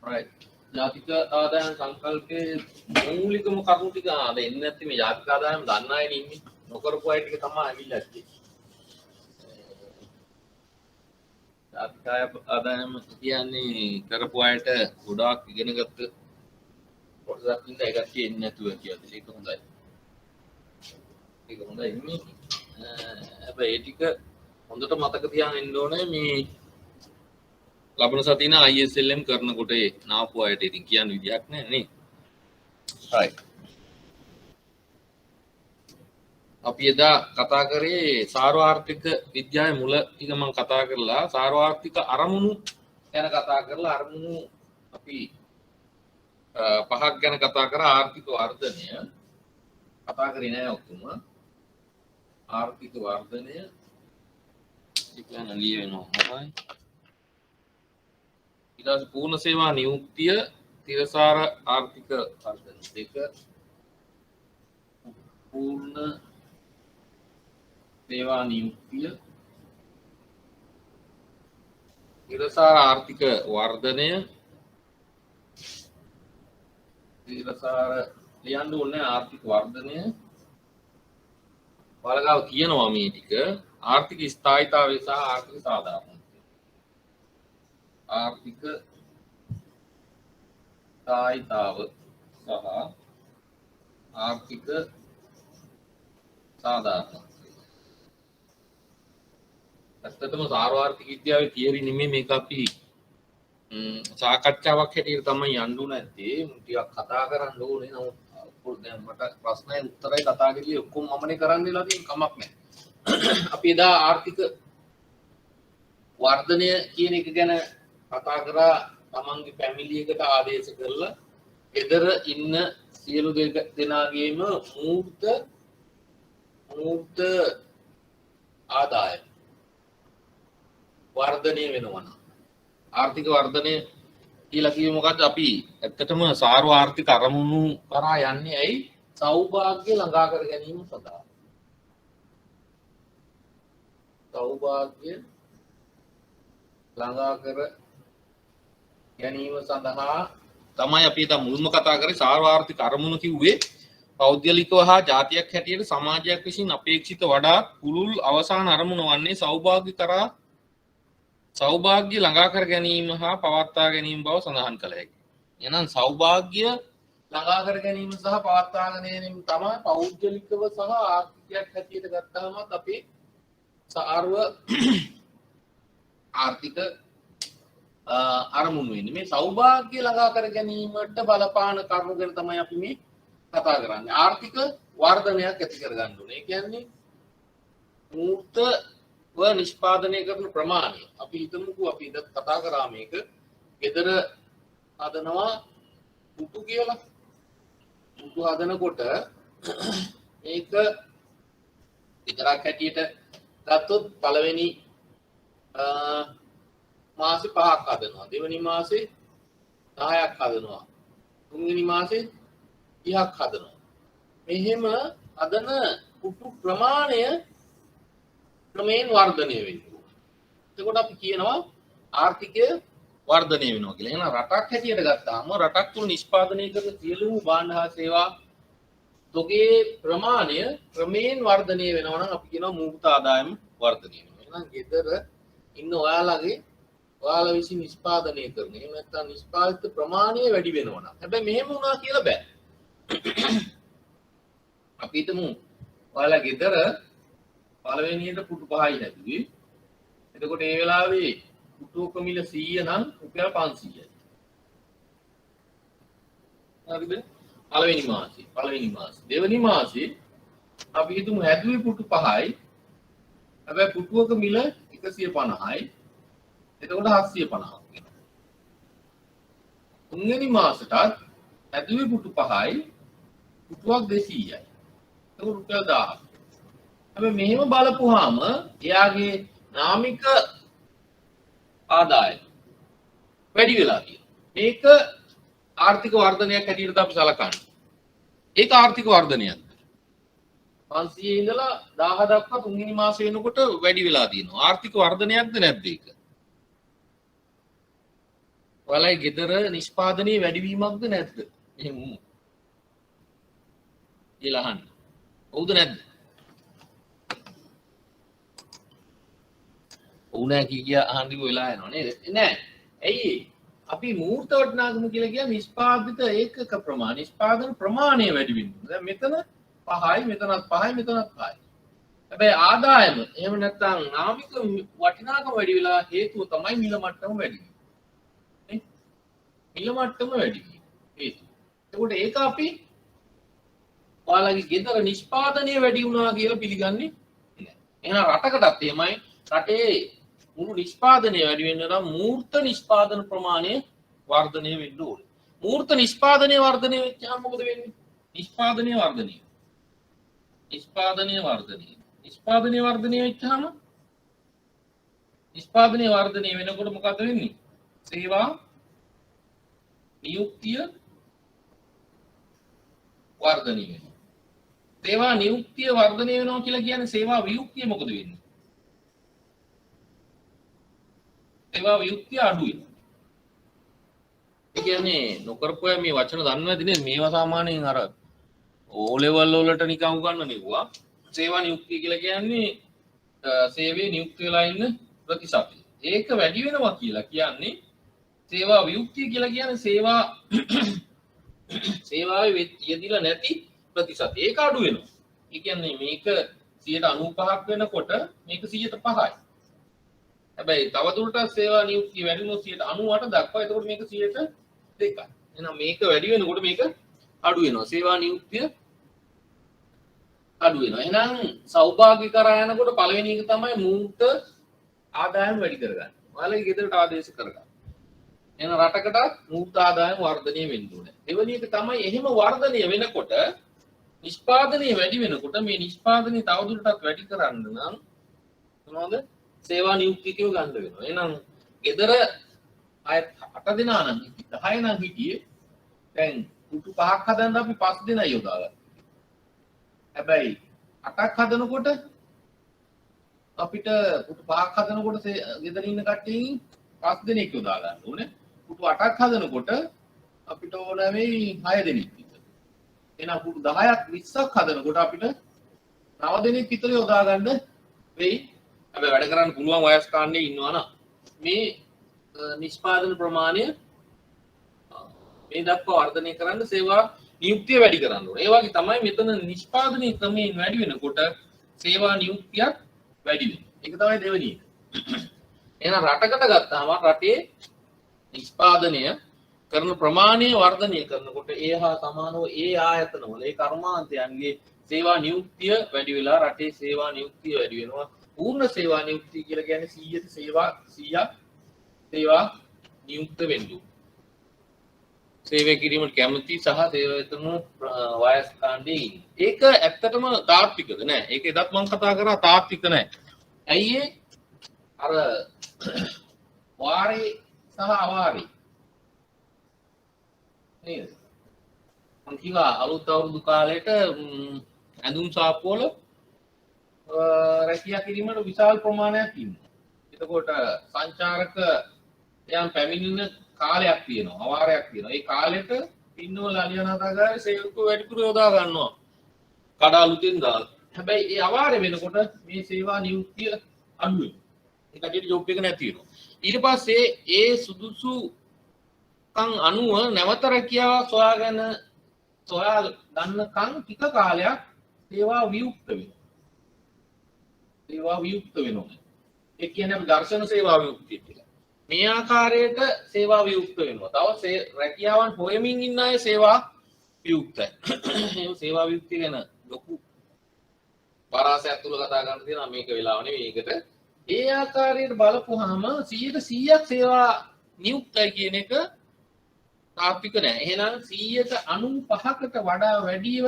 right. ජාතික ආදායම් සංකල්පයේ මූලිකම කරුණු ටික එන්නේ නැති මේ ජාතික ආදායම් දන්න අය ඉන්නේ නොකරපු අය ටික තමයි අවිල්ලා තියෙන්නේ. ජාතික ආදායම කියන්නේ කරපු අයට ගොඩාක් ඉගෙනගත්ත කොටසක් ඉඳලා ඒකත් කියන්නේ නැතුව කියලා. ඒක හොඳයි. ඒක හොඳයි ඉන්නේ. හැබැයි ඒ ටික හොඳට මතක තියාගෙන ඉන්න ඕනේ මේ ලබන සතියන ISLM කරනකොට ඒ නාපු අයට ඉතින් කියන්න විදියක් නැහැ නේ. right. අපි එදා කතා කරේ සාර්වාර්ථික විද්‍යාවේ මුල ටික මම කතා කරලා සාර්වාර්ථික අරමුණු ගැන කතා කරලා අරමුණු අපි පහක් ගැන කතා කරා ආර්ථික වර්ධනය කතා කරේ නෑ ඔක්කොම ආර්ථික වර්ධනය ඉක්ලන ලියවෙනවා හොඳයි ඊට පස්සේ පූර්ණ සේවා නියුක්තිය තිරසාර ආර්ථික වර්ධන දෙක පූර්ණ සේවා නියුක්තිය තිරසාර ආර්ථික වර්ධනය තිරසාර ලියන්න ඕනේ ආර්ථික වර්ධනය බලගාව කියනවා මේ ටික ආර්ථික ස්ථායීතාවය සහ ආර්ථික සාධාරණත්වය ආර්ථික ස්ථායීතාව සහ ආර්ථික සාධාරණත්වය ඇත්තටම සාර්වාර්ථික විද්‍යාවේ තියරි නෙමෙයි මේක අපි සාකච්ඡාවක් හැටියට තමයි යන්න උන ඇත්තේ ටිකක් කතා කරන්න ඕනේ නමුත් දැන් මට ප්‍රශ්නයි උත්තරයි කතා කරේ ඔක්කොම මමනේ කරන්න වෙලා තියෙන කමක් නැහැ අපි එදා ආර්ථික වර්ධනය කියන එක ගැන කතා කරා තමන්ගේ ෆැමිලි එකට ආදේශ කරලා ගෙදර ඉන්න සියලු දෙනාගේම මූර්ත ආදායම වර්ධනය වෙනවා නම් ආර්ථික වර්ධනය කියලා කිව්වෙ මොකද්ද අපි ඇත්තටම සාර්වාර්ථික අරමුණු කරා යන්නේ ඇයි සෞභාග්‍ය ළඟා කර ගැනීම සඳහා සෞභාග්‍ය ළඟා කර ගැනීම සඳහා තමයි අපි දැන් මුල්ම කතා කරේ සාර්වාර්ථික අරමුණු කිව්වේ පෞද්ගලිකව හා ජාතියක් හැටියට සමාජයක් විසින් අපේක්ෂිත වඩා පුළුල් අවසාන අරමුණ වන්නේ සෞභාග්‍ය ළඟා කර ගැනීම හා පවත්වා ගැනීම බව සඳහන් කළ හැකියි. එහෙනම් සෞභාග්‍ය ළඟා කර ගැනීම සහ පවත්වා ගැනීම තමයි පෞද්ගලිකව සහ ආර්ථිකයක් හැටියට ගත්තාමත් අපි සාර්ව ආර්ථික අරමුණු වෙන්නේ. මේ සෞභාග්‍ය ළඟා කර ගැනීමට බලපාන කරුණු ගැන තමයි අපි මේ කතා කරන්නේ. ආර්ථික වර්ධනයක් ඇති කර ගන්න ඕනේ. ඒ කියන්නේ මූර්ත නිෂ්පාදනය කරන ප්‍රමාණය අපි හිතමුකෝ අපි ඉද කතා කරා මේක ගෙදර හදනවා පුටු කියලා පුටු හදනකොට මේක විතරක් හැටියට ගත්තොත් පළවෙනි මාසේ 5ක් හදනවා දෙවෙනි මාසේ 10ක් හදනවා තුන්වෙනි මාසේ 30ක් හදනවා මෙහෙම හදන පුටු ප්‍රමාණය ක්‍රමයෙන් වර්ධනය වෙනවා. එතකොට අපි කියනවා ආර්ථිකය වර්ධනය වෙනවා කියලා. එහෙනම් රටක් හැටියට ගත්තාම රටක් තුල නිෂ්පාදනය කරන සියලුම භාණ්ඩ හා සේවා තොගේ ප්‍රමාණය ක්‍රමයෙන් වර්ධනය වෙනවා නම් අපි කියනවා මූර්ත ආදායම වර්ධනය වෙනවා. එහෙනම් ගෙදර ඉන්න ඔයාලා විසින් නිෂ්පාදනය කරන එහෙම නැත්නම් නිෂ්පාදිත ප්‍රමාණය වැඩි වෙනවා නම්. හැබැයි මෙහෙම වුණා කියලා බෑ. අපි හිතමු ඔයාලා ගෙදර පළවෙනියට පුටු 5යි හැදුවේ. එතකොට ඒ වෙලාවේ පුටුවක මිල 100 නම් රුපියල් 500යි. හරිද? පළවෙනි මාසේ. දෙවෙනි මාසේ අපි හිතමු හැදුවේ පුටු 5යි. හැබැයි පුටුවක මිල 150යි. එතකොට 750ක් වෙනවා. තුන්වෙනි මාසෙටත් හැදුවේ පුටු 5යි. පුටුවක් 200යි. එතකොට රුපියල් 1000ක්. හැබැයි මෙහෙම බලපුවාම එයාගේ නාමික ආදායම වැඩි වෙලා තියෙනවා. මේක ආර්ථික වර්ධනයක් හැටියට අපි සලකන්නේ. ඒක ආර්ථික වර්ධනයක්ද? 500 ඉඳලා 1000 දක්වා තුන්වෙනි මාසෙ වෙනකොට වැඩි වෙලා තියෙනවා. ආර්ථික වර්ධනයක්ද නැද්ද ඒක? ඔයාලගේ ගෙදර නිෂ්පාදනයේ වැඩිවීමක්ද නැද්ද? එහෙම කියලා අහන්න. හවුද නැද්ද? ඔව් නෑ කිය අහන්න වෙලා යනවා නේද? නෑ. ඇයි අපි මූර්ත වටිනාකම කියලා කියන්නේ නිෂ්පාදිත ඒකක ප්‍රමාණය, නිෂ්පාදන ප්‍රමාණය වැඩි වෙනවා. දැන් මෙතන 5යි, මෙතනත් 5යි, මෙතනත් 5යි. හැබැයි ආදායම එහෙම නැත්නම් නාමික වටිනාකම වැඩි වෙලා හේතුව තමයි මිල මට්ටම වැඩි වීම. නේ? මිල මට්ටම වැඩි වීම හේතුව. එතකොට ඒක අපි ඔයාලගේ ගෙදර නිෂ්පාදනය වැඩි වුණා කියලා පිළිගන්නේ නැහැ. එහෙනම් රටකටත් එහෙමයි. රටේ මුළු නිෂ්පාදනය වැඩි වෙන්න නම් මූර්ත නිෂ්පාදන ප්‍රමාණය වර්ධනය වෙන්න ඕනේ. මූර්ත නිෂ්පාදනය වර්ධනය වෙච්චාම මොකද වෙන්නේ? නිෂ්පාදනය වර්ධනය. නිෂ්පාදනය වර්ධනය. නිෂ්පාදනය වර්ධනය වෙච්චාම නිෂ්පාදනය වර්ධනය වෙනකොට මොකද වෙන්නේ? සේවා නියුක්තිය වර්ධනය වෙනවා. සේවා නියුක්තිය වර්ධනය වෙනවා කියලා කියන්නේ සේවා වියුක්තිය මොකද වෙන්නේ? සේවා වියුක්තිය අඩු වෙනවා. ඒ කියන්නේ නොකරපු අය මේ වචන දන්නේ නැති නේද? මේවා සාමාන්‍යයෙන් අර O level වලට නිකන් උගන්වනවා. සේවා නියුක්තිය කියලා කියන්නේ සේවයේ නියුක්ත වෙලා ඉන්න ප්‍රතිශතය. ඒක වැඩි වෙනවා කියලා කියන්නේ සේවා වියුක්තිය කියලා කියන්නේ සේවාවේ යෙදිලා නැති ප්‍රතිශතය. ඒක අඩු වෙනවා. ඒ කියන්නේ මේක 95ක් වෙනකොට මේක 105යි. හැබැයි තවදුරටත් සේවා නියුක්තිය වැඩි වුණොත් 98 දක්වා. එතකොට මේක 2යි. එහෙනම් මේක වැඩි වෙනකොට මේක අඩු වෙනවා. සේවා නියුක්තිය අඩු වෙනවා. එහෙනම් සෞභාග්‍ය කරා යනකොට පළවෙනි එක තමයි මූර්ත ආදායම වැඩි කරගන්න. ඔයාලගේ ගෙදරට ආදේශ කරගන්න. එහෙනම් රටකට මූර්ත ආදායම වර්ධනය වෙන්න ඕනේ. දෙවෙනි එක තමයි එහෙම වර්ධනය වෙනකොට නිෂ්පාදනය වැඩි වෙනකොට මේ නිෂ්පාදනය තවදුරටත් වැඩි කරන්න නම් මොනවද? සේවා නියුක්තිය ගන්න වෙනවා. එහෙනම් ගෙදර අය 8 දෙනා නම් 10 නම් හිටියේ දැන් කුටු 5ක් හදන්න අපි 5 දෙනා යොදාගත්තා. හැබැයි 8ක් හදනකොට අපිට කුටු 5ක් හදනකොට ගෙදර ඉන්න කට්ටියකින් 5 දෙනෙක් යොදා ගන්න ඕනේ. කුටු 8ක් හදනකොට අපිට ඕන වෙයි 6 දෙනෙක් විතර. එහෙනම් කුටු 10ක් 20ක් හදනකොට අපිට 9 දෙනෙක් විතර යොදා ගන්න වෙයි. හැබැයි වැඩ කරන්න පුළුවන් වයස් කාණ්ඩේ ඉන්නවා නම් මේ නිෂ්පාදන ප්‍රමාණය මේ දක්වා වර්ධනය කරන්න සේවා නියුක්තිය වැඩි කරන්න ඕනේ. ඒ වගේ තමයි මෙතන නිෂ්පාදනයේ ක්‍රමයෙන් වැඩි වෙනකොට සේවා නියුක්තියක් වැඩි වෙනවා. ඒක තමයි දෙවෙනි එක. එහෙනම් රටකට ගත්තාම රටේ නිෂ්පාදනය කරන ප්‍රමාණය වර්ධනය කරනකොට ඒ හා සමානව ඒ ආයතනවල ඒ කර්මාන්තයන්ගේ සේවා නියුක්තිය වැඩි වෙලා රටේ සේවා නියුක්තිය වැඩි වෙනවා. පූර්ණ සේවා නියුක්තිය කියලා කියන්නේ 100% සේවා නියුක්ත වෙන්න. සේවය කිරීමට කැමති සහ සේවය කරන වයස් කාණ්ඩේ ඉන්නේ. ඒක ඇත්තටම තාත්විකද නෑ. ඒක එදත් මම කතා කරා තාත්වික නෑ. ඇයි ඒ අර වාරේ සහ අවාරේ නේද? මම කිව්වා අලුත් අවුරුදු කාලේට ඇඳුම් සාප්පුවල රැකියා කිරීමට විශාල ප්‍රමාණයක් ඉන්නවා. එතකොට සංචාරක යම් පැමිණෙන කාලයක් තියෙනවා, අවාරයක් තියෙනවා. ඒ කාලෙට පින්නවල අලියනාදාගාරේ සේවකව වැඩිපුර යොදා ගන්නවා. කඩ අලුතෙන් දාලා. හැබැයි ඒ අවාරේ වෙනකොට මේ සේවා නියුක්තිය අඩු වෙනවා. ඒ කටියට ජොබ් එක නැති වෙනවා. ඊට පස්සේ ඒ සුදුසු කන් අනුව නැවත රැකියාවක් සොයා ගන්නකන් ටික කාලයක් සේවා වියුක්ත වෙනවා. සේවා වියුක්ත වෙනවා. ඒ කියන්නේ අපි දර්ශන සේවා වියුක්තිය කියලා. මේ ආකාරයට සේවා වියුක්ත වෙනවා. තව රැකියාවන් හොයමින් ඉන්න අය සේවා වියුක්තයි. මේ සේවා වියුක්තිය ගැන ලොකු පරාසයක් තුල කතා කරන්න තියෙනවා මේක වෙලාව නෙවෙයි ඒකට. ඒ ආකාරයට බලපුවාම 100% සේවා නියුක්තයි කියන එක තාත්වික නෑ. එහෙනම් 95%කට වඩා වැඩිව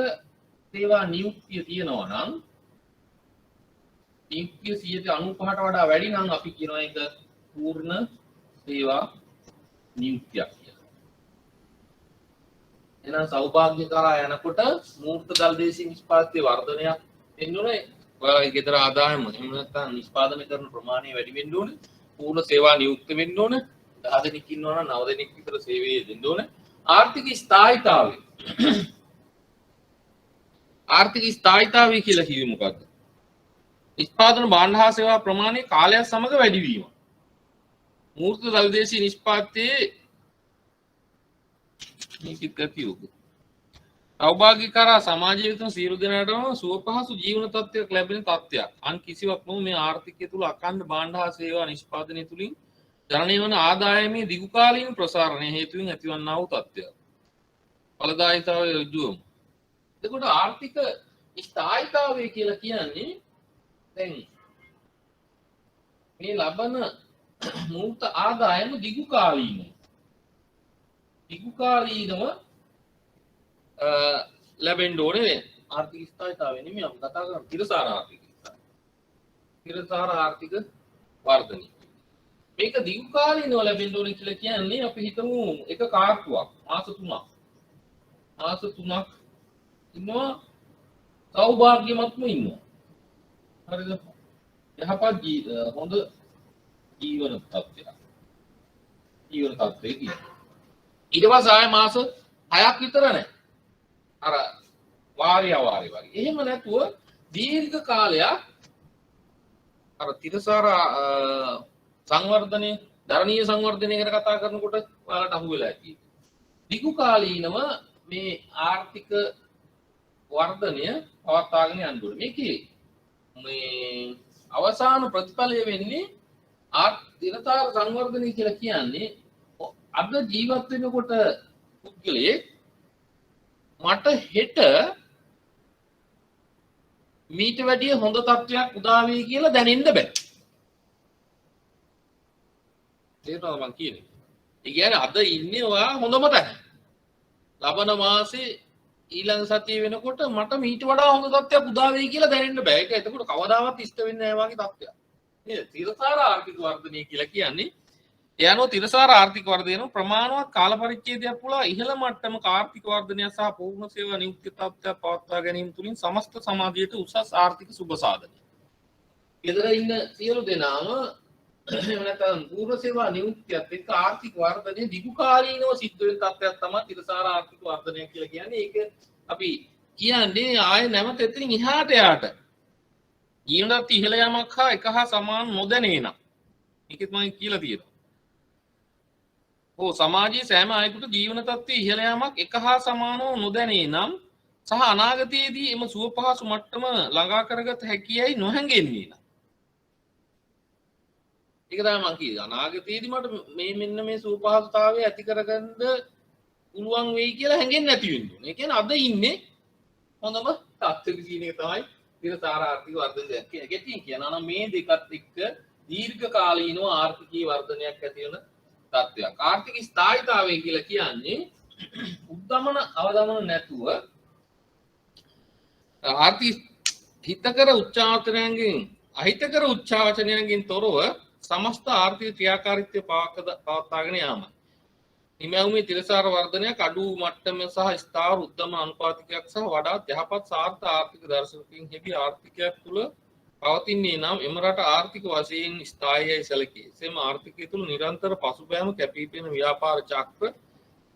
සේවා නියුක්තිය තියෙනවා නම් නියුක්තිය 95%ට වඩා වැඩි නම් අපි කියනවා ඒක පූර්ණ සේවා නියුක්තියක් කියලා. එහෙනම් සෞභාග්‍ය කරා යනකොට මූර්ත දල්දේශීය නිෂ්පාදනයේ වර්ධනයක් වෙන්න ඕනේ. ඔයාලගේ ගෙදර ආදායම එහෙම නැත්නම් නිෂ්පාදනය කරන ප්‍රමාණය වැඩි වෙන්න ඕනේ. පූර්ණ සේවා නියුක්ත වෙන්න ඕනේ. 10 දෙනෙක් ඉන්නවා නම් 9 දෙනෙක් විතර සේවය දෙන්න ඕනේ. ආර්ථික ස්ථායීතාවය. ආර්ථික ස්ථායීතාවය කියලා කිව්වේ මොකක්ද? නිෂ්පාදන භාණ්ඩ හා සේවා ප්‍රමාණය කාලයක් සමග වැඩි වීම. මූර්ත දළදේශීය නිෂ්පාදනයේ මේකත් කියුක. සෞභාග්‍ය කරා සමාජය විසින් සියලු දෙනාටම සුවපහසු ජීවන තත්ත්වයක් ලැබෙන තත්ත්වයක්. අන් කිසිවක් නොව මේ ආර්ථිකය තුළ අඛණ්ඩ භාණ්ඩ හා සේවා නිෂ්පාදනය තුළින් ජනනය වන ආදායමේ දිගුකාලීන ප්‍රසාරණය හේතුවෙන් ඇතිවන්නා වූ තත්ත්වයක්. ඵලදායීතාවය ඍජුවම. එතකොට ආර්ථික ස්ථායීතාවය කියලා කියන්නේ දැන් මේ ලබන මූර්ත ආදායම දිගුකාලීනව ලැබෙන්න ඕනේ. ආර්ථික ස්ථායීතාවය නෙමෙයි අපි කතා කරන්නේ තිරසාර ආර්ථික ස්ථායීතාවය. තිරසාර ආර්ථික වර්ධනය. මේක දිගුකාලීනව ලැබෙන්න ඕනේ කියලා කියන්නේ අපි හිතමු එක කාර්තුවක් මාස 3ක් ඉන්නවා සෞභාග්‍යමත්ම ඉන්නවා. හරිද? යහපත් හොඳ ජීවන තත්ත්වයක්. ඊට පස්සේ ආය මාස 6ක් විතර නැහැ. අර වාරි වගේ. එහෙම නැතුව දීර්ඝ කාලයක් අර තිරසාර සංවර්ධනය, ධර්මීය සංවර්ධනය ගැන කතා කරනකොට ඔයාලට අහු වෙලා ඇති. දිගු කාලීනව මේ ආර්ථික වර්ධනය පවත්වාගෙන යන්න ඕනේ. මේකේ මේ අවසාන ප්‍රතිඵලය වෙන්නේ තිරසාර සංවර්ධනය කියලා කියන්නේ අද ජීවත් වෙනකොට පුද්ගලයෙක් මට හෙට මීට වැඩිය හොඳ තත්ත්වයක් උදා වෙයි කියලා දැනෙන්න බෑ. තේරුණාද මං කියන්නේ? ඒ කියන්නේ අද ඉන්නේ ඔයා හොඳම තැන. ලබන මාසේ ඊළඟ සතිය වෙනකොට මට මීට වඩා හොඳ තත්ත්වයක් උදා වෙයි කියලා දැනෙන්න බෑ. ඒක එතකොට කවදාවත් ඉෂ්ට වෙන්නේ නැහැ වගේ තත්ත්වයක්. නේද? තිරසාර ආර්ථික වර්ධනය කියලා කියන්නේ ඒ අනුව තිරසාර ආර්ථික වර්ධනය ප්‍රමාණවත් කාල පරිච්ඡේදයක් පුළා ඉහළ මට්ටමක ආර්ථික වර්ධනය සහ පූර්ණ සේවා නියුක්ති තත්ත්වයක් පවත්වා ගැනීම තුළින් සමස්ත සමාජයට උසස් ආර්ථික සුබ සාධනය. ගෙදර ඉන්න සියලු දෙනාම නැත්නම් පූර්ණ සේවා නියුක්තියත් එක්ක ආර්ථික වර්ධනය දිගුකාලීනව සිද්ධ වෙන තත්ත්වයක් තමයි තිරසාර ආර්ථික වර්ධනය කියලා කියන්නේ. ඒක අපි කියන්නේ ආයෙ නැවත එතනින් එහාට යාට ජීවනත් ඉහළ යාමක් හා එක හා සමාන නොදැනේ නම් මේකත් මම කියලා තියෙනවා. සමාජයේ සෑම අයෙකුට ජීවන තත්ත්වයේ ඉහළ යාමක් එක හා සමානව නොදැනේ නම් සහ අනාගතයේදී එම සුව පහසු මට්ටම ළඟා කරගත හැකියයි නොහැඟෙන්නේ නම් ඒක තමයි මම කියන්නේ. අනාගතයේදී මට මෙන්න මේ සුව පහසුතාවය ඇති කරගන්න පුළුවන් වෙයි කියලා හැඟෙන්නේ නැති වෙන්න ඕනේ. ඒ කියන්නේ අද ඉන්නේ හොඳම තත්ත්වෙක කියන එක තමයි තිරසාර ආර්ථික වර්ධනය කියන්නේ. ගැටින් කියනවා නම් මේ දෙකත් එක්ක දීර්ඝ කාලීනව ආර්ථිකීය වර්ධනයක් ඇති වෙන තත්ත්වයක්. ආර්ථික ස්ථායීතාවය කියලා කියන්නේ උද්දමන අවදමන නැතුව ආර්ථික හිතකර උච්චාවචනයන්ගෙන් අහිතකර උච්චාවචනයන්ගෙන් තොරව සමස්ත ආර්ථික ක්‍රියාකාරීත්වය පවත්වාගෙන යාමයි. නිමැවුමේ තිරසාර වර්ධනයක් අඩු මට්ටම සහ ස්ථාවර උද්දම අනුපාතිකයක් සහ වඩාත් යහපත් සාර්ථක ආර්ථික දර්ශනකින් හෙබි ආර්ථිකයක් තුළ පවතින්නේ නම් එම රට ආර්ථික වශයෙන් ස්ථායීයි සැලකේ. එසේම ආර්ථිකය තුළ නිරන්තර පසුබෑම කැපී පෙනෙන ව්‍යාපාර චක්‍ර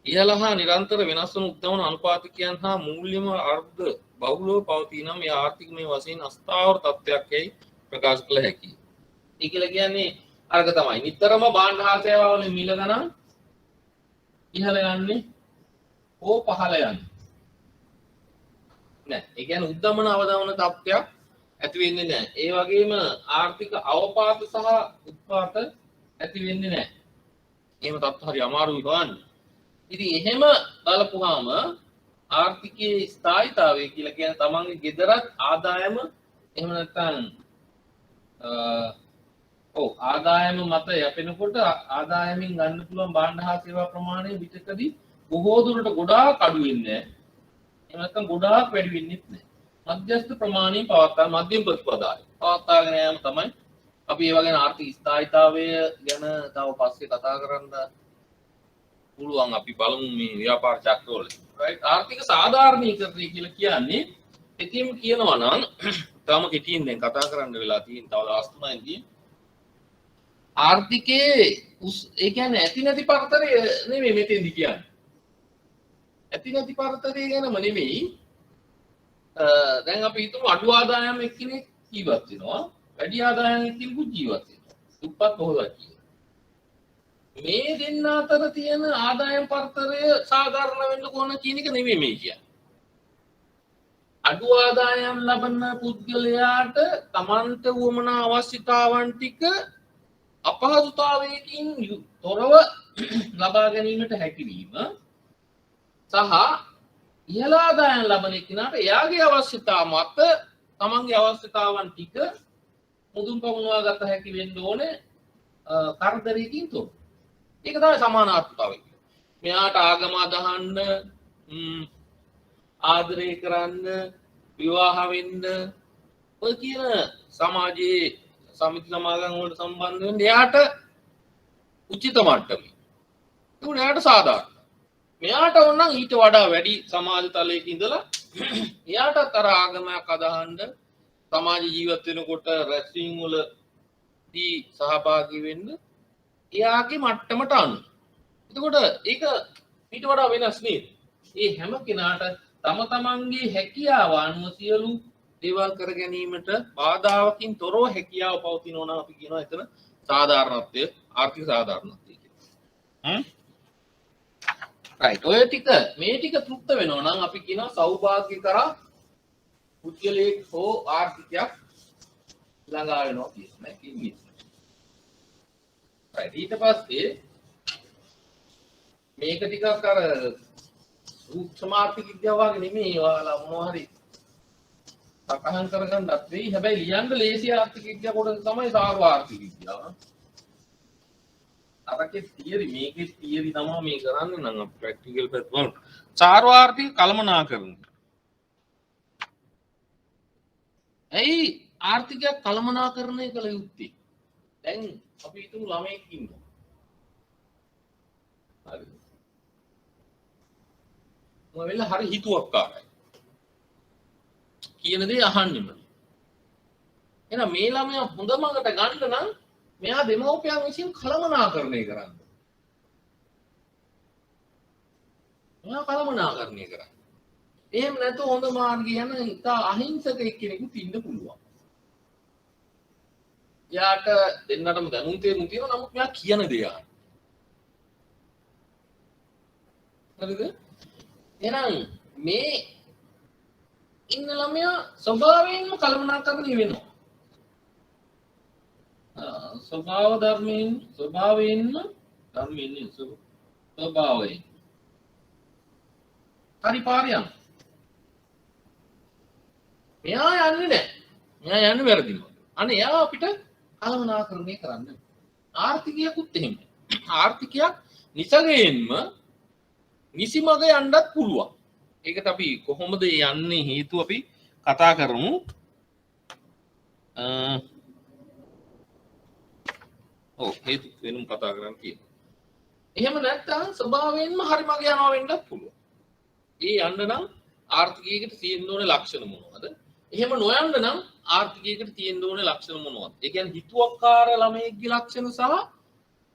ඉහළ හා නිරන්තර වෙනස් වන උද්දමන අනුපාතිකයන් හා මූල්‍යම අර්ධ බහුලව පවතී නම් ඒ ආර්ථිකමය වශයෙන් අස්ථාවර තත්ත්වයක් යයි ප්‍රකාශ කළ හැකියි. ඒ කියලා කියන්නේ අරක තමයි. නිතරම භාණ්ඩ හා සේවා වල මිල ගණන් ඉහළ යන්නේ ඕ පහළ යන්නේ. නෑ. ඒ කියන්නේ උද්දමන අවදමන තත්ත්වයක් ඇති වෙන්නේ නැහැ. ඒ වගේම ආර්ථික අවපාත සහ උත්පාත ඇති වෙන්නේ නැහැ. එහෙම තත්ත්ව හරි අමාරුයි හොයන්න. ඉතින් එහෙම බලපුවාම ආර්ථිකයේ ස්ථායීතාවය කියලා කියන්නේ තමන්ගේ ගෙදරත් ආදායම එහෙම නැත්නම් ආදායම මත යැපෙනකොට ආදායමින් ගන්න පුළුවන් භාණ්ඩ හා සේවා ප්‍රමාණය විතකදී බොහෝ දුරට ගොඩාක් අඩු වෙන්නේ නැහැ. එහෙම නැත්නම් ගොඩාක් වැඩි වෙන්නේ නැහැ. මධ්‍යස්ථ ප්‍රමාණය පවත්වා මධ්‍යම ප්‍රතිපදාවයි පවත්වාගෙන යාම තමයි අපි ඒ වගේ ආර්ථික ස්ථායීතාවය ගැන තව පස්සේ කතා කරන්න පුළුවන්. අපි බලමු මේ ව්‍යාපාර චක්‍රවල රයිට්. ආර්ථික සාධාරණීකරණය කියලා කියන්නේ ඉතින් කියනවා නම් තවම කෙටියෙන් දැන් කතා කරන්න වෙලා තියෙන තව දවස් 3යි ආර්ථිකයේ ඒ කියන්නේ ඇති නැති පරතරය නෙමෙයි මෙතෙන්දි කියන්නේ. ඇති නැති පරතරය ගැනම නෙමෙයි. දැන් අපි හිතමු අඩු ආදායම් එක්කෙනෙක් ජීවත් වෙනවා. වැඩි ආදායම් එක්කෙනෙකුත් ජීවත් වෙනවා. දුප්පත් පොහොසත් කියලා. මේ දෙන්න අතර තියෙන ආදායම් පරතරය සාධාරණ වෙන්න ඕන කියන එක නෙමෙයි මේ කියන්නේ. අඩු ආදායම් ලබන පුද්ගලයාට තමන්ට වුවමනා අවශ්‍යතාවන් ටික අපහසුතාවයකින් තොරව ලබා ගැනීමට හැකිවීම සහ ඉහළ ආදායම් ලබන කෙනාට එයාගේ අවශ්‍යතා මත තමන්ගේ අවශ්‍යතාවන් ටික මුදුන් පමුණවා ගත හැකි වෙන්න ඕනේ කරදරයකින් තොරව. ඒක තමයි සමානාත්මතාවය. මෙයාට ආගම අදහන්න, ආදරය කරන්න, විවාහ වෙන්න ඔය කියන සමාජයේ සමිති සමාගම් වලට සම්බන්ධ වෙන්න එයාට උචිත මට්ටමේ. ඒක එයාට සාධාරණයි. මෙයාට ඕන නම් ඊට වඩා වැඩි සමාජ තලයක ඉඳලා එයාට අතර ආගමක් අදහන්න, සමාජ ජීවත් වෙනකොට රැස්වීම් වලදී සහභාගී වෙන්න එයාගේ මට්ටමට අනුව. එතකොට ඒක ඊට වඩා වෙනස් නේද? ඒ හැම කෙනාට තම තමන්ගේ හැකියාව අනුව සියලු දේවල් කර ගැනීමට බාධාවකින් තොරව හැකියාව පවතිනවා නම් අපි කියනවා එතන සාධාරණත්වය, ආර්ථික සාධාරණත්වය කියලා. රයිට්. ඔය ටික මේ ටික තෘප්ත වෙනවා නම් අපි කියනවා සෞභාග්‍ය කරා පුද්ගලයෙක් හෝ ආර්ථිකයක් ළඟා වෙනවා කියන්නේ. රයිට්. ඊට පස්සේ මේක ටිකක් අර සූක්ෂමාර්ථික විද්‍යාව වගේ නෙමෙයි ඔයාලා මොනවා හරි සකහන් කරගන්නත් වෙයි. හැබැයි ලියන්න ලේසි ආර්ථික විද්‍යාව කොට තමයි සාර්ව ආර්ථික විද්‍යාව. අරකේ තියරි මේකේ තියරි තමයි මේ කරන්නේ නම් අපි ප්‍රැක්ටිකල් පැත්ත බලමු. සාර්ව ආර්ථික කළමනාකරණය. ඇයි ආර්ථිකයක් කළමනාකරණය කළ යුත්තේ? දැන් අපි හිතමු ළමයෙක් ඉන්නවා. හරිද? මොකද හරි හිතුවක්කාරයි. කියන දේ අහන්නෙම. එහෙනම් මේ ළමයා හොඳ මඟට ගන්න නම් මෙයා දෙමව්පියන් විසින් කළමනාකරණය කරන්න. මෙයා කළමනාකරණය කරන්න. එහෙම නැත්නම් හොඳ මාර්ගය යන ඉතා අහිංසක එක්කෙනෙකුට ඉන්න පුළුවන්. එයාට දෙන්නටම දැනුම් තේරුම් තියෙනවා නමුත් මෙයා කියන දේ අහන්න. හරිද? එහෙනම් මේ ඉන්න ළමයා ස්වභාවයෙන්ම කළමනාකරණය වෙනවා. ස්වභාව ධර්මයෙන් ස්වභාවයෙන්ම ධර්මයෙන් ස්වභාවයෙන් හරි පාරියම්. මෙයා යන්නේ නැහැ. මෙයා යන්නේ වැරදිම. අනේ එයා අපිට කළමනාකරණය කරන්න. ආර්ථිකයකුත් එහෙම. ආර්ථිකයක් නිසගයෙන්ම නිසි මඟ යන්නත් පුළුවන්. ඒකට අපි කොහොමද යන්නේ හේතුව අපි කතා කරමු. හේතු වෙනුම් කතා කරන්න කියන. එහෙම නැත්නම් ස්වභාවයෙන්ම හරි මඟ යනවා වෙන්නත් පුළුවන්. ඒ යන්න නම් ආර්ථිකයකට තියෙන්න ඕනේ ලක්ෂණ මොනවද? එහෙම නොයන්න නම් ආර්ථිකයකට තියෙන්න ඕනේ ලක්ෂණ මොනවද? ඒ කියන්නේ හිතුවක්කාර ළමයෙක්ගේ ලක්ෂණ සහ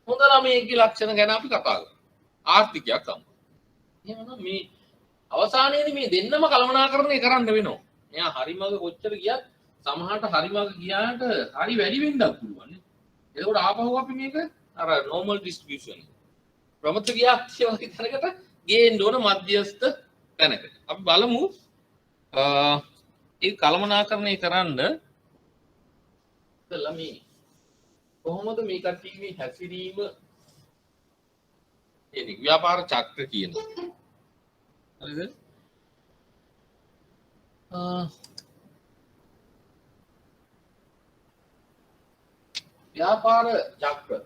හොඳ ළමයෙක්ගේ ලක්ෂණ ගැන අපි කතා කරමු. ආර්ථිකයක් අම්ම. එහෙනම් මේ අවසානයේදී මේ දෙන්නම කළමනාකරණය කරන්න වෙනවා. මෙයා හරි මඟ කොච්චර ගියත් සමහරට හරි මඟ ගියාට හරි වැඩි වෙන්නත් පුළුවන් නේ. එතකොට ආපහු අපි මේක අර normal distribution ප්‍රමත්‍රියාක්ෂය වගේ තැනකට ගේන්න ඕන මධ්‍යස්ථ තැනකට. අපි බලමු ඒ කළමනාකරණය කරන්න ඉතලා මේ කොහොමද මේ කට්ටියගේ හැසිරීම එන්නේ ව්‍යාපාර චක්‍ර කියනවා. හරිද? ව්‍යාපාර චක්‍ර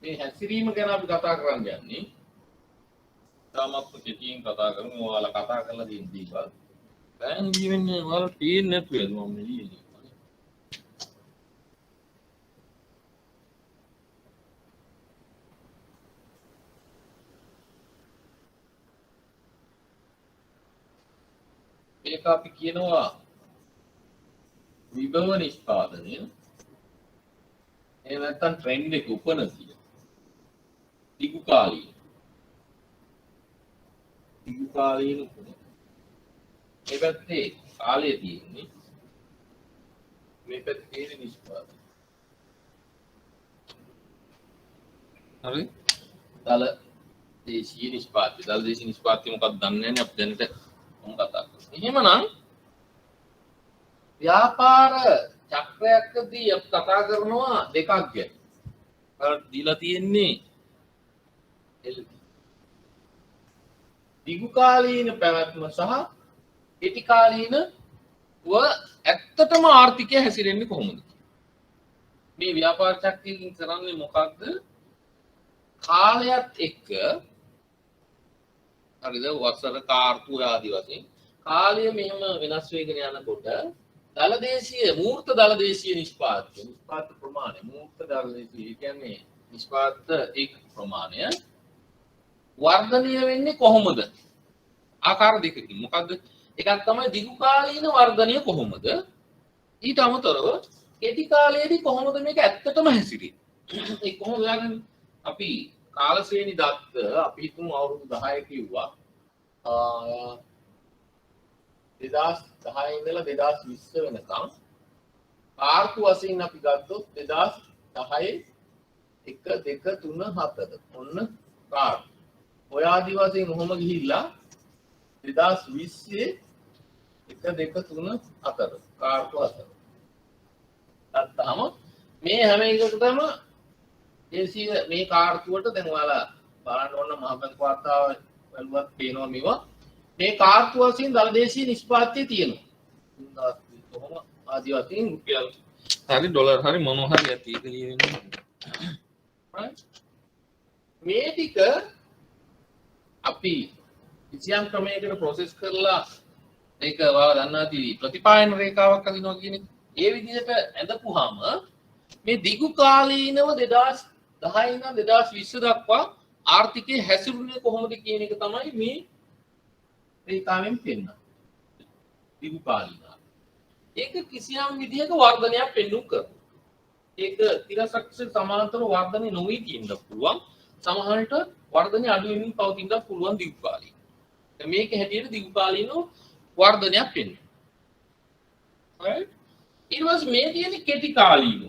මේ හැසිරීම ගැන අපි කතා කරන්න යන්නේ. තාමත් කෙටියෙන් කතා කරමු. ඔයාලා කතා කරලා තියෙන දේවල්. දැන් ජීවෙන්නේ ඔයාලා තේින්නේ නැතුවද මම ලියන්නේ. මේක අපි කියනවා විභව නිෂ්පාදනය එහෙම නැත්නම් ට්‍රෙන්ඩ් එක උපනතිය දිගු කාලීන උපන මේ පැත්තේ කාලය තියෙන්නේ මේ පැත්තේ නිෂ්පාදනය හරි දල දේශීය නිෂ්පාදනය දල දේශීය නිෂ්පාදනය මොකක්ද දන්නේ නැහැ අපි දැනට මොකක්ද කතා කරන්නේ එහෙමනම් ව්‍යාපාර චක්‍රයකදී අපි කතා කරනවා දෙකක් ගැන. බලන්න දීලා තියෙන්නේ දිගු කාලීන පැවැත්ම සහ කෙටි කාලීන ඇත්තටම ආර්ථිකය හැසිරෙන්නේ කොහොමද? මේ ව්‍යාපාර චක්‍රයෙන් කරන්නේ මොකක්ද? කාලයත් එක්ක හරිද වසර කාර්තු ආදී වශයෙන් කාලය මෙහෙම වෙනස් වෙගෙන යනකොට දලදේශීය මූර්ත දලදේශීය නිෂ්පාදක ප්‍රමාණය මූර්ත දලදේශීය කියන්නේ නිෂ්පාදිත ඒක ප්‍රමාණය වර්ධනය වෙන්නේ කොහොමද? ආකාර දෙකකින්. මොකද්ද? එකක් තමයි දිගු කාලීන වර්ධනය කොහොමද? ඊට අමතරව කෙටි කාලයේදී කොහොමද මේක ඇත්තටම හැසිරෙන්නේ? ඒ කොහොමද හොයාගන්නේ? අපි කාල ශ්‍රේණි දත්ත අපි හිතමු අවුරුදු 10 කිව්වා. 2010 ඉඳලා 2020 වෙනකම් ආර්ථික වශයෙන් අපි ගත්තොත් 2010 1 2 3 4 ඔන්න කාර්ය. ඔය ආදි වශයෙන් කොහොම ගිහිල්ලා 2020 1 2 3 4 කාර්ය 4. අත්තම මේ හැම එකකටම දේශීය මේ කාර්තුවට දැන් ඔයාලා බලන්න ඕන මහ බැංකු වාර්තාව බලුවත් පේනවා මේවා මේ කාර්තු වශයෙන් දල දේශීය නිෂ්පාදනය තියෙනවා. කොහොම ආදි වශයෙන් රුපියල් හරි ඩොලර් හරි මොනවා හරි ඇති ඒක ලියන්නේ. මේ ටික අපි කිසියම් ක්‍රමයකට ප්‍රොසෙස් කරලා ඒක ඔයාලා දන්නා ඇති ප්‍රතිපායන රේඛාවක් අදිනවා කියන එක. ඒ විදිහට ඇඳපුවාම මේ දිගු කාලීනව 2010 ඉඳන් 2020 දක්වා ආර්ථිකයේ හැසිරුනේ කොහොමද කියන එක තමයි මේ රේඛාවෙන් පෙන්නන්නේ. දිගු කාලීන. ඒක කිසියම් විදිහක වර්ධනයක් පෙන්වුම් කරනවා. ඒක තිරසක්ෂ සමාන්තර වර්ධනය නොවි කියන්න පුළුවන්. සමහරට වර්ධනය අඩු වෙමින් පවතිනට පුළුවන් දිගු කාලීන. මේක හැටියට දිගු කාලීන වර්ධනයක් පෙන්වනවා. right? ඊට පස්සේ මේ තියෙන්නේ කෙටි කාලීන.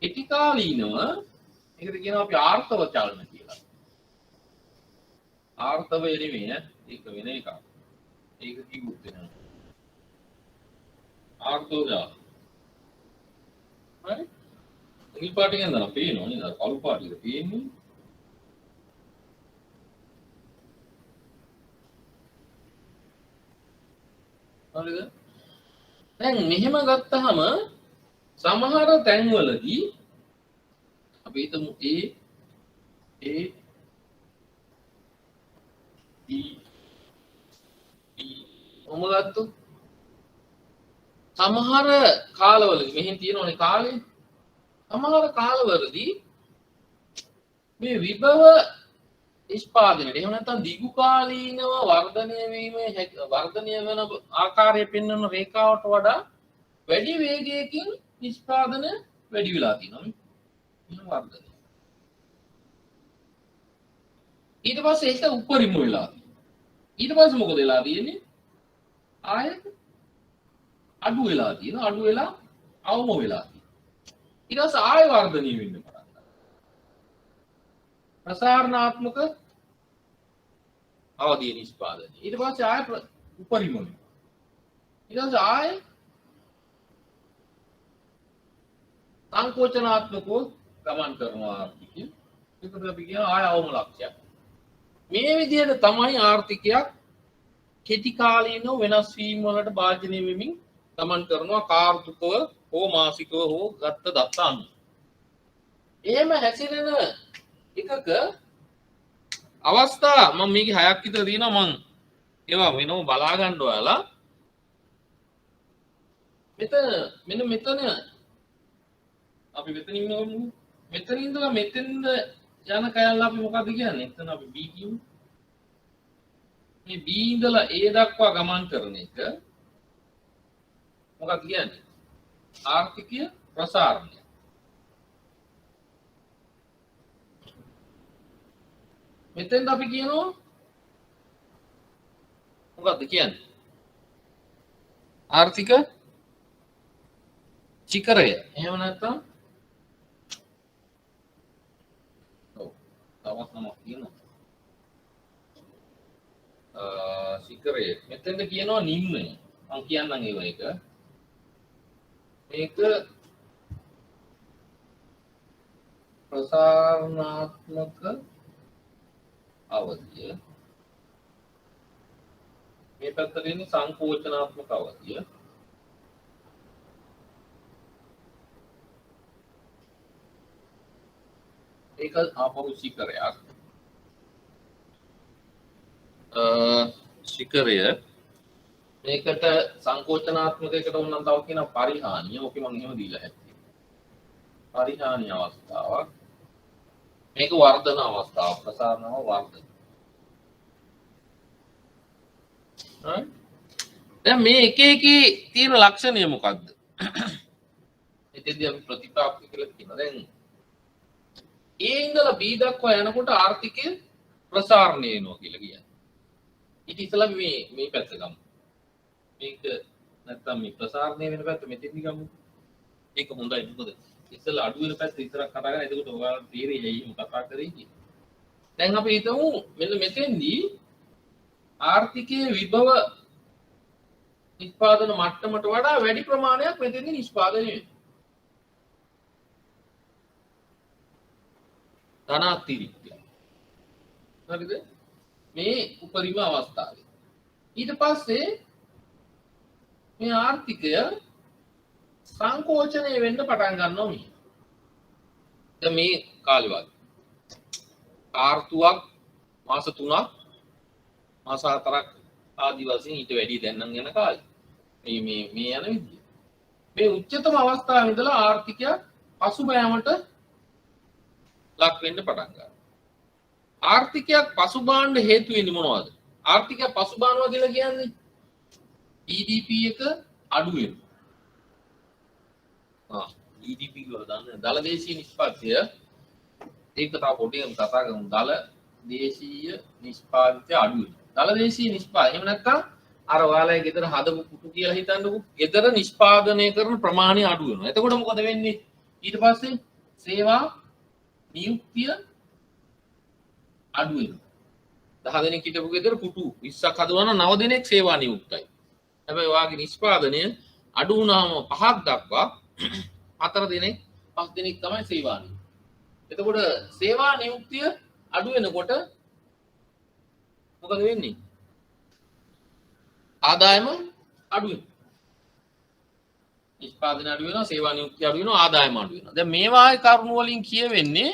කෙටි කාලීනව ඒකට කියනවා අපි ආර්ථව චලන කියලා. ආර්ථව නෙමෙයි ඈ ඒක වෙන එකක්. ඒක කිව්වොත් වෙනවා. ආර්ථව ජාල. හරි? නිල් පාටින් යනවා පේනවා නේද? කළු පාටින් පේන්නේ. හරිද? දැන් මෙහෙම ගත්තාම සමහර තැන්වලදී අපි හිතමු ඔමගත්තු සමහර කාලවලදී මෙහෙන් තියෙනවනේ කාලේ සමහර කාලවලදී මේ විභව නිෂ්පාදනයේ එහෙම නැත්නම් දිගු කාලීනව වර්ධනය වීමේ වර්ධනය වෙන ආකාරය පෙන්වන රේඛාවට වඩා වැඩි වේගයකින් නිෂ්පාදන වැඩි වෙලා තියෙනවා මේ වර්ධනය. ඊට පස්සේ ඒක උපරිම වෙලා තියෙනවා. ඊට පස්සේ මොකද වෙලා තියෙන්නේ? ආයෙත් අඩු වෙලා තියෙනවා. අඩු වෙලා අවම වෙලා තියෙනවා. ඊට පස්සේ ආයෙ වර්ධනය වෙන්න පටන් ගන්නවා. ප්‍රසාරණාත්මක අවධිය නිෂ්පාදනය. ඊට පස්සේ ආයෙ උපරිම වෙනවා. ඊට පස්සේ ආයෙ සංකෝචනාත්මකව ගමන් කරනවා ආර්ථිකය. ඒකට අපි කියන ආය අවම ලක්ෂයක්. මේ විදිහට තමයි ආර්ථිකයක් කෙටි කාලීනව වෙනස් වීම වලට භාජනය වෙමින් ගමන් කරනවා කාර්තුකව හෝ මාසිකව හෝ ගත්ත දත්ත අනුව. එහෙම හැසිරෙන එකක අවස්ථා මම මේකේ 6ක් විතර දිනවා මම ඒවා වෙනම බලා ගන්න ඔයාලා. මෙතන අපි මෙතනින් යමු. මෙතනින් ඉඳලා මෙතෙන්ද යන කයල්ල අපි මොකද්ද කියන්නේ? එතන අපි B කියමු. මේ B ඉඳලා A දක්වා ගමන් කරන එක මොකක්ද කියන්නේ? ආර්ථිකය ප්‍රසාරණය. මෙතෙන්ද අපි කියනවා මොකක්ද කියන්නේ? ආර්ථික චිකරය. එහෙම නැත්නම් ඔව් තවත් නමක් කියනවා. චිකරය. මෙතෙන්ද කියනවා නිම්නය. මම කියන්නම් ඒව එක. මේක ප්‍රසාරණාත්මක අවධිය. මේ පැත්තට එන්නේ සංකෝචනාත්මක අවධිය. ඒක ආපහු ශිඛරයක්. ශිඛරය මේකට සංකෝචනාත්මකයකට උනම් තව කියන පරිහානිය. ඕකේ මම එහෙම දීලා හැටි. පරිහානිය අවස්ථාවක්. මේක වර්ධන අවස්ථාවක්. ප්‍රසාරණව වර්ධන. දැන් මේ එක එකේ තියෙන ලක්ෂණය මොකක්ද? එතෙන්දී අපි ප්‍රතිපාක්ෂ කියලා කියනවා. දැන් A ඉඳලා B දක්වා යනකොට ආර්ථිකය ප්‍රසාරණය වෙනවා කියලා කියන්නේ. ඊට ඉස්සෙල්ලා මේ පැත්ත ගමු. මේක නැත්තම් මේ ප්‍රසාරණය වෙන පැත්ත මෙතෙන්දි ගමු. ඒක හොඳයි මොකද ඉස්සෙල්ලා අඩු වෙන පැත්ත විතරක් කතා කරලා එතකොට ඔයාලට තේරෙයි ඇයි එහෙම කතා කරේ කියලා. දැන් අපි හිතමු මෙන්න මෙතෙන්දී ආර්ථිකයේ විභව නිෂ්පාදන මට්ටමට වඩා වැඩි ප්‍රමාණයක් මෙතෙන්දී නිෂ්පාදනය වෙනවා. ධනාතිරික්තය. හරිද? මේ උපරිම අවස්ථාවේ. ඊට පස්සේ මේ ආර්ථිකය සංකෝචනය වෙන්න පටන් ගන්නවා මේ. දැන් මේ කාලේ වගේ. ආර්ථුවක් මාස 3ක් මාස 4ක් ආදි වශයෙන් ඊට වැඩි දැන් නම් යන කාලේ. මේ යන විදිය. මේ උච්චතම අවස්ථාවේ ඉඳලා ආර්ථිකය පසුබෑමට ලක් වෙන්න පටන් ගන්නවා. ආර්ථිකයක් පසුබාන්න හේතු වෙන්නේ මොනවද? ආර්ථිකයක් පසුබානවා කියලා කියන්නේ GDP එක අඩු වෙනවා. GDP කියලා දන්නේ දල දේශීය නිෂ්පාදනය. ඒක තව පොඩ්ඩක් කතා කරමු. දල දේශීය නිෂ්පාදිතය අඩු වෙනවා. දල දේශීය නිෂ්පාදනය. එහෙම නැත්නම් අර ඔයාලගේ ගෙදර හදපු කුටු කියලා හිතන්නකෝ. ගෙදර නිෂ්පාදනය කරන ප්‍රමාණය අඩු වෙනවා. එතකොට මොකද වෙන්නේ? ඊට පස්සේ සේවා නියුක්තිය අඩු වෙනවා. 10 දෙනෙක් හිටපු ගෙදර කුටු 20ක් හදවන 9 දෙනෙක් සේවා නියුක්තයි. හැබැයි ඔයාගේ නිෂ්පාදනය අඩු වුණාම 5ක් දක්වා 4 දෙනෙක් 5 දෙනෙක් තමයි සේවා නියුක්ත. එතකොට සේවා නියුක්තිය අඩු වෙනකොට මොකද වෙන්නේ? ආදායම අඩු වෙනවා. නිෂ්පාදනය අඩු වෙනවා, සේවා නියුක්තිය අඩු වෙනවා, ආදායම අඩු වෙනවා. දැන් මේ වාගේ කරුණු වලින් කියවෙන්නේ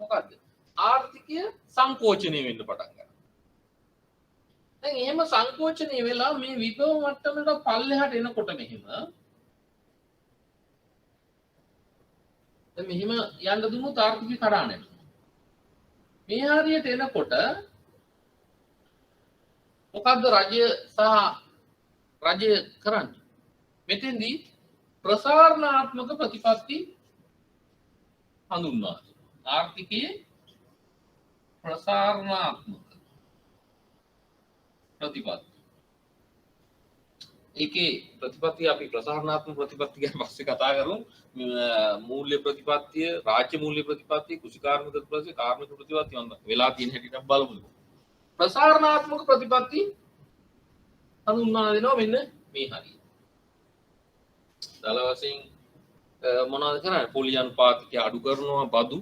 මොකද්ද? ආර්ථිකය සංකෝචනය වෙන්න පටන් ගන්නවා. දැන් එහෙම සංකෝචනය වෙලා මේ විභව මට්ටමකට පල්ලෙහාට එනකොට මෙහෙම දැන් මෙහෙම යන්න දුන්නොත් ආර්ථිකය කඩාන යනවා. මේ හරියට එනකොට මොකද්ද රජය කරන්නේ? මෙතෙන්දී ප්‍රසාරණාත්මක ප්‍රතිපත්ති හඳුන්වනවා. ආර්ථිකයේ ප්‍රසාරණාත්මක ප්‍රතිපත්ති. ඒකේ ප්‍රතිපත්තිය අපි ප්‍රසාරණාත්මක ප්‍රතිපත්ති ගැන පස්සේ කතා කරමු. මූල්‍ය ප්‍රතිපත්තිය, රාජ්‍ය මූල්‍ය ප්‍රතිපත්තිය, කෘෂිකාර්මික ප්‍රතිපත්තිය, කාර්මික ප්‍රතිපත්තිය වෙලා තියෙන හැටියට බලමු. ප්‍රසාරණාත්මක ප්‍රතිපත්ති හඳුන්වා දෙනවා මෙන්න මේ හරිය. දල වශයෙන් මොනවද කරන්නේ? පොලි අනුපාතිකය අඩු කරනවා, බදු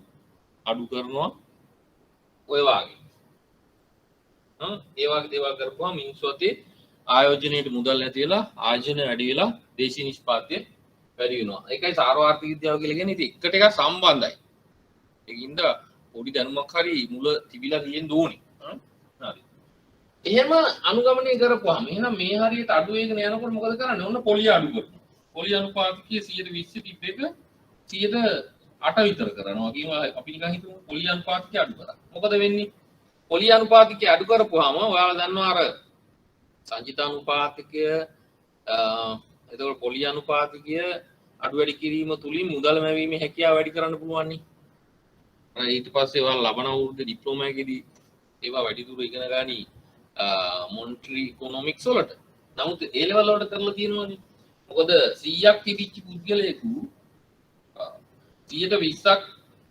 අඩු කරනවා, ඔය වගේ. ඒ වගේ දේවල් කරපුවා මිනිස්සු අතේ ආයෝජනයේට මුදල් නැති වෙලා ආයෝජනය වැඩි වෙලා දේශීය නිෂ්පාදනය වැඩි වෙනවා. ඒකයි සාර්වත්‍රික විද්‍යාව කියලා කියන්නේ. ඉතින් එකට එක සම්බන්ධයි. ඒකින්ද පොඩි දැනුමක් හරි මුල තිබිලා තියෙන්න ඕනේ. හරි. එහෙම අනුගමනය කරපුවාම එහෙනම් මේ හරියට අඩු වෙගෙන යනකොට මොකද කරන්නේ? ඔන්න පොලිය අඩු කරනවා. පොලිය අනුපාතිකයේ 120 තිබ්බ එක 108 විතර කරනවා. කියනවා අපි නිකන් හිතමු පොලිය අනුපාතිකය අඩු කරා. මොකද වෙන්නේ? පොලිය අනුපාතිකය අඩු කරපුවාම ඔයාලා දන්නවා අර සංචිත අනුපාතිකය එතකොට පොලි අනුපාතිකය අඩු වැඩි කිරීම තුලින් මුදල් මැවීමේ හැකියාව වැඩි කරන්න පුළුවන් නේ. ඊට පස්සේ ඔයාලා ලබන අවුරුද්දේ ඩිප්ලෝමා එකේදී ඒවා වැඩි දුර ඉගෙන ගනි මොනිටරි ඉකොනොමික්ස් වලට. නමුත් ඒ ලෙවල් වලට කරලා තියෙනවනේ. මොකද 100ක් තිබිච්ච පුද්ගලයෙකු 120ක්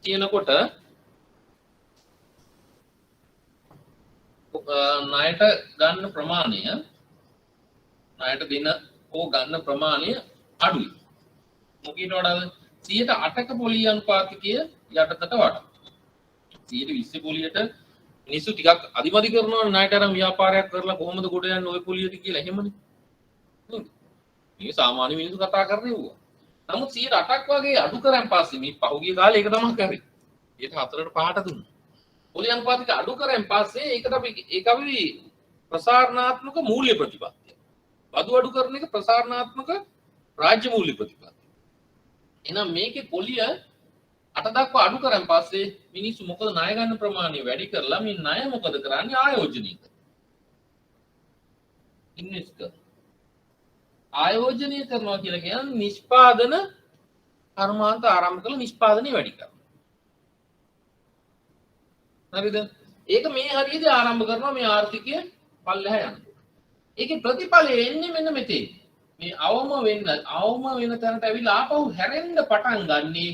තියෙනකොට ණයට ගන්න ප්‍රමාණය ණයට දෙන ඕ ගන්න ප්‍රමාණය අඩුයි. මොකීට වඩාද 108ක පොලි අනුපාතිකය යටතට වඩා 120 පොලියට මිනිස්සු ටිකක් අදිමදි කරනවා ණයට අරන් ව්‍යාපාරයක් කරලා කොහොමද ගොඩ යන්නේ ওই පොලියට කියලා එහෙමනේ. නේද? මේ සාමාන්‍ය මිනිස්සු කතා කරන්නේ ඌවා. නමුත් 108ක් වගේ අඩු කරන් පස්සේ මේ පහුගිය කාලේ ඒක තමයි කරේ. 4ට 5ට දුන්නා. පොලි අනුපාතික අඩු කරන් පස්සේ ඒක අපි ප්‍රසාරණාත්මක මූල්‍ය ප්‍රතිපත්තිය. බදු අඩු කරන එක ප්‍රසාරණාත්මක රාජ්‍ය මූල්‍ය ප්‍රතිපත්තිය. එහෙනම් මේකේ පොලිය 8 දක්වා අඩු කරන් පස්සේ මිනිස්සු මොකද ණය ගන්න ප්‍රමාණය වැඩි කරලා මේ ණය මොකද කරන්නේ ආයෝජනය කරනවා. ඉන්වෙස්ට් කරනවා. ආයෝජනය කරනවා කියලා කියන්නේ නිෂ්පාදන කර්මාන්ත ආරම්භ කළ නිෂ්පාදනය වැඩි කරනවා. හරිද? ඒක මේ හරියදී ආරම්භ කරනවා මේ ආර්ථිකය පල්ලෙහා යනවා. ඒකේ ප්‍රතිඵලය එන්නේ මෙන්න මෙතේ. මේ අවම වෙන තැනට ඇවිල්ලා ආපහු හැරෙන්න පටන් ගන්නේ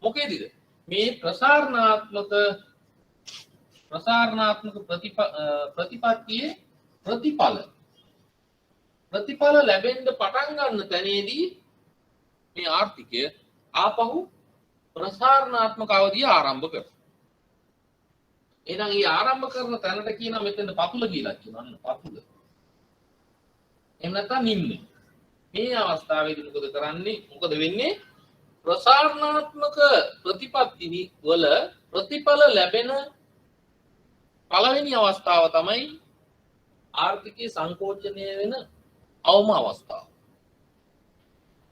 මොකේදද? මේ ප්‍රසාරණාත්මක ප්‍රතිපත්තියේ ප්‍රතිඵල ලැබෙන්න පටන් ගන්න තැනේදී මේ ආර්ථිකය ආපහු ප්‍රසාරණාත්මක අවධිය ආරම්භ කරනවා. එහෙනම් මේ ආරම්භ කරන තැනට කියනවා මෙතෙන්ද පතුල කියලා කියනවා. අන්න පතුල. එහෙම නැත්නම් නිම්න. මේ අවස්ථාවේදී මොකද කරන්නේ? මොකද වෙන්නේ? ප්‍රසාරණාත්මක ප්‍රතිපත්ති වල ප්‍රතිඵල ලැබෙන පළවෙනි අවස්ථාව තමයි ආර්ථිකයේ සංකෝචනය වෙන අවම අවස්ථාව.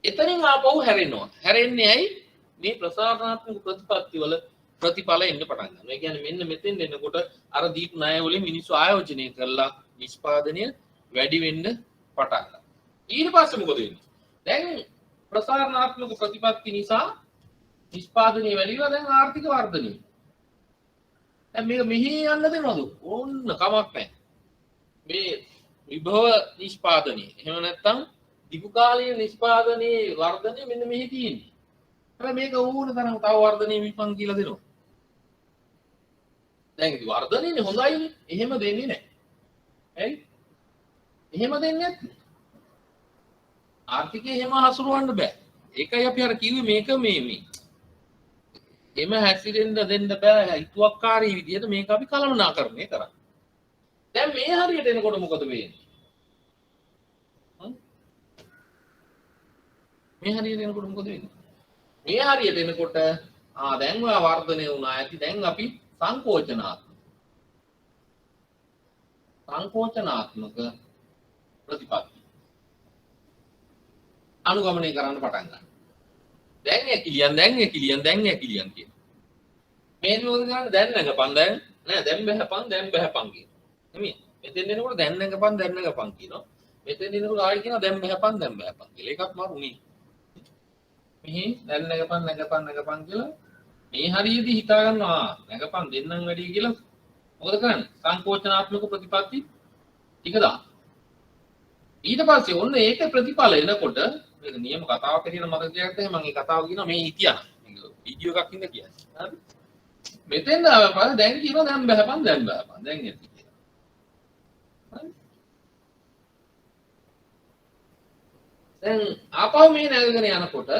එතනින් ආපහු හැරෙනවා. හැරෙන්නේ ඇයි? මේ ප්‍රසාරණාත්මක ප්‍රතිපත්ති වල ප්‍රතිඵල එන්න පටන් ගන්නවා. ඒ කියන්නේ මෙන්න මෙතෙන් එනකොට අර දීප ණය වලින් මිනිස්සු ආයෝජනය කරලා නිෂ්පාදනය වැඩි වෙන්න පටන් ගන්නවා. ඊට පස්සේ මොකද වෙන්නේ? දැන් ප්‍රසාරණාත්මක ප්‍රතිපත්ති නිසා නිෂ්පාදනය වැඩි වෙලා දැන් ආර්ථික වර්ධනය. දැන් මේක මෙහි යන්න දෙනවද? ඕන්න කමක් නැහැ. මේ විභව නිෂ්පාදනය. එහෙම නැත්නම් දීර්ඝකාලීන නිෂ්පාදනයේ වර්ධනය මෙන්න මෙහි තියෙන්නේ. හැබැයි මේක ඕන තරම් තව වර්ධනය විපන් කියලා දෙනවා. දැන් ඉතින් වර්ධනයනේ හොඳයිනේ. එහෙම දෙන්නේ නැහැ. ඇයි? එහෙම දෙන්නේ නැත්නම් ආර්ථිකය එහෙම හසුරවන්න බෑ. ඒකයි අපි අර කිව්වේ මේක මේ එම හැසිරෙන්න දෙන්න බෑ. හිතුවක්කාරී විදිහට මේක අපි කළමනාකරණය කරා. දැන් මේ හරියට එනකොට මොකද වෙන්නේ? මේ හරියට එනකොට මොකද වෙන්නේ? මේ හරියට එනකොට දැන් ඔය වර්ධනය වුණා ඇති. දැන් අපි සංකෝචනාත්මක ප්‍රතිපත්ති අනුගමනය කරන්න පටන් ගන්නවා. දැන් ඇකිලියන් කියන. මේ මොකද කරන්නේ? දැන් නැගපන් දැන් නෑ දැන් බහපන් කියන. නෙමෙයි. මෙතෙන් එනකොට දැන් නැගපන් කියනවා. මෙතෙන් එනකොට ආයෙ කියනවා දැන් බහපන් කියලා. ඒකත් මාරුනේ. මෙහි දැන් නැගපන් කියලා මේ හරියදී හිතා ගන්නවා නැගපන් දෙන්නම් වැඩි කියලා. මොකද කරන්නේ? සංකෝචනාත්මක ප්‍රතිපත්ති ටික දාන්න. ඊට පස්සේ ඔන්න ඒක ප්‍රතිඵල එනකොට මේක නියම කතාවක් හැටියට මතක තියාගත්තා. මම මේ කතාව කියනවා මේ හිතියන. මේක වීඩියෝ එකක් ඉඳ කියන්නේ. හරි. මෙතෙන් ආවම දැන් කියනවා දැන් බහපන් දැන් ඇති කියලා. හරි. දැන් ආපහු මේ නැගගෙන යනකොට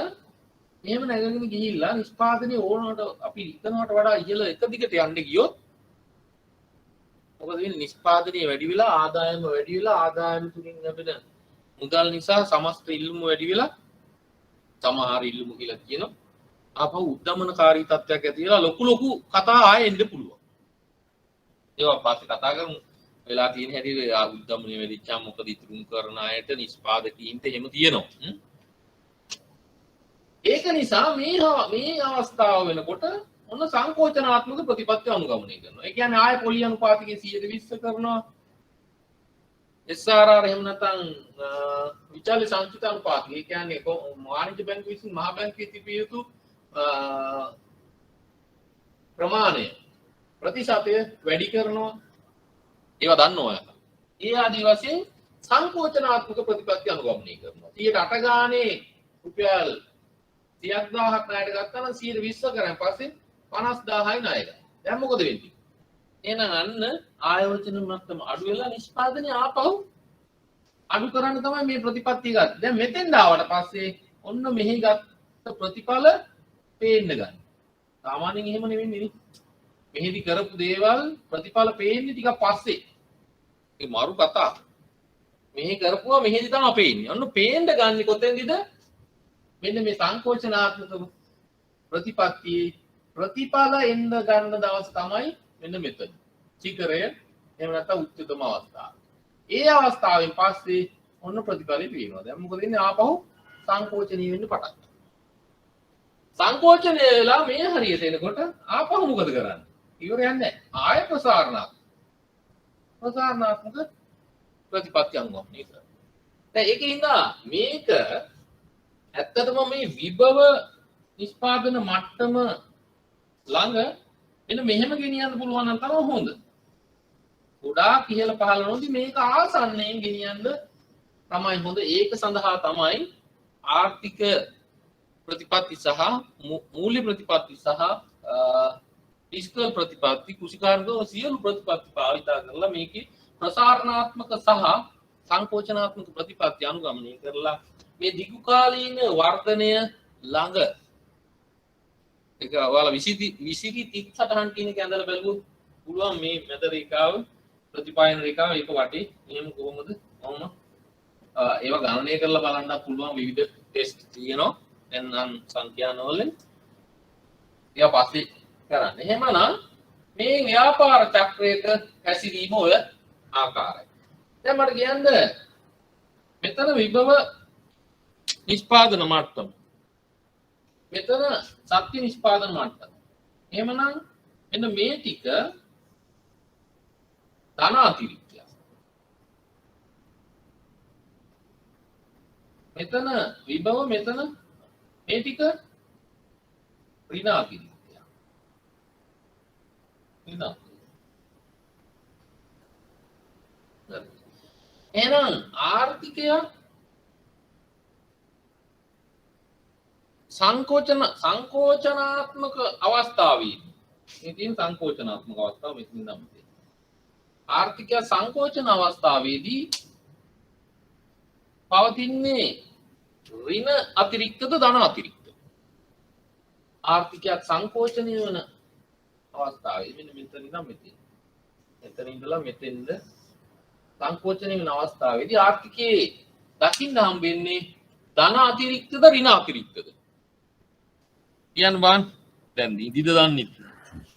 එහෙම නැගගෙන ගිහිල්ලා නිෂ්පාදනයේ ඕනකට අපි හිතනවට වඩා ඉහළ එක දිගට යන්න ගියොත් මොකද වෙන්නේ? නිෂ්පාදනයේ වැඩි වෙලා ආදායම වැඩි වෙලා ආදායම තුලින් ලැබෙන මුදල් නිසා සමස්ත ඉල්ලුම වැඩි වෙලා සමහර ඉල්ලුම කියලා කියනවා ආපහු උද්දමනකාරී තත්ත්වයක් ඇති වෙලා ලොකු කතා ආයෙ එන්න පුළුවන්. ඒවා පස්සේ කතා කරමු. වෙලා තියෙන හැටි උද්දමනය වෙලිච්චාම මොකද ඉතුරු කරන අයට නිෂ්පාදකීන්ට එහෙම තියෙනවා. ඒක නිසා මේ අවස්ථාව වෙනකොට ඔන්න සංකෝචනාත්මක ප්‍රතිපත්ති අනුගමනය කරනවා. ඒ කියන්නේ ආය පොලි අනුපාතිකයේ 120 කරනවා. SRR එහෙම නැත්නම් විචාලි සංචිතානුපාතය. ඒ කියන්නේ වාණිජ්‍ය බැංකුව විසින් මහා බැංකුවේ තිබිය යුතු ප්‍රමාණය ප්‍රතිශතය වැඩි කරනවා. ඒවා දන්නවා. ඒ ආදී වශයෙන් සංකෝචනාත්මක ප්‍රතිපත්ති අනුගමනය කරනවා. 108 ගානේ රුපියල් 30000ක් ණයට ගත්තා නම් 120 කරන් පස්සේ 50000යි ණය ගන්න. දැන් මොකද වෙන්නේ? එහෙනම් අන්න ආයෝජන මට්ටම අඩු වෙලා නිෂ්පාදනය ආපහු අඩු කරන්න තමයි මේ ප්‍රතිපත්තිය ගත්තේ. දැන් මෙතෙන් ආවට පස්සේ ඔන්න මෙහි ගත්ත ප්‍රතිඵල පේන්න ගන්න. සාමාන්‍යයෙන් එහෙම නෙවෙන්නේ නේ. මෙහෙදි කරපු දේවල් ප්‍රතිඵල පේන්නේ ටිකක් පස්සේ. ඒ මරු කතා. මෙහි කරපුවා මෙහෙදි තමයි පේන්නේ. ඔන්න පේන්න ගන්න කොතෙන්ද? මෙන්න මේ සංකෝචනාත්මක ප්‍රතිපත්තියේ ප්‍රතිඵල එන්න ගන්න දවස් තමයි මෙන්න මෙතන. චිකරය එහෙම නැත්නම් උච්චතම අවස්ථාව. ඒ අවස්ථාවෙන් පස්සේ ඔන්න ප්‍රතිඵලෙ පේනවා. දැන් මොකද වෙන්නේ? ආපහු සංකෝචනීය වෙන්න පටන් ගන්නවා. සංකෝචනය වෙලා මේ හරියට එනකොට ආපහු මොකද කරන්නේ? ඉවරයක් නැහැ. ආය ප්‍රසාරණාත්මක ප්‍රතිපත්ති අනුගමනය කරනවා. දැන් ඒකින්ද මේක ඇත්තටම මේ විභව නිෂ්පාදන මට්ටම ළඟ එන්න මෙහෙම ගෙනියන්න පුළුවන් නම් තමයි හොඳ. ගොඩාක් ඉහළ පහළ නොදී මේක ආසන්නයෙන් ගෙනියන්න තමයි හොඳ. ඒක සඳහා තමයි ආර්ථික ප්‍රතිපත්ති සහ මූල්‍ය ප්‍රතිපත්ති සහ ෆිස්කල් ප්‍රතිපත්ති කුෂිකාර්ග සියලු ප්‍රතිපත්ති භාවිතා කරලා මේකේ ප්‍රසාරණාත්මක සහ සංකෝචනාත්මක ප්‍රතිපත්ති අනුගමනය කරලා මේ දිගුකාලීන වර්ධනය ළඟ ඒක ඔයාලා විසිරි තිත් සටහන් කියන එක ඇඳලා බලුවොත් පුළුවන් මේ මැද රේඛාව ප්‍රතිපායන රේඛාව ඒක වටේ මෙහෙම කොහොමද ඒවා ගණනය කරලා බලන්න පුළුවන් විවිධ ටෙස්ට් තියෙනවා දැන් නම් සංඛ්‍යාන වලින් ඒවා පස්සේ කරන්න. එහෙමනම් මේ ව්‍යාපාර චක්‍රයක හැසිරීම ඔය ආකාරයි. දැන් මට කියන්න මෙතන විභව නිෂ්පාදන මට්ටම. මෙතන සත්‍ය නිෂ්පාදන මට්ටම. එහෙමනම් මෙන්න මේ ටික ධන අතිරික්තය. මෙතන විභව මෙතන මේ ටික ඍණ අතිරික්තය. එහෙනම් ආර්ථිකය සංකෝචනාත්මක අවස්ථාවේදී ඉතින් සංකෝචනාත්මක අවස්ථාව මෙතන නම් ආර්ථිකය සංකෝචන අවස්ථාවේදී පවතින්නේ ඍණ අතිරික්තද ධන අතිරික්තද? ආර්ථිකය සංකෝචනය වන අවස්ථාවේ මෙන්න මෙතන ඉඳන් මෙතන. එතන ඉඳලා මෙතෙන්ද සංකෝචනය වෙන අවස්ථාවේදී ආර්ථිකයේ දකින්න හම්බෙන්නේ ධන අතිරික්තද ඍණ අතිරික්තද? කියන්න බං. දැන් ඉදිද දන්නේ.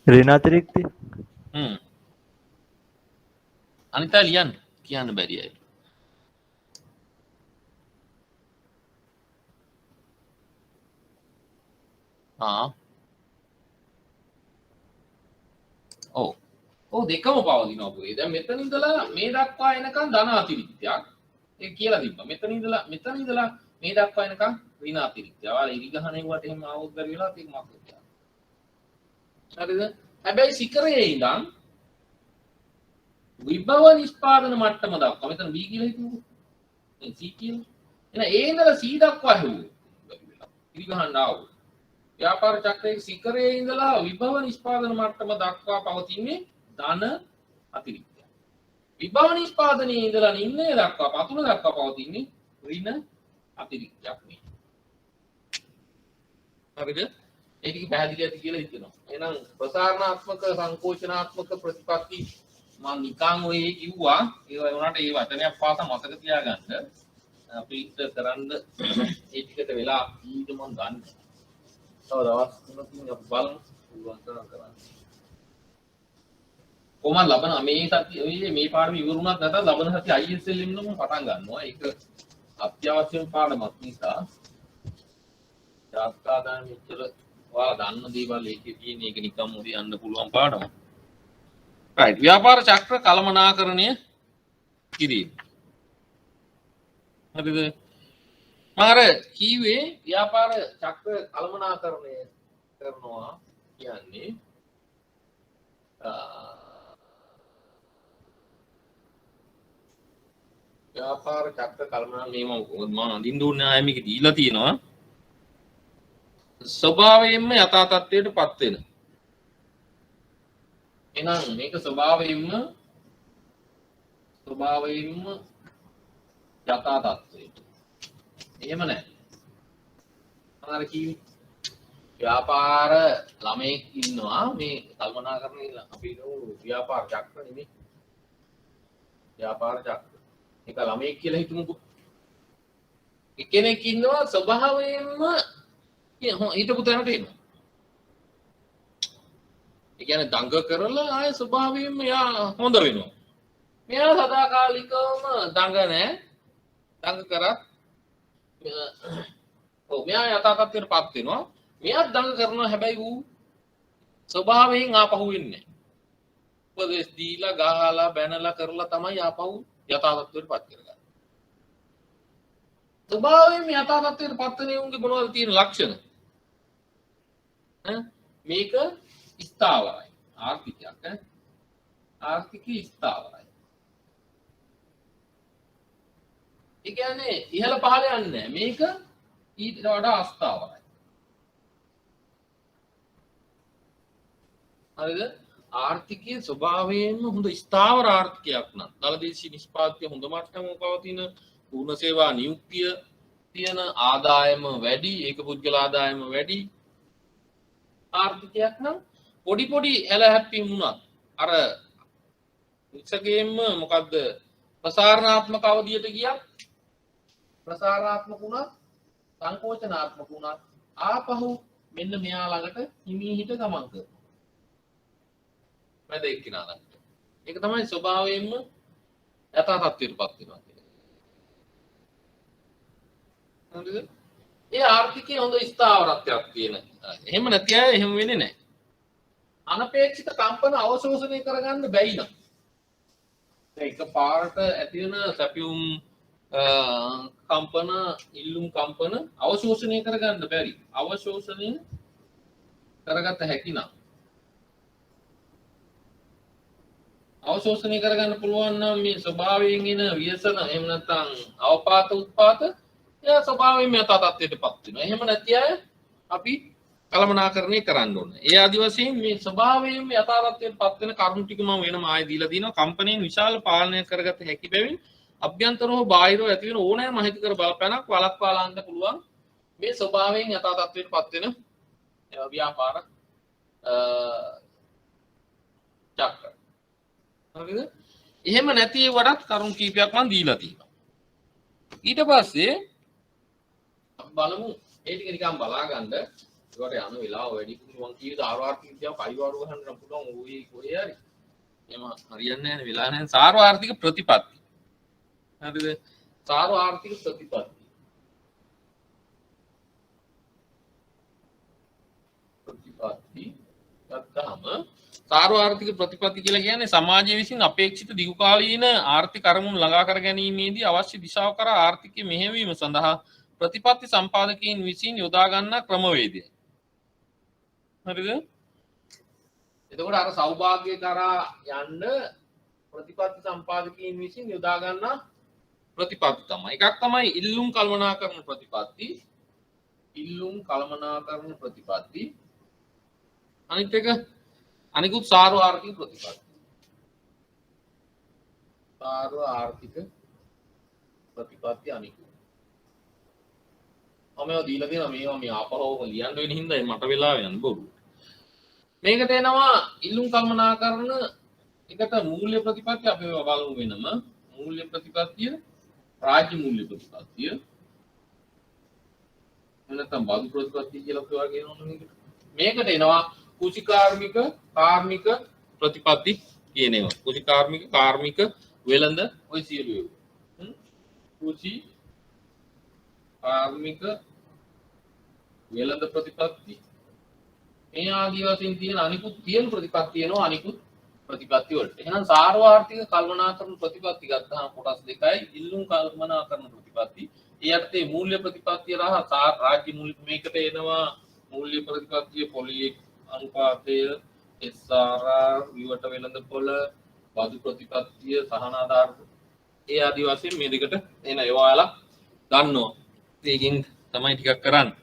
ඍණ අතිරික්තය. අනිතා ලියන්න කියන්න බැරි අය. ඔව් දෙකම පවතිනවා පුතේ. දැන් මෙතන ඉඳලා මේ දක්වා එනකන් ධන අතිරික්තයක් ඒක කියලා තිබ්බා. මෙතන ඉඳලා මේ දක්වා එනකන් ඍණ අතිරික්තය. ඔයාලා ඉරි ගහනෙවට එහෙම ආවොත් බැරි වෙලා ඒක මොකක්ද කියන්නේ. හරිද? හැබැයි සිකරයේ ඉඳන් විභව නිෂ්පාදන මට්ටම දක්වා මෙතන B කියලා හිතුවොත් මේ C කියලා. එහෙනම් ඒ ඉඳලා C දක්වා හෙව්වොත් බැරි වෙලා ඉරි ගහන්න ආවොත් ව්‍යාපාර චක්‍රයේ සිකරයේ ඉඳලා විභව නිෂ්පාදන මට්ටම දක්වා පවතින්නේ ධන අතිරික්තය. විභව නිෂ්පාදනයේ ඉඳලා නිම්නය දක්වා පතුල දක්වා පවතින්නේ ඍණ අතිරික්තයක් මේ. හරිද? ඒක පැහැදිලි ඇති කියලා හිතනවා. එහෙනම් ප්‍රසාරණාත්මක සංකෝචනාත්මක ප්‍රතිපත්ති මම නිකන් ඔය කිව්වා ඒ වුණාට ඒ වචනයක් පාසා මතක තියාගන්න අපි කරන්න ඒ ටිකට වෙලා ඊට මම ගන්න. තව දවස් 3කින් අපි බලමු පුළුවන් තරම් කරන්න. කොහොමද ලබන මේ සතිය මේ පාඩම ඉවරුණත් නැත්නම් ලබන සතිය ISL එන්න මම පටන් ගන්නවා. ඒක අත්‍යවශ්‍යම පාඩමක් නිසා. ජාතකාදාන මෙච්චර ඔයාලා දන්න දේවල් ඒකේ තියෙන එක නිකම් උදේ යන්න පුළුවන් පාඩමක්. right ව්‍යාපාර චක්‍ර කළමනාකරණය කිරීම. හරිද? මාර කීවේ ව්‍යාපාර චක්‍ර කළමනාකරණය කරනවා කියන්නේ ව්‍යාපාර චක්‍ර කළමනා මේ මම අඳින්න ඕනේ ආයෙ මේක දීලා තියෙනවා. ස්වභාවයෙන්ම යථා තත්ත්වයටපත් වෙන. එහෙනම් මේක ස්වභාවයෙන්ම යථා තත්ත්වයට. එහෙම නැහැ. අර කී ව්‍යාපාර ළමයෙක් ඉන්නවා මේ කල්පනාකරණය අපි ව්‍යාපාර චක්‍ර නෙමෙයි. ව්‍යාපාර චක්‍ර. ඒක ළමයෙක් කියලා හිතමුකෝ. කෙනෙක් ඉන්නවා ස්වභාවයෙන්ම හිතපු තැනට එනවා. ඒ කියන්නේ දඟ කරලා ආය ස්වභාවයෙන්ම යා හොඳ වෙනවා. මෙයා සදාකාලිකවම දඟ නැහැ. දඟ කරත් මෙයා යථා තත්ත්වයටපත් වෙනවා. මෙයාත් දඟ කරනවා හැබැයි ඌ ස්වභාවයෙන් ආපහු වෙන්නේ නැහැ. උපදේශ දීලා ගහලා බැනලා කරලා තමයි ආපහු යථා තත්ත්වයටපත් කරගන්නේ. ස්වභාවයෙන් යථා තත්ත්වයටපත් වෙන උන්ගේ මොනවද තියෙන ලක්ෂණ? මේක ස්ථාවරයි. ආර්ථිකයක් ආර්ථිකී ස්ථාවරයි. ඒ කියන්නේ ඉහළ පහළ යන්නේ නැහැ. මේක ඊට වඩා අස්ථාවරයි. හරිද? ආර්ථිකයේ ස්වභාවයෙන්ම හොඳ ස්ථාවර ආර්ථිකයක් නම් දලදේශීය නිෂ්පාදනය හොඳ මට්ටමක පවතින පූර්ණ සේවා නියුක්තිය තියෙන ආදායම වැඩි ඒක පුද්ගල ආදායම වැඩි ආර්ථිකයක් නම් පොඩි ඇල හැප්පීම් වුණත් අර ඉස්සගෙම මොකද්ද ප්‍රසාරණාත්මක අවධියට ගියත් ප්‍රසාරණාත්මක වුණත් සංකෝචනාත්මක වුණත් ආපහු මෙන්න මෙයා ළඟට හිමීහිට ගමන් කරනවා. මම දෙක කිනා ළඟට. ඒක තමයි ස්වභාවයෙන්ම යථා තත්ත්වයටපත් වෙනවා කියන්නේ. හරිද? ඒ ආර්ථිකයේ හොඳ ස්ථාවරත්වයක් තියෙන. එහෙම නැති අය එහෙම වෙන්නේ නැහැ. අනපේක්ෂිත කම්පන අවශෝෂණය කරගන්න බැයි නම් ඒක පාරට ඇති වෙන සැපියුම් කම්පන ඉල්ලුම් කම්පන අවශෝෂණය කරගන්න බැරි. අවශෝෂණය කරගත හැකි නම් අවශෝෂණය කරගන්න පුළුවන් නම් මේ ස්වභාවයෙන් එන ව්‍යසන එහෙම නැත්නම් අවපාත උත්පාත එයා ස්වභාවයෙන්ම යථා තත්ත්වයටපත් වෙනවා. එහෙම නැති අය අපි කළමනාකරණය කරන්න ඕනේ. ඒ ආදි වශයෙන් මේ ස්වභාවයෙන්ම යථා තත්ත්වයටපත් වෙන කරුණු ටික මම වෙනම ආයෙ දීලා දිනවා. කම්පැනිෙන් විශාල පාලනය කරගත හැකි බැවින් අභ්‍යන්තරව බාහිරව ඇති වෙන ඕනෑම අහිතකර බලපෑමක් වළක්වා ලාන්න පුළුවන් මේ ස්වභාවයෙන් යථා තත්ත්වයටපත් වෙන ව්‍යාපාර චක්‍ර. හරිද? එහෙම නැති වඩත් කරුණු කීපයක් මම දීලා තියෙනවා. ඊට පස්සේ බලමු ඒ ටික නිකන් බලා ගන්න. ඒකට යන වෙලාව වැඩි මම කීවේ සාර්වාර්ථික විද්‍යාව පරිවාර ගන්න නම් පුළුවන් ඕයි කොහේ හරි. එහෙම හරියන්නේ නැහැ නේ වෙලා නැහැ. සාර්වාර්ථික ප්‍රතිපත්ති. හරිද? සාර්වාර්ථික ප්‍රතිපත්ති. ගත්තාම සාර්වාර්ථික ප්‍රතිපත්ති කියලා කියන්නේ සමාජය විසින් අපේක්ෂිත දිගුකාලීන ආර්ථික අරමුණු ළඟා කර ගැනීමේදී අවශ්‍ය දිශාව කරා ආර්ථිකය මෙහෙයවීම සඳහා ප්‍රතිපත්ති සම්පාදකයන් විසින් යොදා ගන්නා ක්‍රමවේදය. හරිද? එතකොට අර සෞභාග්‍ය කරා යන්න ප්‍රතිපත්ති සම්පාදකයන් විසින් යොදා ගන්නා ප්‍රතිපත්ති තමයි. එකක් තමයි ඉල්ලුම් කළමනාකරණ ප්‍රතිපත්ති. ඉල්ලුම් කළමනාකරණ ප්‍රතිපත්ති. අනිත් එක අනිකුත් සාර්වාර්ථික ප්‍රතිපත්ති. සාර්වාර්ථික ප්‍රතිපත්ති අනිකුත්. මම දීලා දෙනවා මේවා මේ ආපහු ලියන්න වෙන හින්දා මට වෙලා යන්න බොරු. මේකට එනවා ඉල්ලුම් කළමනාකරණ එකට මූල්‍ය ප්‍රතිපත්ති අපි බලමු වෙනම. මූල්‍ය ප්‍රතිපත්තිය රාජ්‍ය මූල්‍ය ප්‍රතිපත්තිය නැත්නම් බදු ප්‍රතිපත්තිය කියලා අපි වගේ කියනවා. මේකට එනවා කුසි කාර්මික ප්‍රතිපත්ති කියන ඒවා. කුසි කාර්මික වෙළඳ ඔය සියලු ඒවා. කුසි කාර්මික වෙළඳ ප්‍රතිපත්ති මේ ආදී වශයෙන් තියෙන අනිකුත් තියෙන ප්‍රතිපත්ති එනවා අනිකුත් ප්‍රතිපත්ති වලට. එහෙනම් සාර්වාර්ථික කල්පනාකරන ප්‍රතිපත්ති ගත්තාම කොටස් දෙකයි ඉල්ලුම් කල්පනාකරන ප්‍රතිපත්ති. ඒ අර්ථයේ මූල්‍ය ප්‍රතිපත්තිය රහ රාජ්‍ය මූල්‍ය මේකට එනවා මූල්‍ය ප්‍රතිපත්තිය පොලි අනුපාතය SRR විවට වෙළඳපොළ බදු ප්‍රතිපත්තිය සහන ආධාර ඒ ආදි වශයෙන් මේ දෙකට එන ඒවා ඔයාලා දන්නවා. ඒකෙන් තමයි ටිකක් කරන්නේ.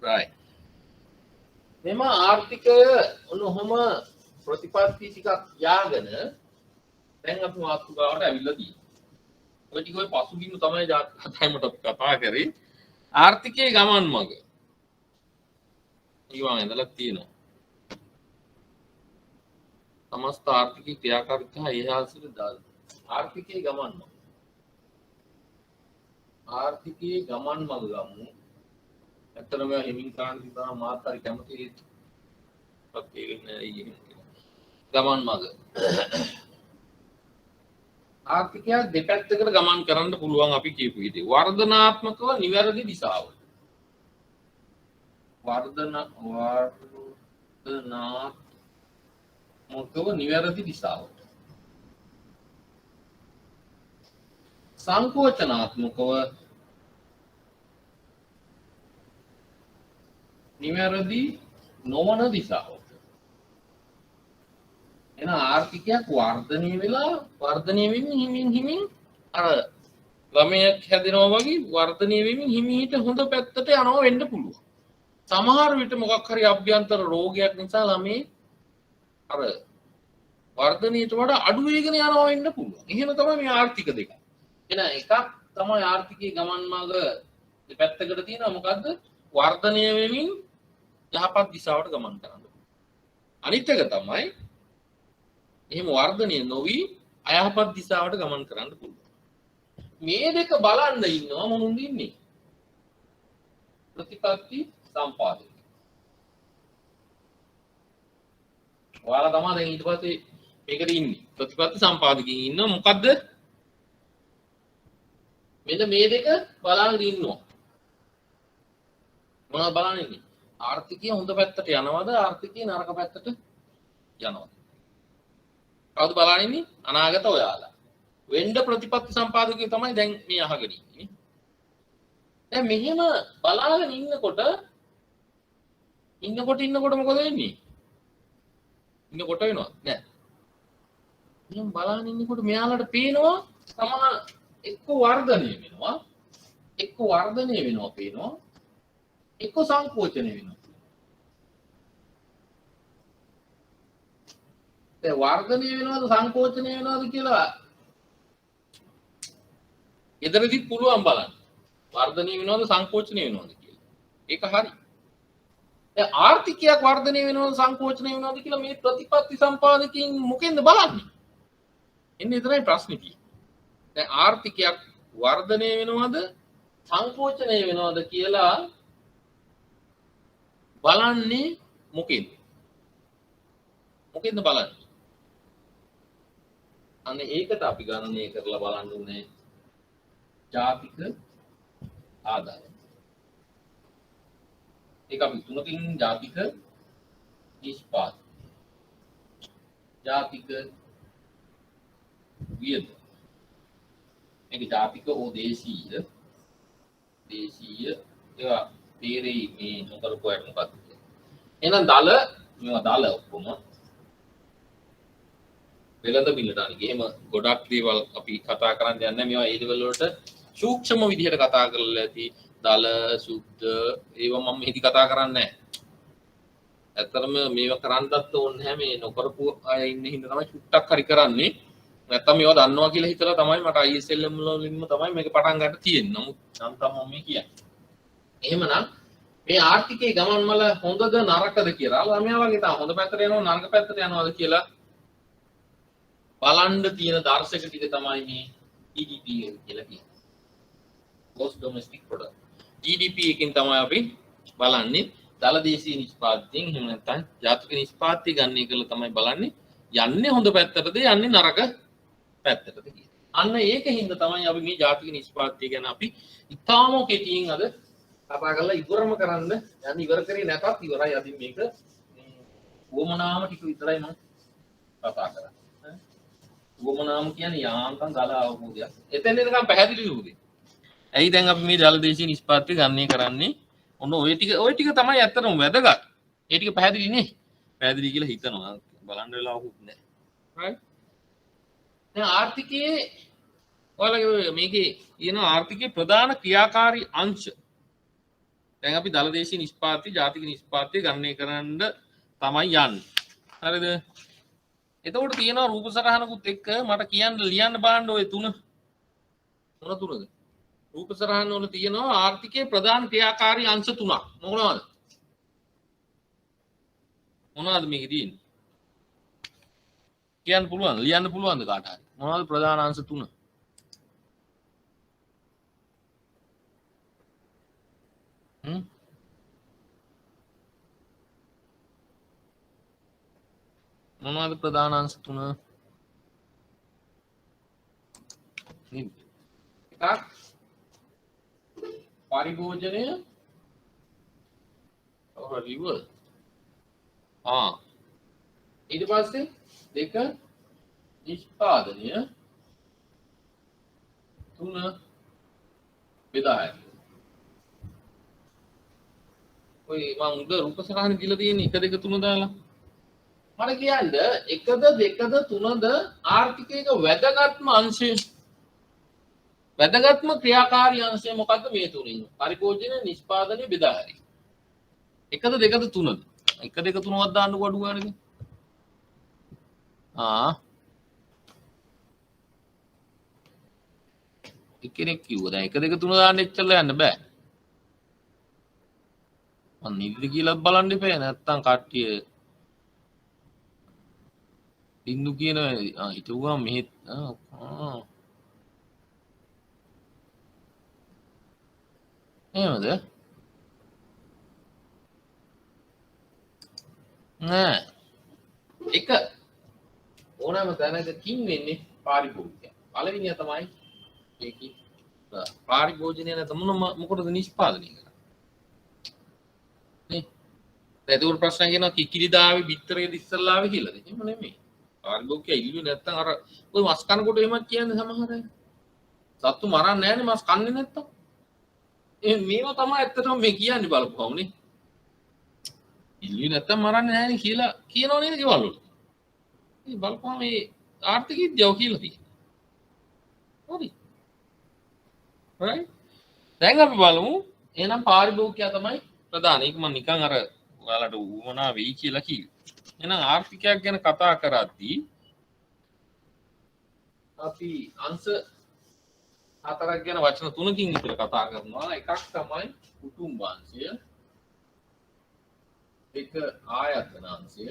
right. මෙම ආර්ථිකය ඔන්නෝම ප්‍රතිපත්ති ටිකක් යාගෙන දැන් අපි මාතෘකාවට ඇවිල්ලා තියෙනවා. ඔය ටික ඔය පසුබිම තමයි කතාවකට අපි කතා කරේ. ආර්ථිකයේ ගමන් මඟ. ඊවම ඇඳලා තියෙනවා. සමස්ත ආර්ථික ක්‍රියාකාරීත්වය ඉහළට දාලා. ආර්ථිකයේ ගමන් මඟ. ආර්ථිකයේ ගමන් මඟ ගමු. ඇත්තටම හිමින් කාණ තිබා මාත් හරි කැමති ගමන් මඟ. ආර්ථිකය දෙපැත්තකට ගමන් කරන්න පුළුවන් අපි කියපු විදිහට. වර්ධනාත්මකව නිවැරදි දිශාවට. වර්ධනාත්මකව නිවැරදි දිශාවට. සංකෝචනාත්මකව නිවැරදි නොවන දිශාවට. එන ආර්ථිකයක් වර්ධනය වෙලා වර්ධනය වෙමින් හිමින් අර ළමයක් හැදෙනවා වගේ වර්ධනය වෙමින් හිමීට හොඳ පැත්තට යනවා වෙන්න පුළුවන්. සමහර විට මොකක් හරි අභ්‍යන්තර රෝගයක් නිසා ළමේ අර වර්ධනයට වඩා අඩු වේගන යනවා වෙන්න පුළුවන්. එහෙම තමයි මේ ආර්ථික දෙක. එන එකක් තමයි ආර්ථිකයේ ගමන් මඟ දෙපැත්තකට තියෙනවා. මොකද්ද? වර්ධනය වෙමින් යහපත් දිශාවට ගමන් කරන්න. අනිත් එක තමයි එහෙම වර්ධනය නොවි අයහපත් දිශාවට ගමන් කරන්න පුළුවන්. මේ දෙක බලන්න ඉන්නවා මොනුන්ද ඉන්නේ? ප්‍රතිපත්ති සම්පාදක. ඔයාලා තමයි දැන් ඊට පස්සේ මේකට ඉන්නේ. ප්‍රතිපත්ති සම්පාදකකින් ඉන්නවා. මොකද්ද? මෙන්න මේ දෙක බලන් ඉන්නවා. මොනවද බලන් ඉන්නේ? ආර්ථිකය හොඳ පැත්තට යනවද? ආර්ථිකය නරක පැත්තට යනවද? කවුද බලන් ඉන්නේ? අනාගත ඔයාලා. වෙන්න ප්‍රතිපත්ති සම්පාදකය තමයි දැන් මේ අහගෙන ඉන්නේ. දැන් මෙහෙම බලාගෙන ඉන්නකොට මොකද වෙන්නේ? ඉන්නකොට වෙනවද? නෑ. මෙහෙම බලාගෙන ඉන්නකොට මෙයාලට පේනවා සමහර එක්ක වර්ධනය වෙනවා. පේනවා. එක්ක සංකෝචනය වෙනවා. දැන් වර්ධනය වෙනවද සංකෝචනය වෙනවද කියලා එදරදි පුළුවන් බලන්න. වර්ධනය වෙනවද සංකෝචනය වෙනවද කියලා. ඒක හරි. දැන් ආර්ථිකයක් වර්ධනය වෙනවද සංකෝචනය වෙනවද කියලා මේ ප්‍රතිපත්ති සම්පාදකයන් මොකෙන්ද බලන්නේ? එන්නේ එතරම් ප්‍රශ්නේ තියෙන්නේ. දැන් ආර්ථිකයක් වර්ධනය වෙනවද සංකෝචනය වෙනවද කියලා බලන්නේ මොකෙන්ද? බලන්නේ? අන්න ඒකට අපි ගණනය කරලා බලන්න ඕනේ ජාතික ආදායම. ඒක අපි තුනකින් ජාතික නිෂ්පාදනය. ජාතික වියද. මේක ජාතික හෝ දේශීය ඒවා තේරෙයි මේ නොකරපු අයට මොකක්ද කියලා. එහෙනම් දල මේවා දල ඔක්කොම වෙළඳ බිලට අනික එහෙම ගොඩක් දේවල් අපි කතා කරන්න යන්නේ නැහැ. මේවා ඒ දේවල් වලට සූක්ෂම විදිහට කතා කරලා ඇති. දල සුද්ධ ඒවා මම මෙහිදී කතා කරන්නේ නැහැ. ඇත්තටම මේවා කරන්නත් ඕනේ නැහැ. මේ නොකරපු අය ඉන්න හින්දා තමයි චුට්ටක් හරි කරන්නේ. නැත්තම් මේවා දන්නවා කියලා හිතලා තමයි මට ISLM වලින්ම තමයි මේක පටන් ගන්න තියෙන්නේ. නමුත් නම් මම මේ කියන්නේ. එහෙමනම් මේ ආර්ථිකයේ ගමන් මල හොඳද නරකද කියලා ළමයා වගේ තමයි හොඳ පැත්තට යනවා නරක පැත්තට යනවාද කියලා බලන්න තියෙන දර්ශක ටික තමයි මේ GDP කියලා කියන්නේ. gross domestic product. GDP එකෙන් තමයි අපි බලන්නේ දල දේශීය නිෂ්පාදනයෙන් එහෙම නැත්නම් ජාතික නිෂ්පාදනය ගන්න එක තමයි බලන්නේ යන්නේ හොඳ පැත්තටද යන්නේ නරක පැත්තටද කියලා. අන්න ඒකින්ද තමයි අපි මේ ජාතික නිෂ්පාදනය ගැන අපි ඉතාම කෙටියෙන් අද කතා කරලා ඉවරම කරන්න යන්නේ ඉවර කරේ නැතත් ඉවරයි. අදින් මේක වොමනාම ටික විතරයි මම කතා කරන්නේ. උවමනාම කියන්නේ යාන්තම් දල අවබෝධයක්. එතෙන් එනකම් පැහැදිලි වුණේ. ඇයි දැන් අපි මේ ජලදේශීය නිෂ්පාද්‍ය ගණනය කරන්නේ? ඔන්න ඔය ටික තමයි ඇත්තටම වැදගත්. ඒ ටික පැහැදිලි නේ. පැහැදිලි කියලා හිතනවා. බලන්න වෙලාවකුත් නැහැ. right? දැන් ආර්ථිකයේ ඔයාලගේ මේකේ කියන ආර්ථිකයේ ප්‍රධාන ක්‍රියාකාරී අංශ. දැන් අපි දලදේශීය නිෂ්පාද්‍ය, ජාතික නිෂ්පාද්‍ය ගණනය කරන්න තමයි යන්නේ. හරිද? එතකොට තියෙනවා රූප සටහනකුත් එක්ක මට කියන්න ලියන්න බලන්න ඔය තුනද? රූප සටහන වල තියෙනවා ආර්ථිකයේ ප්‍රධාන ක්‍රියාකාරී අංශ තුනක්. මොනවද මේකේ තියෙන්නේ? කියන්න පුළුවන්, ලියන්න පුළුවන්ද කාට හරි? මොනවද ප්‍රධාන අංශ තුන? මොනවද ප්‍රධාන අංශ තුන? එකක් පරිභෝජනය ලිවර්. ඊට පස්සේ දෙක නිෂ්පාදනය, තුන බෙදා හැරීම. ඔය මම උඩ රූප සටහන දීලා තියෙන 1 2 3 දාලා මට කියන්න 1ද 2ද 3ද ආර්ථිකයක වැදගත්ම අංශය, වැදගත්ම ක්‍රියාකාරී අංශය මොකද්ද මේ තුنين? පරිභෝජන, නිෂ්පාදනය, බෙදා හැරීම. 1ද 2ද 3ද? 1 2 3ක් දාන්නකො අඩු ගානේද? එක්කෙනෙක් කිව්වා දැන් 1 2 3 දාන්න එච්චරලා යන්න බෑ. මම නිදිද කියලා බලන්න ඉපේ නැත්තම් කට්ටිය බින්දු කියන හිතුවා මෙහෙත් එහෙමද? නෑ. එක ඕනෑම තැනකකින් වෙන්නේ පාරිභෝගිකය. පළවෙනිය තමයි ඒකේ පාරිභෝජනය නැත්නම් මොකටද නිෂ්පාදනය කරන්නේ? නේ? ඒකෝර ප්‍රශ්න කියනවා කිකිලි දාවේ බිත්තරේ ඉස්සල්ලා ආවේ කියලාද? එහෙම නෙමෙයි. පාරිභෝගිකය ඉල්ලුවේ නැත්නම් අර ඔය මස් කනකොට එහෙමත් කියන්නේ සමහර අය. සත්තු මරන්නේ නැහැනේ මස් කන්නේ නැත්තම්. මේවා තමයි ඇත්තටම මේ කියන්නේ බලපුවම නේ. ඉල්ලුවේ නැත්තම් මරන්නේ නැහැනේ කියලා කියනව නේද ගෙවල් වල. මේ බලපුවම මේ ආර්ථික විද්‍යාව කියලා තියෙනවා. හරි. right? දැන් අපි බලමු එහෙනම් පාරිභෝගිකයා තමයි ප්‍රධාන. ඒක මම නිකන් අර ඔයාලට උවමනා වෙයි කියලා කිව්වා. එහෙනම් ආර්ථිකයක් ගැන කතා කරද්දී අපි අංශ 4ක් ගැන වචන 3කින් විතර කතා කරනවා. එකක් තමයි කුටුම්බාංශය, දෙක ආයතනාංශය,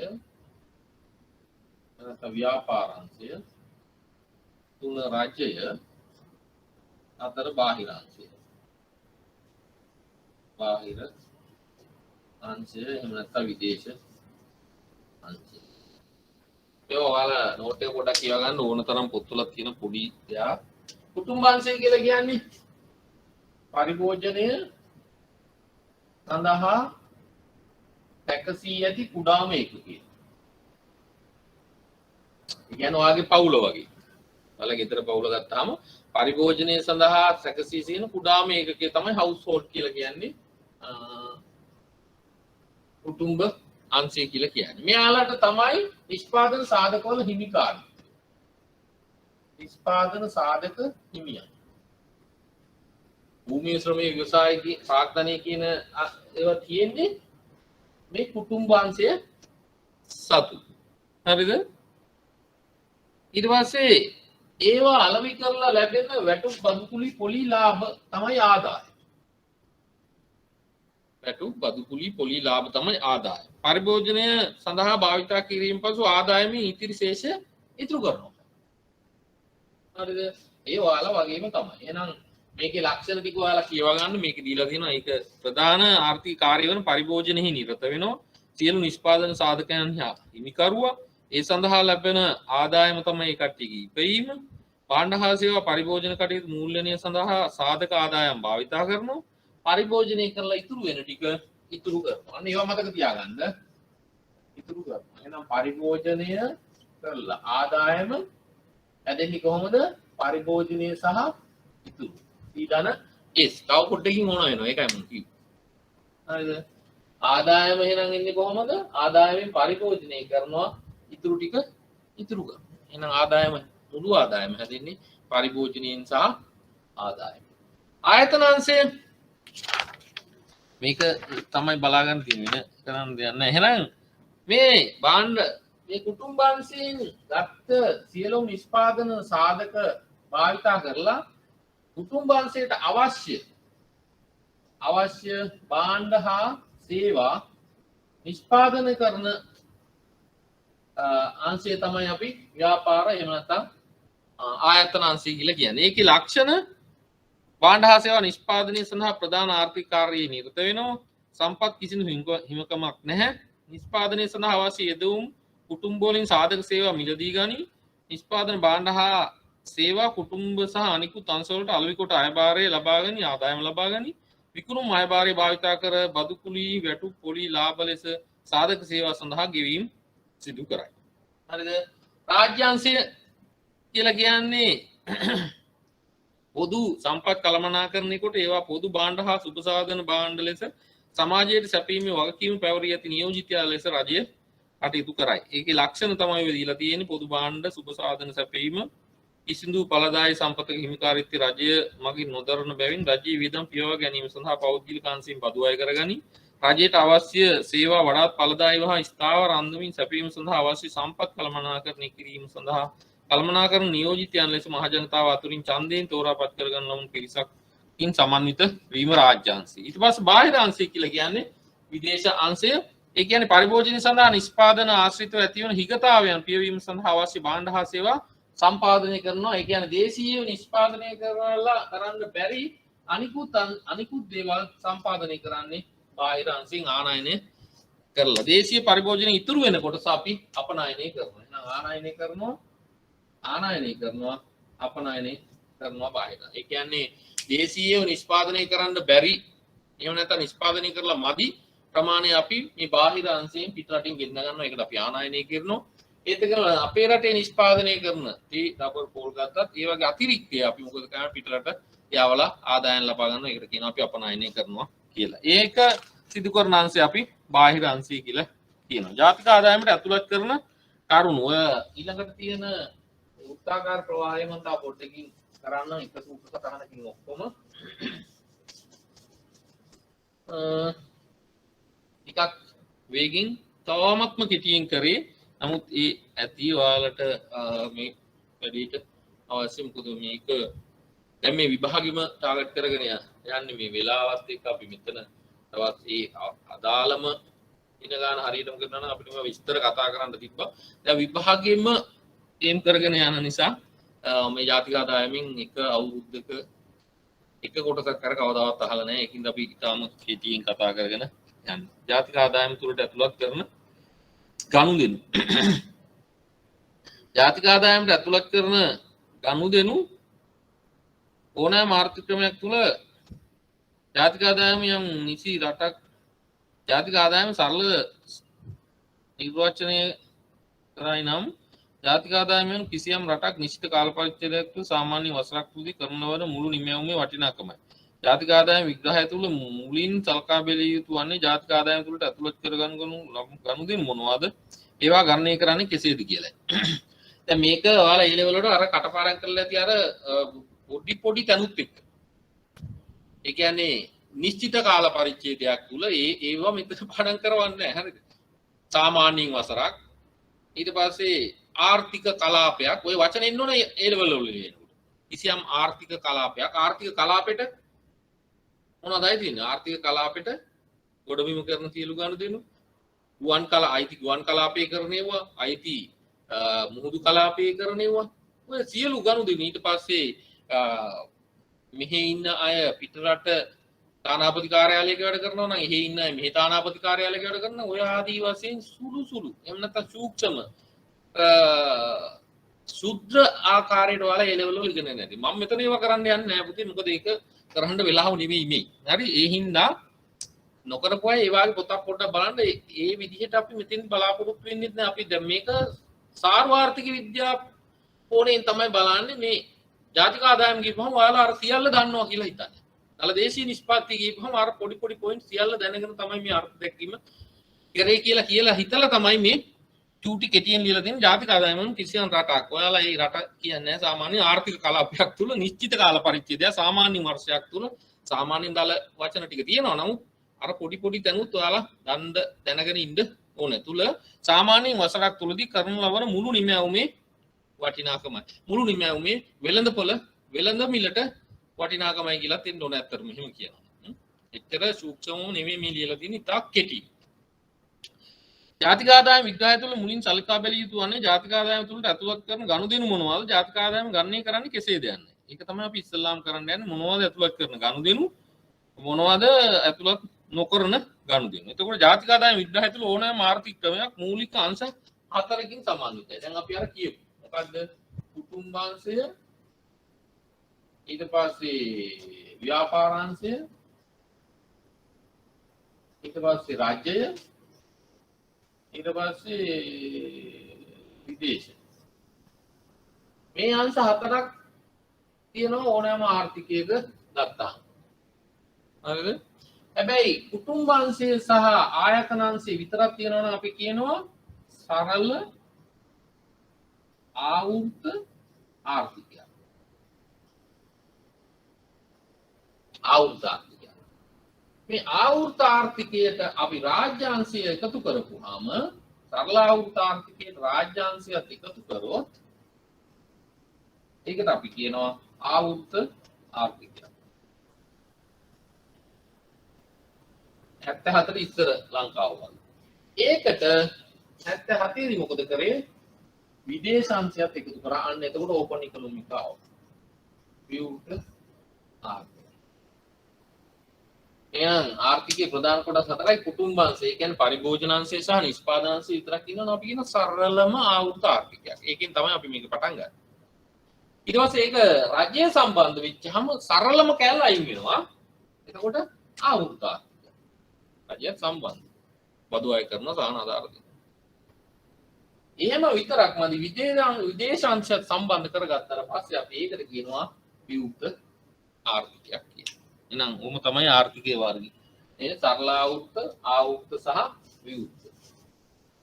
නැත්නම් ව්‍යාපාරාංශය, තුන රාජ්‍යය, හතර බාහිරාංශය. බාහිර අංශය එහෙම නැත්නම් විදේශ අංශය. ඒ ඔයාලා නෝට් එක පොඩ්ඩක් කියව ගන්න ඕන තරම් පොත්වල තියෙන පොඩි දෙයක්. කුටුම්බාංශය කියලා කියන්නේ පරිභෝජනය සඳහා සැකසී ඇති කුඩාම එකකය. ඒ කියන්නේ ඔයාගේ පවුල වගේ. ඔයාලා ගෙදර පවුල ගත්තාම පරිභෝජනය සඳහා සැකසී සිටින කුඩාම ඒකකය තමයි හවුස්හෝල්ඩ් කියලා කියන්නේ. කුටුම්බ අංශය කියලා කියන්නේ. මෙයාලට තමයි නිෂ්පාදන සාධකවල හිමිකාරී. නිෂ්පාදන සාධක හිමියන්. භූමිය ශ්‍රමයේ ව්‍යවසායයේ ප්‍රාග්ධනය කියන ඒවා තියෙන්නේ මේ කුටුම්බාංශය සතු. හරිද? ඊට පස්සේ ඒවා අලෙවි කරලා ලැබෙන වැටුප් බදුකුලි පොලි ලාභ තමයි ආදාය. වැටුප් බදුකුලි පොලි ලාභ තමයි ආදාය. පරිභෝජනය සඳහා භාවිතා කිරීම පසු ආදායමේ ඉතිරි ශේෂය ඉතුරු කරනවා. හරිද? ඒ ඔයාලා වගේම තමයි. එහෙනම් මේකේ ලක්ෂණ ටික ඔයාලා කියවා ගන්න. මේක දීලා තියෙනවා. ඒක ප්‍රධාන ආර්ථික කාර්ය වෙන පරිභෝජනෙහි නිරත වෙනවා. සියලු නිෂ්පාදන සාධකයන් හිමිකරුවා. ඒ සඳහා ලැබෙන ආදායම තමයි ඒ කට්ටියගේ ඉපැයීම. භාණ්ඩ හා සේවා පරිභෝජන කටයුතු මූල්‍යණය සඳහා සාධක ආදායම් භාවිතා කරනවා. පරිභෝජනය කරලා ඉතුරු වෙන ටික ඉතුරු කරනවා. අන්න ඒවා මතක තියාගන්න. ඉතුරු කරනවා. එහෙනම් පරිභෝජනය කරලා ආදායම ඇදෙන්නේ කොහොමද? පරිභෝජනය සහ ඉතුරු. C ධන S. තව පොඩ්ඩකින් ඕන වෙනවා. ඒකයි මම කිව්වේ. හරිද? ආදායම එහෙනම් එන්නේ කොහොමද? ආදායමෙන් පරිභෝජනය කරනවා ඉතුරු ටික ඉතුරු කරනවා. එහෙනම් ආදායම මුළු ආදායම හැදෙන්නේ පරිභෝජනයෙන් සහ ආදායම. ආයතනාංශය මේක තමයි බලා ගන්න තියෙන්නේ. කරන්න දෙයක් නැහැ. එහෙනම් මේ භාණ්ඩ මේ කුටුම්බාංශයෙන් ගත්ත සියලුම නිෂ්පාදන සාධක භාවිතා කරලා කුටුම්බාංශයට අවශ්‍ය භාණ්ඩ හා සේවා නිෂ්පාදනය කරන අංශය තමයි අපි ව්‍යාපාර එහෙම නැත්නම් ආයතන අංශය කියලා කියන්නේ. ඒකේ ලක්ෂණ භාණ්ඩ හා සේවා නිෂ්පාදනය සඳහා ප්‍රධාන ආර්ථික කාර්යයේ නිරත වෙනවා. සම්පත් කිසිදු හිමිකමක් නැහැ. නිෂ්පාදනය සඳහා අවශ්‍ය යෙදවුම් කුටුම්බ වලින් සාධක සේවා මිලදී ගනි. නිෂ්පාදන භාණ්ඩ හා සේවා කුටුම්බ සහ අනිකුත් අංශ වලට අලෙවි කොට අයභාරය ලබා ගනි, ආදායම ලබා ගනි. විකුණුම් අයභාරය භාවිතා කර බදු කුලී වැටු පොලි ලාභ ලෙස සාධක සේවා සඳහා ගෙවීම් සිදු කරයි. හරිද? රාජ්‍යාංශය කියලා කියන්නේ පොදු සම්පත් කළමනාකරණය කොට ඒවා පොදු භාණ්ඩ හා සුබ සාධන භාණ්ඩ ලෙස සමාජයට සැපීමේ වගකීම පැවරී ඇති නියෝජිතයා ලෙස රජය කටයුතු කරයි. ඒකේ ලක්ෂණ තමයි ඔය දීලා තියෙන්නේ. පොදු භාණ්ඩ සුබ සාධන සැපීම කිසිදු ඵලදායී සම්පතක හිමිකාරීත්වය රජය මගින් නොදරන බැවින් රජයේ වියදම් පියවා ගැනීම සඳහා පෞද්ගලික අංශයෙන් බදු අය කරගනි. රජයට අවශ්‍ය සේවා වඩාත් ඵලදායීව හා ස්ථාවර අන්දමින් සැපීම සඳහා අවශ්‍ය සම්පත් කළමනාකරණය කිරීම සඳහා කළමනාකරණ නියෝජිතයන් ලෙස මහ ජනතාව අතුරින් ඡන්දයෙන් තෝරාපත් කරගන්න ලබන පිරිසකින් සමන්විත වීම රාජ්‍යාංශය. ඊට පස්සේ බාහිර අංශය කියලා කියන්නේ විදේශ අංශය. ඒ කියන්නේ පරිභෝජනය සඳහා නිෂ්පාදන ආශ්‍රිතව ඇතිවන හිගතාවයන් පියවීම සඳහා අවශ්‍ය භාණ්ඩ හා සේවා සම්පාදනය කරනවා. ඒ කියන්නේ දේශීය නිෂ්පාදනය කරන්න බැරි අනිකුත් දේවල් සම්පාදනය කරන්නේ බාහිර අංශයෙන් ආනයනය කරලා. දේශීය පරිභෝජනය ඉතුරු වෙන කොටස අපි අපනයනය කරනවා. එහෙනම් ආනයනය කරනවා අපනයනය කරනවා බාහිර. ඒ කියන්නේ දේශීයව නිෂ්පාදනය කරන්න බැරි එහෙම නැත්නම් නිෂ්පාදනය කරලා මදි ප්‍රමාණය අපි මේ බාහිර අංශයෙන් පිට රටින් ගෙන්න ගන්නවා. ඒකට අපි ආනයනය කරනවා. ඒත් එක අපේ රටේ නිෂ්පාදනය කරන තී රබර් පෝල් ගත්තත් ඒ වගේ අතිරික්තය අපි මොකද කරන්නේ පිට රට යවලා ආදායම් ලබා ගන්නවා. ඒකට කියනවා අපි අපනයනය කරනවා කියලා. ඒක සිදු කරන අංශය අපි බාහිර අංශය කියලා කියනවා. ජාතික ආදායමට ඇතුළත් කරන කරුණු ඔය ඊළඟට තියෙන වෘත්තාකාර ප්‍රවාහය මම තා පොඩ්ඩකින් කරන්න එක සූත්‍ර කතාවකින් ඔක්කොම ටිකක් වේගින් තවමත්ම කෙටියෙන් කරේ. නමුත් ඒ ඇති ඔයාලට මේ වැඩේට අවශ්‍ය මොකද මේක දැන් මේ විභාගෙම ටාගට් කරගෙන යන්නේ මේ වෙලාවත් එක්ක අපි මෙතන තවත් ඒ අදාළම ඉන ගන්න හරියටම කරනවා නම් අපිට මේ විස්තර කතා කරන්න තිබ්බා. දැන් විභාගෙම එම් කරගෙන යන නිසා මේ ජාතික ආදායමෙන් එක අවුරුද්දක එක කොටසක් කර කවදාවත් අහලා නැහැ. ඒකින්ද අපි ඊටාම කෙටියෙන් කතා කරගෙන යන්නේ. ජාතික ආදායම තුරට ඇතුළත් කරන ගනුදෙනු. ජාතික ආදායමට ඇතුළත් කරන ගනුදෙනු ඕනෑම ආර්ථික ක්‍රමයක් තුළ ජාතික ආදායම යම් නිසි රටක් ජාතික ආදායම සරල නිර්වචනය කරයි නම් ජාතික ආදායමෙන් කිසියම් රටක් නිශ්චිත කාල පරිච්ඡේදයක් තුළ සාමාන්‍ය වසරක් තුලදී කරන ලබන මුළු නිමැවුමේ වටිනාකමයි. ජාතික ආදායම විග්‍රහය තුළ මුලින් සලකා බැලිය යුතු වන්නේ ජාතික ආදායම තුළට ඇතුළත් කරගන්න ගනුදෙනු මොනවාද? ඒවා ගණනය කරන්නේ කෙසේද කියලායි. දැන් මේක ඔයාලා ඒ ලෙවල් වලට අර කටපාඩම් කරලා ඇති අර පොඩි තනුත් එක්ක. ඒ කියන්නේ නිශ්චිත කාල පරිච්ඡේදයක් තුළ ඒවා මෙතන පාඩම් කරවන්නේ නැහැ. හරිද? සාමාන්‍යයෙන් වසරක් ඊට පස්සේ ආර්ථික කලාපයක් ඔය වචන එන්න ඕනේ ඒ ලෙවල් වල ලියනකොට. කිසියම් ආර්ථික කලාපෙට මොනවදයි තියෙන්නේ? ආර්ථික කලාපෙට ගොඩබිම කරන සියලු ගනුදෙනු ගුවන් කලාපයේ කරණේවා අයිති මුහුදු කලාපයේ කරණේවා ඔය සියලු ගනුදෙනු ඊට පස්සේ මෙහි ඉන්න අය පිටරට තානාපති කාර්යාලයක වැඩ කරනවා නම් එහි ඉන්න අය මෙහි තානාපති කාර්යාලයක වැඩ කරනවා ඔය ආදී වශයෙන් සුළු එහෙම නැත්නම් සූක්ෂම සුද්ධ ආකාරයට වල ඒ ලෙවල් වල ඉගෙන නැති මම මෙතන ඒවා කරන්න යන්නේ නැහැ පුතේ මොකද ඒක කරන්න වෙලාව නෙවෙයි මේ හරි ඒ හින්දා නොකරපුවා ඒ වගේ පොතක් පොඩ්ඩක් බලන්න ඒ විදිහට අපි මෙතෙන් බලාපොරොත්තු වෙන්නේ නැහැ අපි දැන් මේක සාර්වාර්ථික විද්‍යා කෝණයෙන් තමයි බලන්නේ මේ ජාතික ආදායම කියපුවම ඔයාලා අර සියල්ල දන්නවා කියලා හිතන්නේ. අල දේශීය නිෂ්පාදනය කියපුවම අර පොඩි පොඩි පොයින්ට් සියල්ල දැනගෙන තමයි මේ අර්ථ දැක්වීම කරේ කියලා හිතලා තමයි මේ චූටි කෙටියෙන් ලියලා තියෙන ජාතික ආදායම කිසියම් රටක්. ඔයාලා මේ රට කියන්නේ සාමාන්‍ය ආර්ථික කලාපයක් තුල නිශ්චිත කාල පරිච්ඡේදය සාමාන්‍ය වර්ෂයක් තුල සාමාන්‍ය දල වචන ටික තියෙනවා. නමුත් අර පොඩි පොඩි තැනුත් ඔයාලා දැනගෙන ඉන්න ඕනේ. තුල සාමාන්‍ය වසරක් තුලදී කරන ලබන මුළු නිමැවුමේ වටිනාකමයි. මුළු නිමැවුමේ වෙළඳපොළ වෙළඳ මිලට වටිනාකමයි කියලා තියෙන්න ඕනේ අත්‍තරම එහෙම කියනවා. එච්චර සූක්ෂමව නෙමෙයි මේ ලියලා තියෙන්නේ තාක් කෙටි. ජාතික ආදායම විග්‍රහය තුළ මුලින් සලකා බැලිය යුතු වන්නේ ජාතික ආදායම තුළට ඇතුළත් කරන ගනුදෙනු මොනවාද? ජාතික ආදායම ගණනය කරන්නේ කෙසේද යන්නේ. ඒක තමයි අපි ඉස්සෙල්ලාම කරන්න යන්නේ මොනවද ඇතුළත් කරන ගනුදෙනු මොනවද ඇතුළත් නොකරන ගනුදෙනු. එතකොට ජාතික ආදායම විග්‍රහය තුළ ඕනෑම ආර්ථික ක්‍රමයක් මූලික අංශ හතරකින් සමන්විතයි. දැන් අපි අර කියමු. මොකද්ද? කුටුම්බාංශය, ඊට පස්සේ ව්‍යාපාරාංශය, ඊට පස්සේ රාජ්‍යය, ඊට පස්සේ විදේශ. මේ අංශ හතරක් තියෙනවා ඕනෑම ආර්ථිකයක ගත්තාම. හරිද? හැබැයි කුටුම්බාංශය සහ ආයතනාංශය විතරක් තියෙනවා නම් අපි කියනවා සරල ආවෘත ආර්ථිකය. ආවෘත ආර්ථිකය. මේ ආවෘත ආර්ථිකයට අපි රාජ්‍යාංශය එකතු කරපුවාම සරල ආවෘත ආර්ථිකයට රාජ්‍යාංශයත් එකතු කරොත් ඒකට අපි කියනවා ආවෘත ආර්ථිකය. 74 ඉස්සර ලංකාව වල. ඒකට 77 දී මොකද කරේ? විදේශාංශයත් එකතු කරා. අන්න එතකොට ඕපන් ඉකොනොමික ආවා. විවෘත ආර්ථිකය. එහෙනම් ආර්ථිකයේ ප්‍රධාන කොටස් හතරයි කුටුම්බාංශය. ඒ කියන්නේ පරිභෝජනාංශය සහ නිෂ්පාදනාංශය විතරක් ඉන්නවා. අපි කියන සරලම ආවෘත ආර්ථිකයක්. ඒකෙන් තමයි අපි මේක පටන් ගන්නේ. ඊට පස්සේ ඒක රජය සම්බන්ධ වෙච්චහම සරලම කැලල අයින් වෙනවා. එතකොට ආවෘත ආර්ථිකය. රජය සම්බන්ධ. බදු අය කරන සහන ආධාර දෙන. එහෙම විතරක්මදි විදේශාංශයත් සම්බන්ධ කරගත්තාට පස්සේ අපි ඒකට කියනවා විවෘත ආර්ථිකයක් කියලා. එහෙනම් ඕම තමයි ආර්ථිකයේ වර්ගය. මේ සරල ආවෘත සහ විවෘත.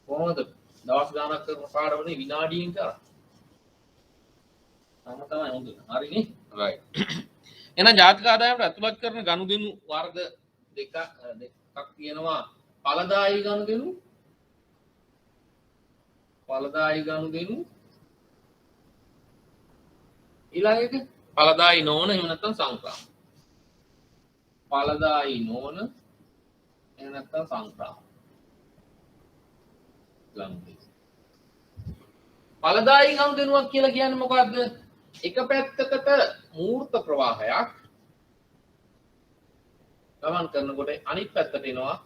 කොහොමද දවස් ගානක් කරන පාඩමනේ විනාඩියෙන් කරා. තමයි හොඳ. හරිනේ? රයිට්. එහෙනම් ජාතික ආදායමට ඇතුළත් කරන ගනුදෙනු වර්ග දෙකක් තියෙනවා. ඵලදායී ගනුදෙනු ඊළඟට ඵලදායී නොවන එහෙම නැත්නම් සංක්‍රාමක. ඵලදායී නොවන එහෙම නැත්නම් සංක්‍රාමක. ඵලදායී ගනුදෙනුවක් කියලා කියන්නේ මොකද්ද? එක පැත්තකට මූර්ත ප්‍රවාහයක් ගමන් කරනකොට අනිත් පැත්තට එනවා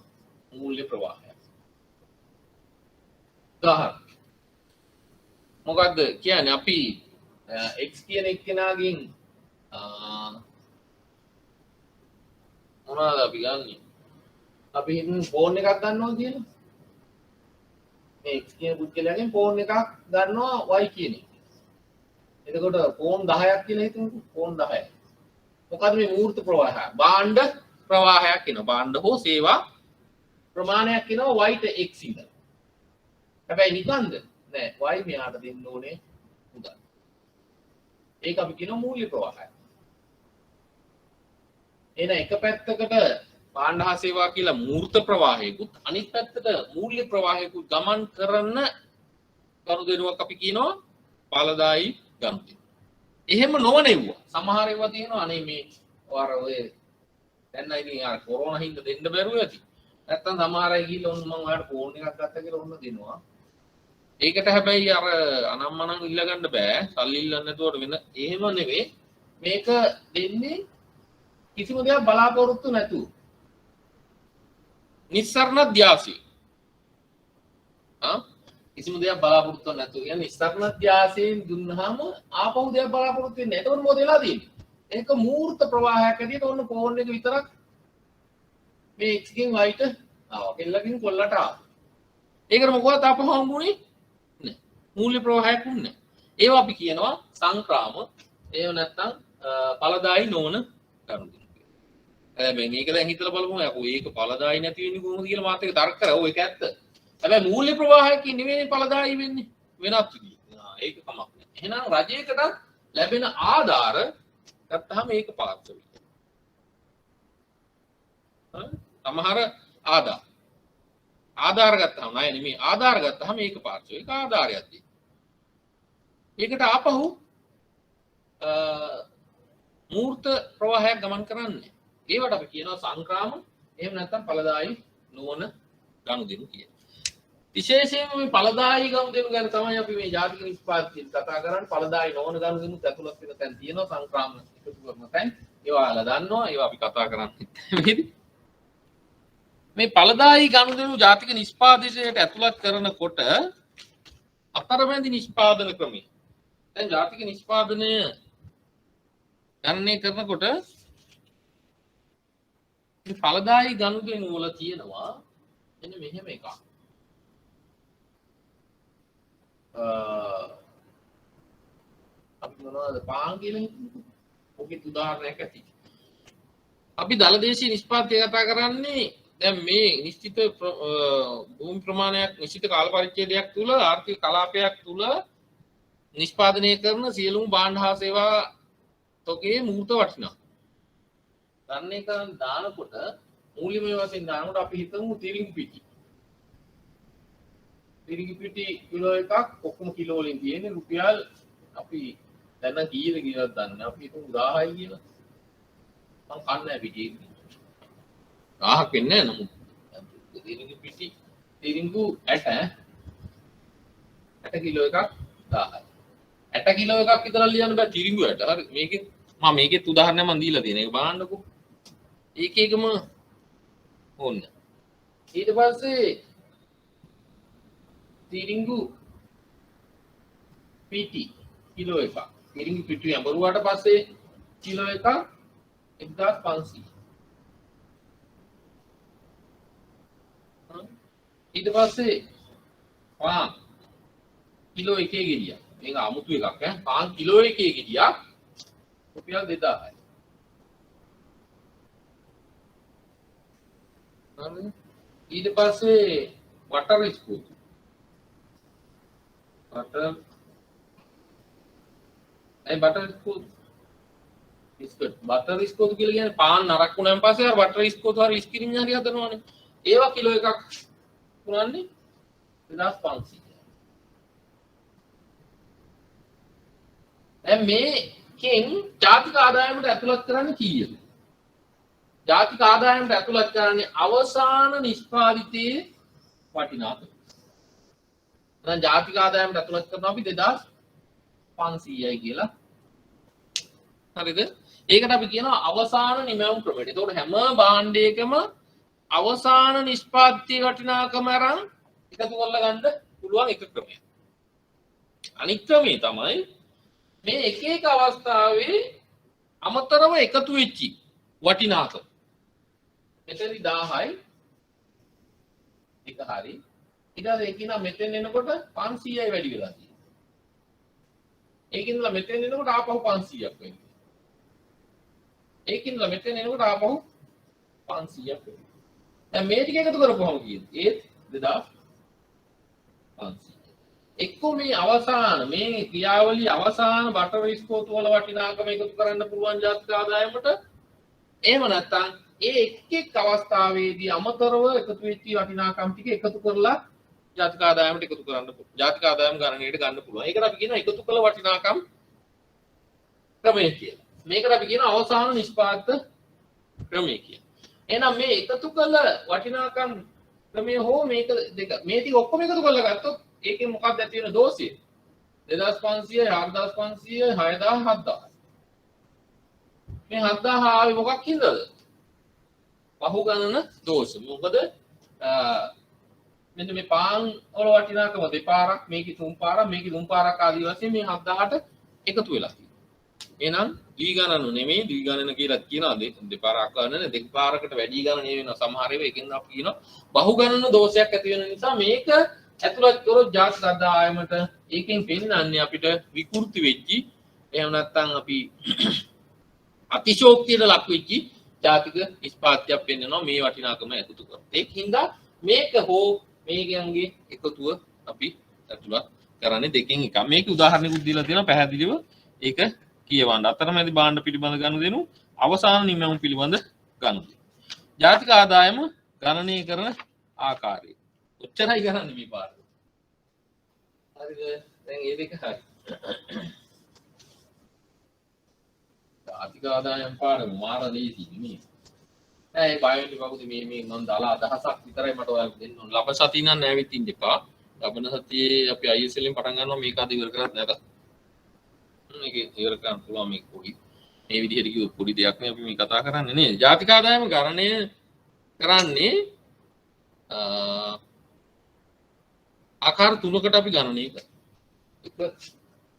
මූල්‍ය ප්‍රවාහයක්. උදාහරණ මොකද්ද කියන්නේ? අපි x කියන එක්කෙනාගෙන් මොනවාද අපි ගන්නෙ? අපි හිතමු ෆෝන් එකක් ගන්නවා කියලා. මේ x කියන පුද්ගලයාගෙන් ෆෝන් එකක් ගන්නවා y කියන එක. එතකොට ෆෝන් 10ක් කියලා හිතමුකෝ. ෆෝන් 10යි. මොකද්ද මේ මූර්ත ප්‍රවාහය? භාණ්ඩ ප්‍රවාහයක් එනවා. භාණ්ඩ හෝ සේවා ප්‍රමාණයක් එනවා y ට x ඉඳලා. හැබැයි නිකන්ද? නෑ. y මෙයාට දෙන්න ඕනේ මුදල්. ඒක අපි කියනවා මූල්‍ය ප්‍රවාහය. එන එක පැත්තකට භාණ්ඩ හා සේවා කියලා මූර්ත ප්‍රවාහයකුත් අනිත් පැත්තට මූල්‍ය ප්‍රවාහයකුත් ගමන් කරන ගනුදෙනුවක් අපි කියනවා ඵලදායී ගනුදෙනු. එහෙම නොවනෙව්වා. සමහර ඒවා තියෙනවා අනේ මේ ඔය දැන් ඉතින් අර කොරෝනා හින්දා දෙන්න බැරුව ඇති. නැත්තම් සමහර අය ගිහලා ඔන්න මම ඔයාලට ෆෝන් එකක් ගත්තා කියලා ඔන්න දෙනවා. ඒකට හැබැයි අර අනම්මනම් ඉල්ල ගන්න බෑ. සල්ලි ඉල්ලන්න නැතුවට වෙන එහෙම නෙවෙයි. මේක දෙන්නේ කිසිම දෙයක් බලාපොරොත්තු නැතුව. නිස්සරණ ධ්‍යාසී. කිසිම දෙයක් බලාපොරොත්තු නැතුව. يعني නිස්සරණ ධ්‍යාසයෙන් දුන්නාම ආපහු දෙයක් බලාපොරොත්තු වෙන්නේ නැහැ. එතකොට මොකද වෙලා තියෙන්නේ? ඒක මූර්ත ප්‍රවාහයක් ඇදියට ඔන්න ෆෝන් එක විතරක් මේ x ගෙන් y ට ආවා. කෙල්ලකින් කොල්ලට ආවා. ඒකට මොකවත් ආපහු හම්බුනේ නැහැ. මූල්‍ය ප්‍රවාහයක් උන්නේ. ඒවා අපි කියනවා සංක්‍රාම. ඒව නැත්තම් ඵලදායි නොවන ගනුදෙනු කියලා. මේක දැන් හිතලා බලමු. යකෝ ඒක ඵලදායි නැති වෙන්නේ කොහොමද කියලා මාත් එක තර්ක කරා. ඔය ඒක ඇත්ත. හැබැයි මූල්‍ය ප්‍රවාහයකින් නෙවෙයි ඵලදායි වෙන්නේ. වෙනත් විදිහට. ඒක කමක් නෑ. එහෙනම් රජයකට ලැබෙන ආධාර ගත්තාම ඒක පාර්ශවය. සමහර ආධාර ගත්තාම නෑ නෙමෙයි ආධාර ගත්තාම ඒක පාර්ශවය. ඒක ආධාරයක් දී. ඒකට ආපහු මූර්ත ප්‍රවාහයක් ගමන් කරන්නේ. ඒවට අපි කියනවා සංක්‍රාම. එහෙම නැත්නම් ඵලදායි නොවන ගනුදෙනු කියන. විශේෂයෙන්ම මේ ඵලදායි ගනුදෙනු ගැන තමයි අපි මේ ජාතික නිෂ්පාදනයෙන් කතා කරන්නේ. ඵලදායි නොවන ගනුදෙනු ඇතුළත් වෙන තැන් තියෙනවා සංක්‍රාම එකතු කරන තැන්. ඒවා අහලා දන්නවා. ඒවා අපි කතා කරන්නේ මේ ඵලදායි ගනුදෙනු ජාතික නිෂ්පාදනයට ඇතුළත් කරනකොට අතරමැදි නිෂ්පාදන ක්‍රමය. දැන් ජාතික නිෂ්පාදනය ගණනය කරනකොට මේ ඵලදායි ගනුදෙනු වල තියෙනවා එන්න මෙහෙම එකක්. අපි මොනවද පාන් කියලා හිතමුකෝ. ඔකේ උදාහරණයක් ඇති. අපි දලදේශීය නිෂ්පාදනය කතා කරන්නේ දැන් මේ නිශ්චිත භූමි ප්‍රමාණයක් නිශ්චිත කාල පරිච්ඡේදයක් තුල ආර්ථික කලාපයක් තුල නිෂ්පාදනය කරන සියලුම භාණ්ඩ හා සේවා තොගේ මූර්ත වටිනා. ගන්නේ කරන් දානකොට මූල්‍යමය වශයෙන් දානකොට අපි හිතමු තිරිඟු පිටි. තිරිඟු පිටි කිලෝ එකක් ඔක්කොම කිලෝ වලින් තියෙන්නේ රුපියල් අපි දැන් කීයද කියලා දන්නේ. අපි හිතමු 1000යි කියලා. මම කන්නේ පිටි. 1000ක් වෙන්නේ නැහැ නමුත්. තිරිඟු පිටි තිරිඟු 8 කිලෝ එකක් 1000යි. 8 කිලෝ එකක් විතර ලියන්න බෑ තිරිඟු 8. හරි මේකේ මම මේකෙත් උදාහරණයක් මම දීලා තියෙන. ඒක බලන්නකෝ. ඒක එකම ඕන්න. ඊට පස්සේ තිරිඟු පිටි කිලෝ එකක්. තිරිඟු පිටි යඹරුවාට පස්සේ කිලෝ එකක් 1500. ඊට පස්සේ පාන් කිලෝ එකේ ගෙඩියක්. මේක අමුතු එකක් ඈ. පාන් කිලෝ එකේ ගෙඩියක් රුපියල් 2000යි. හරි. ඊට පස්සේ බටර් ඉස්කෝතු. බටර් ඉස්කෝතු. බටර් ඉස්කෝතු කියලා කියන්නේ පාන් නරක් වුණාන් පස්සේ අර බටර් ඉස්කෝතු හරි ඉස්කිරිම් හරි හදනවනේ. ඒවා කිලෝ එකක් පුරන්නේ 2500. දැන් මේකෙන් ජාතික ආදායමට ඇතුළත් කරන්නේ කීයද? ජාතික ආදායමට ඇතුළත් කරන්නේ අවසාන නිෂ්පාදිතයේ වටිනාකම. දැන් ජාතික ආදායමට ඇතුළත් කරනවා අපි 2500යි කියලා. හරිද? ඒකට අපි කියනවා අවසාන නිමැවුම් ක්‍රමයට. ඒතකොට හැම භාණ්ඩයකම අවසාන නිෂ්පාදිතයේ වටිනාකම අරන් එකතු කරලා ගන්න පුළුවන් එක ක්‍රමයක්. අනිත් ක්‍රමය තමයි මේ එක එක අවස්ථාවේ අමතරව එකතු වෙච්චි වටිනාකම. මෙතනදි 1000යි එක හරි. ඊට පස්සේ ඒකින මෙතෙන් එනකොට 500යි වැඩි වෙලා තියෙනවා. ඒකින්දලා මෙතෙන් එනකොට ආපහු 500ක් වෙනවා. ඒකින්දලා මෙතෙන් එනකොට ආපහු 500ක් වෙනවා. දැන් මේ ටික එකතු කරපුවම කීයද? ඒත් 2500. එක්කෝ මේ අවසාන මේ ක්‍රියාවලිය අවසාන බටර් ඉස්කෝතු වල වටිනාකම එකතු කරන්න පුළුවන් ජාතික ආදායමට. එහෙම නැත්නම් ඒ එක් අවස්ථාවේදී අමතරව එකතු වෙච්ච වටිනාකම් ටික එකතු කරලා ජාතික ආදායමට එකතු කරන්න පුළුවන්. ජාතික ආදායම ගණනයට ගන්න පුළුවන්. ඒකට අපි කියනවා එකතු කළ වටිනාකම් ක්‍රමය කියලා. මේකට අපි කියනවා අවසාන නිෂ්පාදිත ක්‍රමය කියලා. එහෙනම් මේ එකතු කළ වටිනාකම් ක්‍රමය හෝ මේක දෙක මේ ටික ඔක්කොම එකතු කරලා ගත්තොත් ඒකේ මොකක්ද ඇති වෙන දෝෂය? 2500යි 4500යි 6000 7000. මේ 7000 ආවේ මොකක් හින්දාද? පහු ගණන දෝෂ. මොකද මෙන්න මේ පාන් වල වටිනාකම දෙපාරක් මේකේ තුන් පාරක් මේකේ තුන් පාරක් ආදී වශයෙන් මේ 7000ට එකතු වෙලා තියෙනවා. එහෙනම් දී ගණන නෙමෙයි දී ගණන කියලා කියනවා දෙපාරක් ගණන දෙපාරකට වැඩි ගණන වෙනවා සමහර ඒවා එකෙන් අපි කියනවා බහු ගණන දෝෂයක් ඇති වෙන නිසා මේක ඇතුළත් කරොත් ජාතික ආදායමට ඒකෙන් පෙන්නන්නේ අපිට විකෘති වෙච්චි එහෙම නැත්නම් අපි අතිශෝක්තියට ලක් වෙච්චි ජාතික නිෂ්පාදනයක් පෙන්වනවා මේ වටිනාකම එකතු කරලා. ඒකින්ද මේක හෝ මේකයන්ගේ එකතුව අපි ඇතුළත් කරන්නේ දෙකෙන් එකක්. මේක උදාහරණයක් දීලා තියෙනවා පැහැදිලිව ඒක කියවන්න. අතරමැදි භාණ්ඩ පිළිබඳ ගනුදෙනු අවසාන නිමැවුම් පිළිබඳ ගනුදෙනු. ජාතික ආදායම ගණනය කරන ආකාරය. ඔච්චරයි ගණන්නේ මේ පාඩම. හරිද? දැන් මේ දෙක හරි. ජාතික ආදායම් පාඩම මාර ලේසි නෙමෙයි. නෑ ඒ බයෝ වෙන්න කවුද මේ මම දාලා අදහසක් විතරයි මට ඔයාලට දෙන්න ඕන. ලබන සතිය නම් නැවිත් ඉන්න එපා. ලබන සතියේ අපි ISL එකෙන් පටන් ගන්නවා මේක අද ඉවර කරත් නැත. මේක ඉවර කරන්න පුළුවන් මේක පොඩි. මේ විදිහට කිව්ව පොඩි දෙයක් නේ අපි මේ කතා කරන්නේ නේ. ජාතික ආදායම ගණනය කරන්නේ ආකාර තුනකට අපි ගණනය කරනවා. එක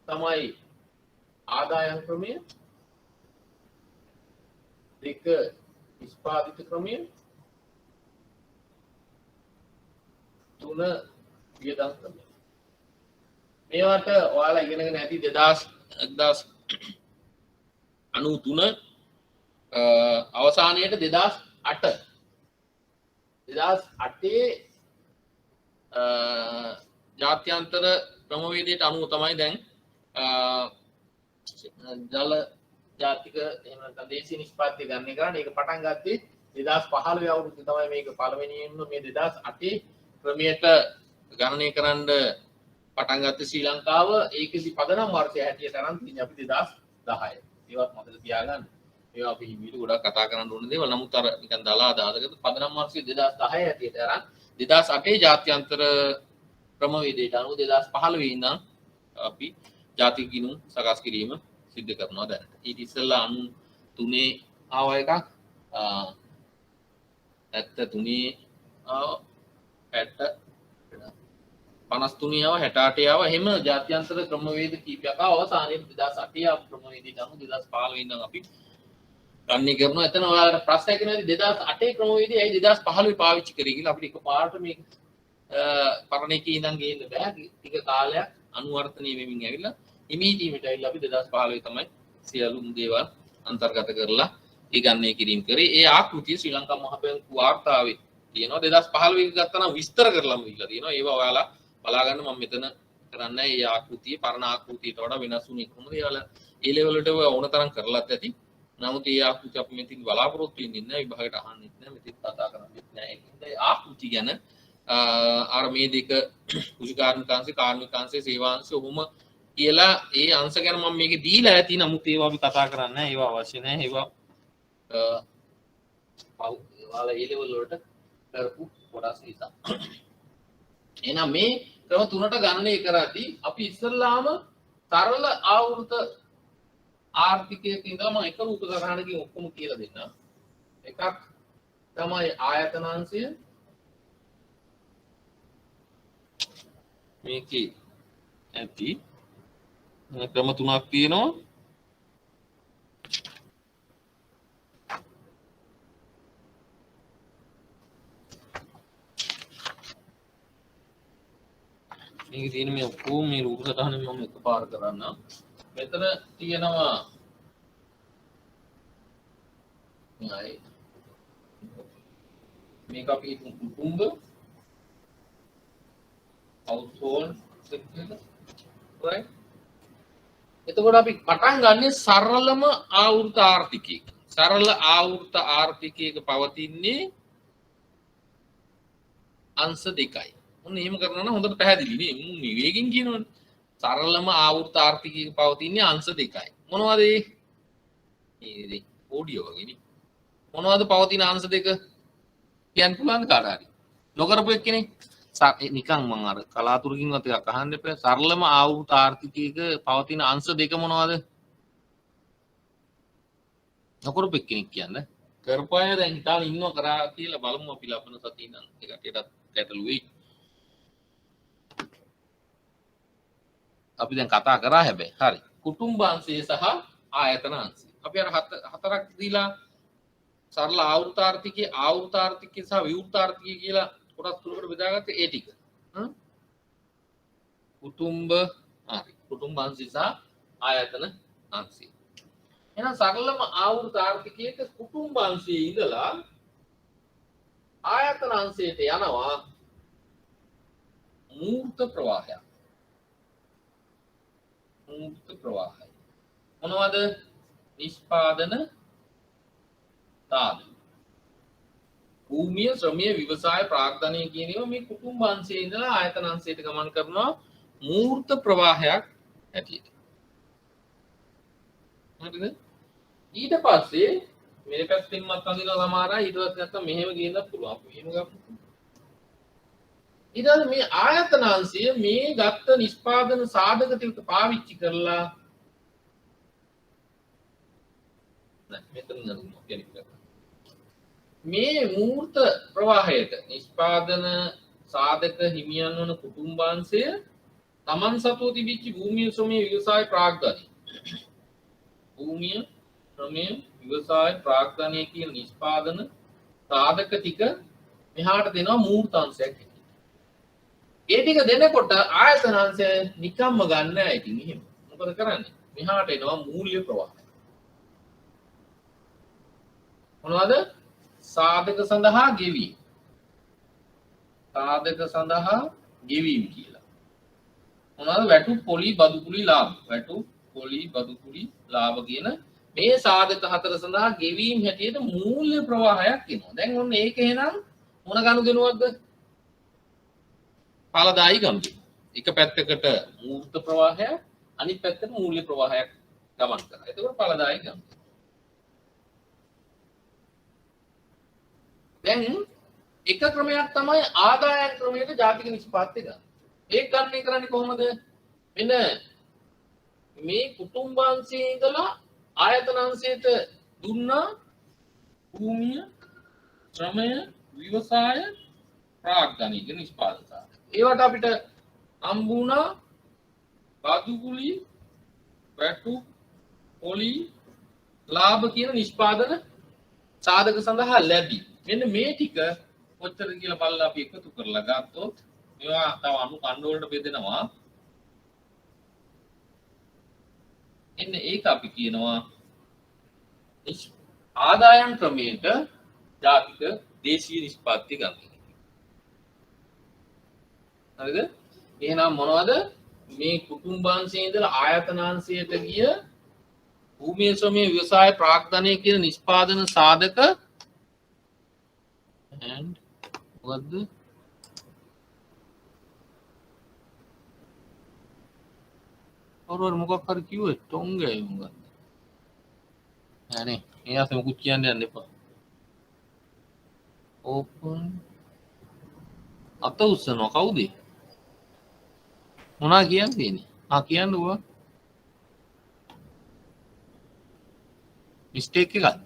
තමයි ආදායම් ක්‍රමය, දෙක නිෂ්පාදිත ක්‍රමය, තුන වියදම් ක්‍රමය. මේවට ඔයාලා ඉගෙනගෙන ඇති 1993 අවසානයේට 2008 ජාත්‍යන්තර ක්‍රමවේදයට අනුව තමයි දැන් ජල ජාතික එහෙම නැත්නම් දේශීය නිෂ්පාදනය ගන්න කරන්නේ. ඒක පටන් ගත්තේ 2015 අවුරුද්දේ තමයි මේක පළවෙනියෙන්ම මේ 2008 ක්‍රමයට ගණනය කරන්න පටන් ගත්තේ ශ්‍රී ලංකාව. ඒකෙදි පදනම් වර්ෂය හැටියට අරන් තියෙන්නේ අපි 2010. ඒවත් මතක තියාගන්න. ඒවා අපි හිමීට ගොඩක් කතා කරන්න ඕන දේවල්. නමුත් අර නිකන් දලා අදාළකට පදනම් වර්ෂය 2010 හැටියට අරන් 2008 ජාත්‍යන්තර ක්‍රමවේදයට අනුව 2015 ඉඳන් අපි ජාතික ගිණුම් සකස් කිරීම සිද්ධ කරනවා දැනට. ඊට ඉස්සෙල්ලා 93 ආව එකක් 73 ආව 53 ආව 68 ආව එහෙම ජාත්‍යන්තර ක්‍රමවේද කීපයක් ආව. අවසානයේ 2008 ආව ක්‍රමවේදයට අනුව 2015 ඉඳන් අපි ගණනය කරනවා. එතන ඔයාලට ප්‍රශ්නයක් නේද 2008 ක්‍රමවේදය ඇයි 2015 පාවිච්චි කරේ කියලා අපිට එකපාරට මේ පරණ එකේ ඉඳන් ගේන්න බෑ. ටික කාලයක් අනුවර්තනය වෙමින් ඇවිල්ලා ඉමීඩියට් ඇවිල්ලා අපි 2015 තමයි සියලුම දේවල් අන්තර්ගත කරලා ඒ ගණනය කිරීම කරේ. ඒ ආකෘතිය ශ්‍රී ලංකා මහ බැංකු වාර්තාවේ තියෙනවා. 2015 ගත්තා නම් විස්තර කරලාම දීලා තියෙනවා. ඒවා ඔයාලා බලා ගන්න. මම මෙතන කරන්නේ මේ ආකෘතිය පරණ ආකෘතියට වඩා වෙනස් වුණේ කොහොමද? ඒවල ඒ ලෙවල් වලට ඕන තරම් කරලත් ඇති. නමුත් ඒ ආකෘතිය අපි මෙතන බලාපොරොත්තු වෙන්නේ නැහැ. විභාගයට අහන්නෙත් නැහැ. මෙතන කතා කරන්නේත් නැහැ. ඒකින්ද ඒ ආකෘතිය ගැන අර මේ දෙක කෘෂිකාර්මිකාංශේ කාර්මිකාංශේ සේවාංශේ ඔහොම කියලා ඒ අංශ ගැන මම මේකේ දීලා ඇති. නමුත් ඒවා අපි කතා කරන්නේ නැහැ. ඒවා අවශ්‍ය නැහැ. ඒවා ඔයාලා ඒ ලෙවල් වලට කරපු කොටස් නිසා. එහෙනම් මේ ක්‍රම තුනට ගණනය කරද්දී අපි ඉස්සල්ලාම තරල ආවෘත ආර්ථිකයක ඉඳලා මම එක රූප සටහනකින් ඔක්කොම කියලා දෙන්නම්. එකක් තමයි ආයතනාංශය. මේකේ ඇති ක්‍රම තුනක් තියෙනවා. මේකේ තියෙන මේ ඔක්කොම මේ රූප සටහනෙන් මම එකපාර කරන්නම්. මෙතන තියෙනවා මේක අපි කුඹ household sector right. එතකොට අපි පටන් ගන්නේ සරලම ආවෘත ආර්ථිකයක. සරල ආවෘත ආර්ථිකයක පවතින්නේ අංශ දෙකයි. ඔන්න එහෙම කරනවා නම් හොඳට පැහැදිලි නේ. මම විවේකයෙන් කියනවනේ. සරලම ආවෘත ආර්ථිකයක පවතින්නේ අංශ දෙකයි. මොනවද ඒ? මේ ඔඩියෝ වගේ නේ. මොනවද පවතින අංශ දෙක? කියන්න පුළුවන් කාට හරි. නොකරපු එක්කනේ. නිකන් මම අර කලාතුරකින්වත් ටිකක් අහන්න එපා. සරලම ආවෘත ආර්ථිකයක පවතින අංශ දෙක මොනවද? නොකරපු එක්කෙනෙක් කියන්න. කරපය දැන් හිතාගෙන ඉන්නව කරා කියලා බලමු අපි ලබන සතියේ නම් ඒකටත් ගැටලු වෙයි. අපි දැන් කතා කරා හැබැයි. හරි. කුටුම්බාංශය සහ ආයතනාංශය. අපි අර හතරක් දීලා සරල ආවෘතාර්ථිකයේ සහ විවෘතාර්ථිකය කියලා කොටස් තුනකට බෙදාගත්තේ ඒ ටික. කුටුම්බ හරි කුටුම්බ අංශය සහ ආයතන අංශය. එහෙනම් සරලම ආවෘත ආර්ථිකයක කුටුම්බ අංශයේ ඉඳලා ආයතන අංශයට යනවා මූර්ත ප්‍රවාහයක්. මූර්ත ප්‍රවාහය. මොනවද? නිෂ්පාදන සාධක. භූමිය, ශ්‍රමය, ව්‍යවසාය, ප්‍රාග්ධනය කියන ඒවා මේ කුටුම්බ අංශයේ ඉඳලා ආයතන අංශයට ගමන් කරනවා මූර්ත ප්‍රවාහයක් හැටියට. හරිද? ඊට පස්සේ මේ පැත්තෙන්වත් අඳිනවා සමහර අය ඊට පස්සේ නැත්තම් මෙහෙම ගියන්නත් පුළුවන්. අපි එහෙම ගමු. ඊට පස්සේ මේ ආයතන අංශය මේ ගත්ත නිෂ්පාදන සාධක ටික පාවිච්චි කරලා මෙතන නරඹනවා කියන්නේ මේ මූර්ත ප්‍රවාහයට නිෂ්පාදන සාධක හිමියන් වන කුටුම්බාංශය තමන් සතුව තිබිච්ච භූමිය, ශ්‍රමය, ව්‍යවසාය, ප්‍රාග්ධනය. භූමිය, ශ්‍රමය, ව්‍යවසාය, ප්‍රාග්ධනය කියන නිෂ්පාදන සාධක ටික මෙහාට දෙනවා මූර්තාංශයක් හැටියට. ඒ ටික දෙනකොට ආයතනාංශය නිකම්ම ගන්න නැහැ. ඉතින් එහෙම. මොකද කරන්නේ? මෙහාට එනවා මූල්‍ය ප්‍රවාහය. මොනවද? සාධක සඳහා ගෙවීම. සාධක සඳහා ගෙවීම කියලා. මොනවද? වැටු, පොලි, බදු කුලි, ලාභ. වැටු, පොලි, බදු කුලි, ලාභ කියන මේ සාධක හතර සඳහා ගෙවීම හැටියට මූල්‍ය ප්‍රවාහයක් එනවා. දැන් ඔන්න ඒක එහෙනම් මොන ගනුදෙනුවක්ද? ඵලදායී ගනුදෙනුව. එක පැත්තකට මූර්ත ප්‍රවාහයක්, අනිත් පැත්තට මූල්‍ය ප්‍රවාහයක් ගමන් කරනවා. එතකොට ඵලදායී ගනුදෙනුව. දැන් එක ක්‍රමයක් තමයි ආදායම් ක්‍රමයට ජාතික නිෂ්පාදනය ගන්න. ඒක ගන්න කරන්නේ කොහොමද? මෙන්න මේ කුටුම්බාංශයේ ඉඳලා ආයතනාංශයට දුන්නා භූමිය, ශ්‍රමය, ව්‍යවසාය, ප්‍රාග්ධනය කියන නිෂ්පාදන සාධක. ඒවට අපිට හම්බුණා බදු කුලි, වැටු, පොලි, ලාභ කියන නිෂ්පාදන සාධක සඳහා ලැබි. මෙන්න මේ ටික කොච්චරද කියලා බලලා අපි එකතු කරලා ගත්තොත් මේවා තව අණු කණ්ඩ වලට බෙදෙනවා. එන්න ඒක අපි කියනවා ආදායම් ක්‍රමයට ජාතික දේශීය නිෂ්පාදනය ගන්න. හරිද? එහෙනම් මොනවද? මේ කුටුම්බාංශයේ ඉඳලා ආයතනාංශයට ගිය භූමිය, ශ්‍රමය, ව්‍යවසාය, ප්‍රාග්ධනය කියන නිෂ්පාදන සාධක and what the और මොකක් හරි කිව්වේ ටොංගයි මොකක්ද නෑනේ ඒ අත මොකුත් කියන්න යන්න එපා ඕපන් අත උස්සනවා කවුද මොනා කියන්නේ තියෙන්නේ කියන්න ඕවා මිස්ටේක් එකක්ද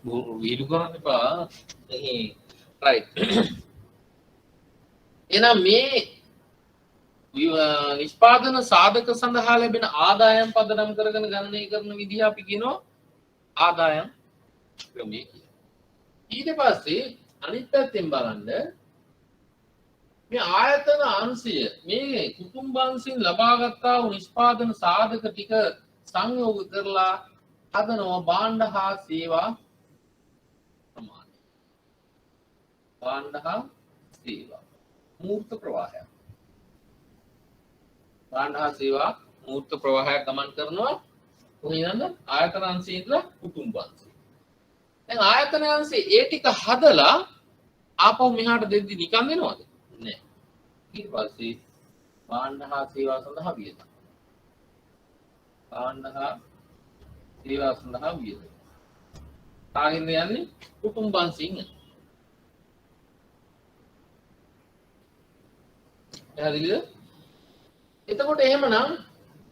වීඩියෝ කරන්න එපා රයිට් එහෙනම් මේ නිෂ්පාදන සාධක සඳහා ලැබෙන ආදායම් පදනම් කරගෙන ගණනය කරන විදිහ අපි කියනවා ආදායම් ක්‍රමය කියලා. ඊට පස්සේ අනිත් පැත්තෙන් බලන්න මේ ආයතන අංශය මේ කුටුම්බාංශයෙන් ලබාගත්තා වූ නිෂ්පාදන සාධක ටික සංයෝග කරලා හදනවා භාණ්ඩ හා සේවා ප්‍රමාණය. භාණ්ඩ හා සේවා මූර්ත ප්‍රවාහයක්. භාණ්ඩ හා සේවා මූර්ත ප්‍රවාහයක් ගමන් කරනවා කොහේනද? ආයතන අංශයේ ඉඳලා කුටුම්බ අංශය. දැන් ආයතන අංශයේ ඒ ටික හදලා ආපහු මෙහාට දෙද්දි නිකන් දෙනවද? නෑ. ඊට පස්සේ භාණ්ඩ හා සේවා සඳහා වියදම්. භාණ්ඩ හා සේවා සඳහා වියදම්. කාගෙන්ද යන්නේ? කුටුම්බ අංශයෙන්. පැහැදිලිද? එතකොට එහෙමනම්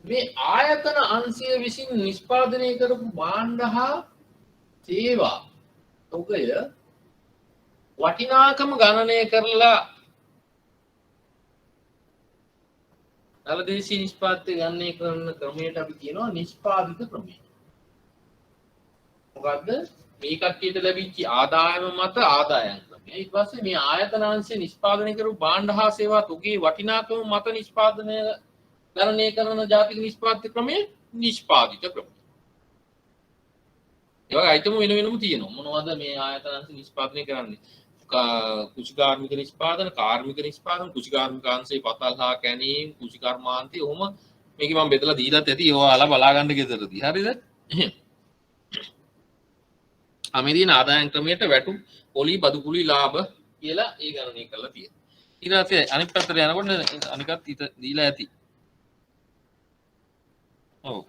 මේ ආයතන අංශය විසින් නිෂ්පාදනය කරපු භාණ්ඩ හා සේවා ඔකය වටිනාකම ගණනය කරලා දලදේශීය නිෂ්පාදනය ගණනය කරන ක්‍රමයට අපි කියනවා නිෂ්පාදිත ක්‍රමය. මොකද්ද? මේ කට්ටියට ලැබිච්ච ආදායම මත ආදායම් ක්‍රමය. පරිමාණය. ඊට පස්සේ මේ ආයතනාංශය නිෂ්පාදනය කරපු භාණ්ඩ හා සේවා තුගේ වටිනාකම මත නිෂ්පාදනය ගණනය කරන ජාතික නිෂ්පාදිත ක්‍රමය නිෂ්පාදිත ක්‍රමය. ඒ වගේ අයිටම වෙන වෙනම තියෙනවා. මොනවද මේ ආයතනාංශ නිෂ්පාදනය කරන්නේ? කුෂි කාර්මික නිෂ්පාදන, කාර්මික නිෂ්පාදන, කුෂි කාර්මිකාංශයේ පතල් හා කැණීම්, කුෂි කර්මාන්තය ඔහොම මේක මම බෙදලා දීලාත් ඇති. ඔයාලා බලා ගන්න ගෙදරදී. හරිද? එහෙනම් අමෙදින ආදායම් ක්‍රමයට වැටුම් පොලි බදු කුලි ලාභ කියලා ඒ ගණනය කරලා තියෙනවා. ඊට පස්සේ අනිත් පැත්තට යනකොට අනිකත් ඊට දීලා ඇති. ඔව්.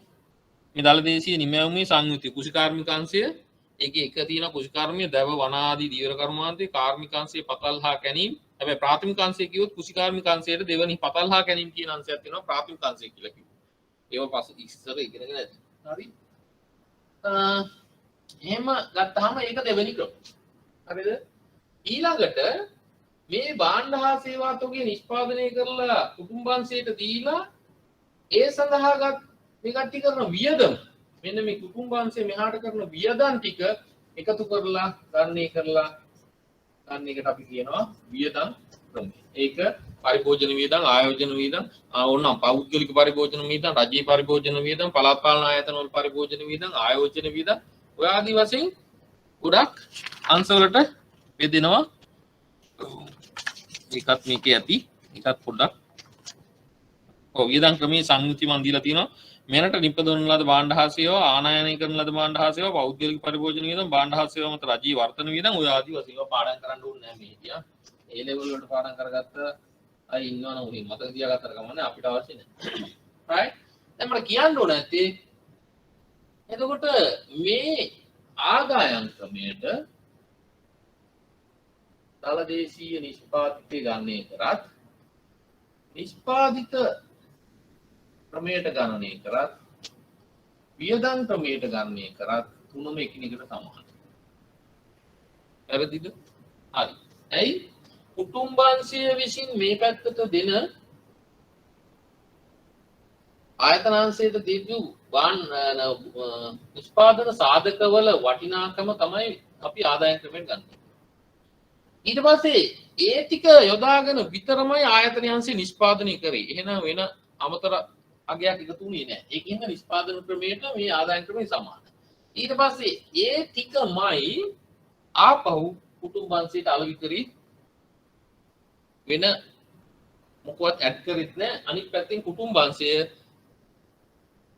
මේ දලදේශීය නිමැවුමේ සංයුතිය කුෂි කාර්මිකාංශය ඒකේ එක තියෙනවා කුෂි කර්මය දැව වන ආදී දීවර කර්මාන්තයේ කාර්මිකාංශයේ පතල් හා කැණීම්. හැබැයි ප්‍රාථමිකාංශය කිව්වොත් කුෂි කාර්මිකාංශයට දෙවනි පතල් හා කැණීම් කියන අංශයක් තියෙනවා ප්‍රාථමිකාංශය කියලා කිව්වා. ඒව පස්සේ ඉස්සර ඉගෙනගෙන ඇති. හරි. එහෙම ගත්තාම ඒක දෙවෙනි ක්‍රම. හරිද? ඊළඟට මේ භාණ්ඩ හා සේවා තුගේ නිෂ්පාදනය කරලා කුටුම්බාංශයට දීලා ඒ සඳහාගත් මේ කට්ටිය කරන වියදම් මෙන්න මේ කුටුම්බාංශය මෙහාට කරන වියදම් ටික එකතු කරලා ගණනය කරලා ගන්න එකට අපි කියනවා වියදම් ක්‍රමය. ඒක පරිභෝජන වියදම්, ආයෝජන වියදම්, ඕනම් පෞද්ගලික පරිභෝජන වියදම්, රජයේ පරිභෝජන වියදම්, පළාත් පාලන ආයතන වල පරිභෝජන වියදම්, ආයෝජන වියදම් ඔය ආදි වශයෙන් ගොඩක් අංශවලට බෙදෙනවා. ඒකත් මේකේ ඇති. ඒකත් පොඩ්ඩක් ඔව් වියදම් ක්‍රමයේ සංයුති මන් දීලා තියෙනවා. මෙරට නිපදවන ලද භාණ්ඩ හා සේවා, ආනයනය කරන ලද භාණ්ඩ හා සේවා, පෞද්ගලික පරිභෝජන වියදම්, භාණ්ඩ හා සේවා මත රජීය වර්තන වියදම් ඔය ආදි වශයෙන් පාඩම් කරන්න ඕනේ නැහැ මේ හිටියා. ඒ ලෙවල් වලට පාඩම් කරගත්ත අය ඉන්නවනම් උනේ මතක තියාගත්තට කමන්නේ අපිට අවශ්‍ය නැහැ. right? දැන් මට කියන්න ඕන නැත්තේ එතකොට මේ ආදායම් ක්‍රමයට දලදේශීය නිෂ්පාදිතය ගණනය කරත් නිෂ්පාදිත ක්‍රමයට ගණනය කරත් වියදම් ක්‍රමයට ගණනය කරත් තුනම එකිනෙකට සමානයි. වැරදිද? හරි. ඇයි? කුටුම්බාංශය විසින් මේ පැත්තට දෙන ආයතනාංශයට දීපු නිෂ්පාදන සාධකවල වටිනාකම තමයි අපි ආදායම් ක්‍රමයෙන් ගන්න. ඊට පස්සේ ඒ ටික යොදාගෙන විතරමයි ආයතනයන්සේ නිෂ්පාදනය කරේ. එහෙනම් වෙන අමතර අගයක් එකතුුනේ නැහැ. ඒකින්ද නිෂ්පාදන ක්‍රමයට මේ ආදායම් ක්‍රමය සමානයි. ඊට පස්සේ ඒ ටිකමයි ආපහු කුටුම්බාංශයට අලෙවි කරි වෙන මොකවත් ඇඩ් කරෙත් නැහැ. අනිත් පැත්තෙන් කුටුම්බාංශය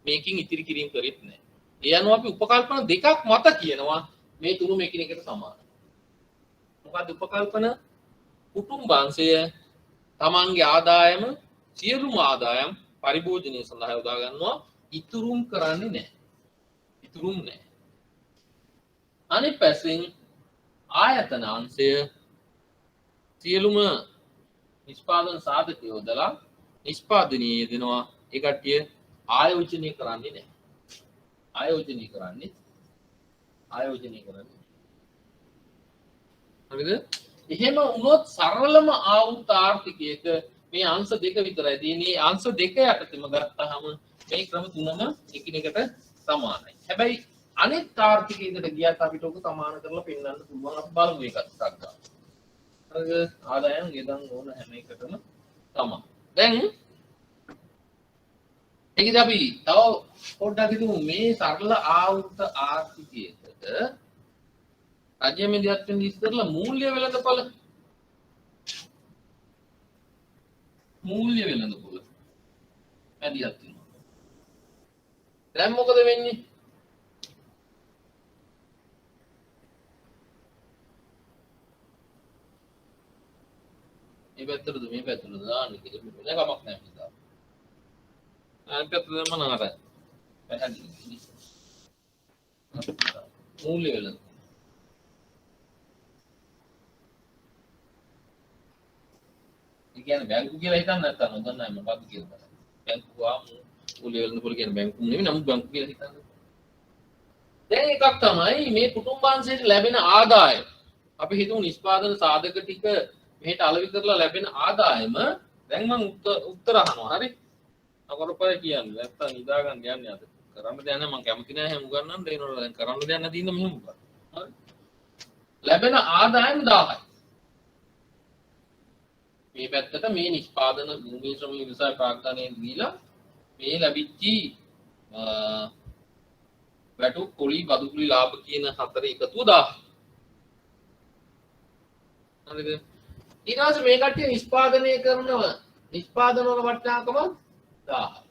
මේකින් ඉතිරි කිරීම කරෙත් නැහැ. ඒ අනුව අපි උපකල්පන දෙකක් මත කියනවා මේ තුනම එකිනෙකට සමානයි. මොකද උපකල්පන කුටුම්බාංශය තමන්ගේ ආදායම සියලුම ආදායම් පරිභෝජනය සඳහා යොදා ගන්නවා, ඉතුරුම් කරන්නේ නැහැ. ඉතුරුම් නැහැ. අනිත් පැත්තෙන් ආයතනාංශය සියලුම නිෂ්පාදන සාධක යොදලා නිෂ්පාදනයේ යෙදෙනවා. ඒ කට්ටිය ආයෝජනය කරන්නේ නැහැ. ආයෝජනය කරන්නේ හරිද? එහෙම වුණොත් සරලම ආවුත් ආර්ථිකයක මේ අංශ දෙක විතරයි තියෙන්නේ. අංශ දෙක යටතේම ගත්තාම මේ ක්‍රම තුනම එකිනෙකට සමානයි. හැබැයි අනිත් ආර්ථිකයකට ගියත් අපිට ඔක සමාන කරලා පෙන්වන්න පුළුවන්. අපි බලමු ඒකත් ටිකක්. හරිද? ආදායම් ගෙදන් ඕන හැම එකටම තමයි. දැන් ඒකද අපි තව පොඩ්ඩක් හිතමු මේ සරල ආවුත් ආර්ථිකයකට රජ්‍ය මැදිහත්වෙන් ඉස්සරලා මූල්‍ය වෙළඳපොළ මැදිහත් වෙනවා. දැන් මොකද වෙන්නේ? මේ පැත්තටද මේ පැත්තටද දාන්න කියලා වෙන කමක් නැහැ නේද? අනිත් පැත්තට දැම්ම නරයි. පැහැදිලි. මූල්‍ය වෙළඳ කියන්නේ බැංකු කියලා හිතන්න නැත්නම් හොඳ නැහැ මොකක්ද කියලා. බැංකුව මූල්‍ය වෙළඳපොළ කියන්නේ බැංකුව නෙවෙයි නමුත් බැංකු කියලා හිතන්න. දැන් එකක් තමයි මේ කුටුම්බාංශයට ලැබෙන ආදායම. අපි හිතමු නිෂ්පාදන සාධක ටික මෙහෙට අලෙවි කරලා ලැබෙන ආදායම. දැන් මම උත්තර අහනවා. හරි? අකරපය කියන්නේ නැත්තම් නිදා ගන්න යන්නේ අද. කරන්න දෙයක් නැහැ මම කැමති නැහැ හැම උගන්නන්න දෙනවා. දැන් කරන්න දෙයක් නැති ඉඳ මෙහෙම උගන්න. හරි? ලැබෙන ආදායම 1000යි. මේ පැත්තට මේ නිෂ්පාදන භූමි ශ්‍රම විවසාය ප්‍රාග්ධනයේ දීලා මේ ලැබිච්චි වැටු කුලි බදු කුලි ලාභ කියන හතර එකතුව 1000. හරිද? ඊට පස්සේ මේ කට්ටිය නිෂ්පාදනය කරනව නිෂ්පාදන වල වටිනාකම 1000.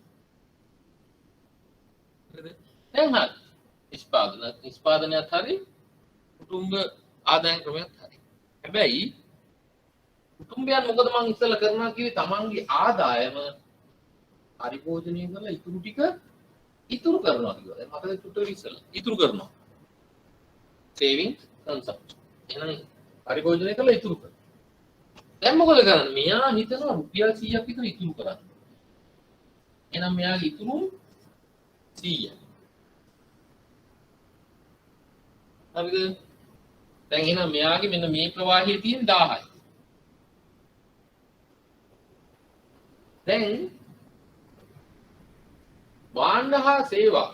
හරිද? දැන් හරි. නිෂ්පාදනයත් හරි කුටුම්බ ආදායම් ක්‍රමයක් හරි. හැබැයි කුටුම්බයන් මොකද මං ඉස්සෙල්ලා කරනවා කිව්වේ තමන්ගේ ආදායම පරිභෝජනය කරලා ඉතුරු ටික ඉතුරු කරනවා කිව්වා. දැන් මතකද චුට්ටක් ඉස්සෙල්ලා ඉතුරු කරනවා. Saving consumption. එහෙනම් පරිභෝජනය කරලා ඉතුරු කරනවා. දැන් මොකද කරන්නේ? මෙයා හිතනවා රුපියල් 100ක් විතර ඉතුරු කරන්න. එහෙනම් මෙයාගේ ඉතුරු 100. හරිද? දැන් එහෙනම් මෙයාගේ මෙන්න මේ ප්‍රවාහයේ තියෙන 1000යි. දැන් භාණ්ඩ හා සේවා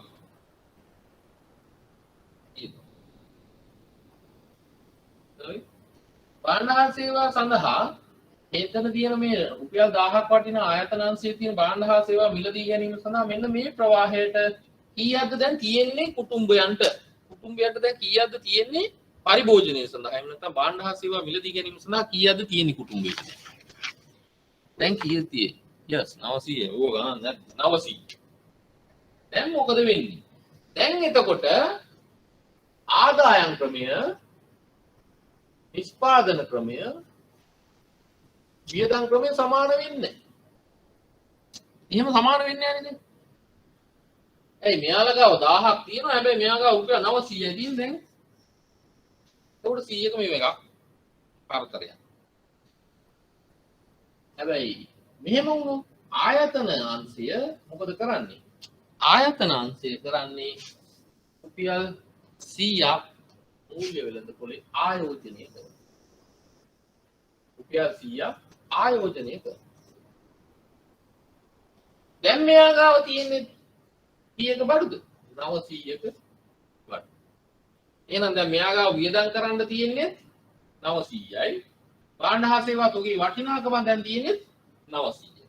භාණ්ඩ හා සේවා සඳහා එතන තියෙන මේ රුපියල් 1000ක් වටින ආයතන අංශයේ තියෙන භාණ්ඩ හා සේවා මිලදී ගැනීම සඳහා මෙන්න මේ ප්‍රවාහයට කීයක්ද දැන් තියෙන්නේ කුටුම්බයන්ට දැන් කීයක්ද තියෙන්නේ පරිභෝජනය සඳහා එහෙම නැත්නම් භාණ්ඩ හා සේවා මිලදී ගැනීම සඳහා කීයක්ද තියෙන්නේ කුටුම්බෙට දැන් කීයද තියෙන්නේ yes 900 ඕක ගන්න 900 දැන් මොකද වෙන්නේ දැන් එතකොට ආදායම් ක්‍රමය නිෂ්පාදන ක්‍රමය වියදම් ක්‍රමය සමාන වෙන්නේ එහෙම සමාන වෙන්නේ නැහැ නේද ඇයි මෙයාලා ගාව 1000ක් තියෙනවා හැබැයි මෙයා ගාව රුපියල් 900යි තියෙන්නේ දැන් ඒකට 100ක මේ එකක් පරතරයක් හැබැයි මෙහෙම වුණොත් ආයතන අංශය මොකද කරන්නේ ආයතන අංශය කරන්නේ රුපියල් 100ක් මූල්‍ය වෙළඳ පොලේ ආයෝජනය කරනවා රුපියල් 100ක් ආයෝජනය කරනවා දැන් මෙයා ගාව තියෙන්නේ 100ක බඩුද 900ක බඩු එහෙනම් දැන් මෙයා ගාව වියදම් කරන්න තියෙන්නේ 900යි භාණ්ඩ හා සේවා තුගේ වටිනාකම දැන් තියෙන්නේ 900යි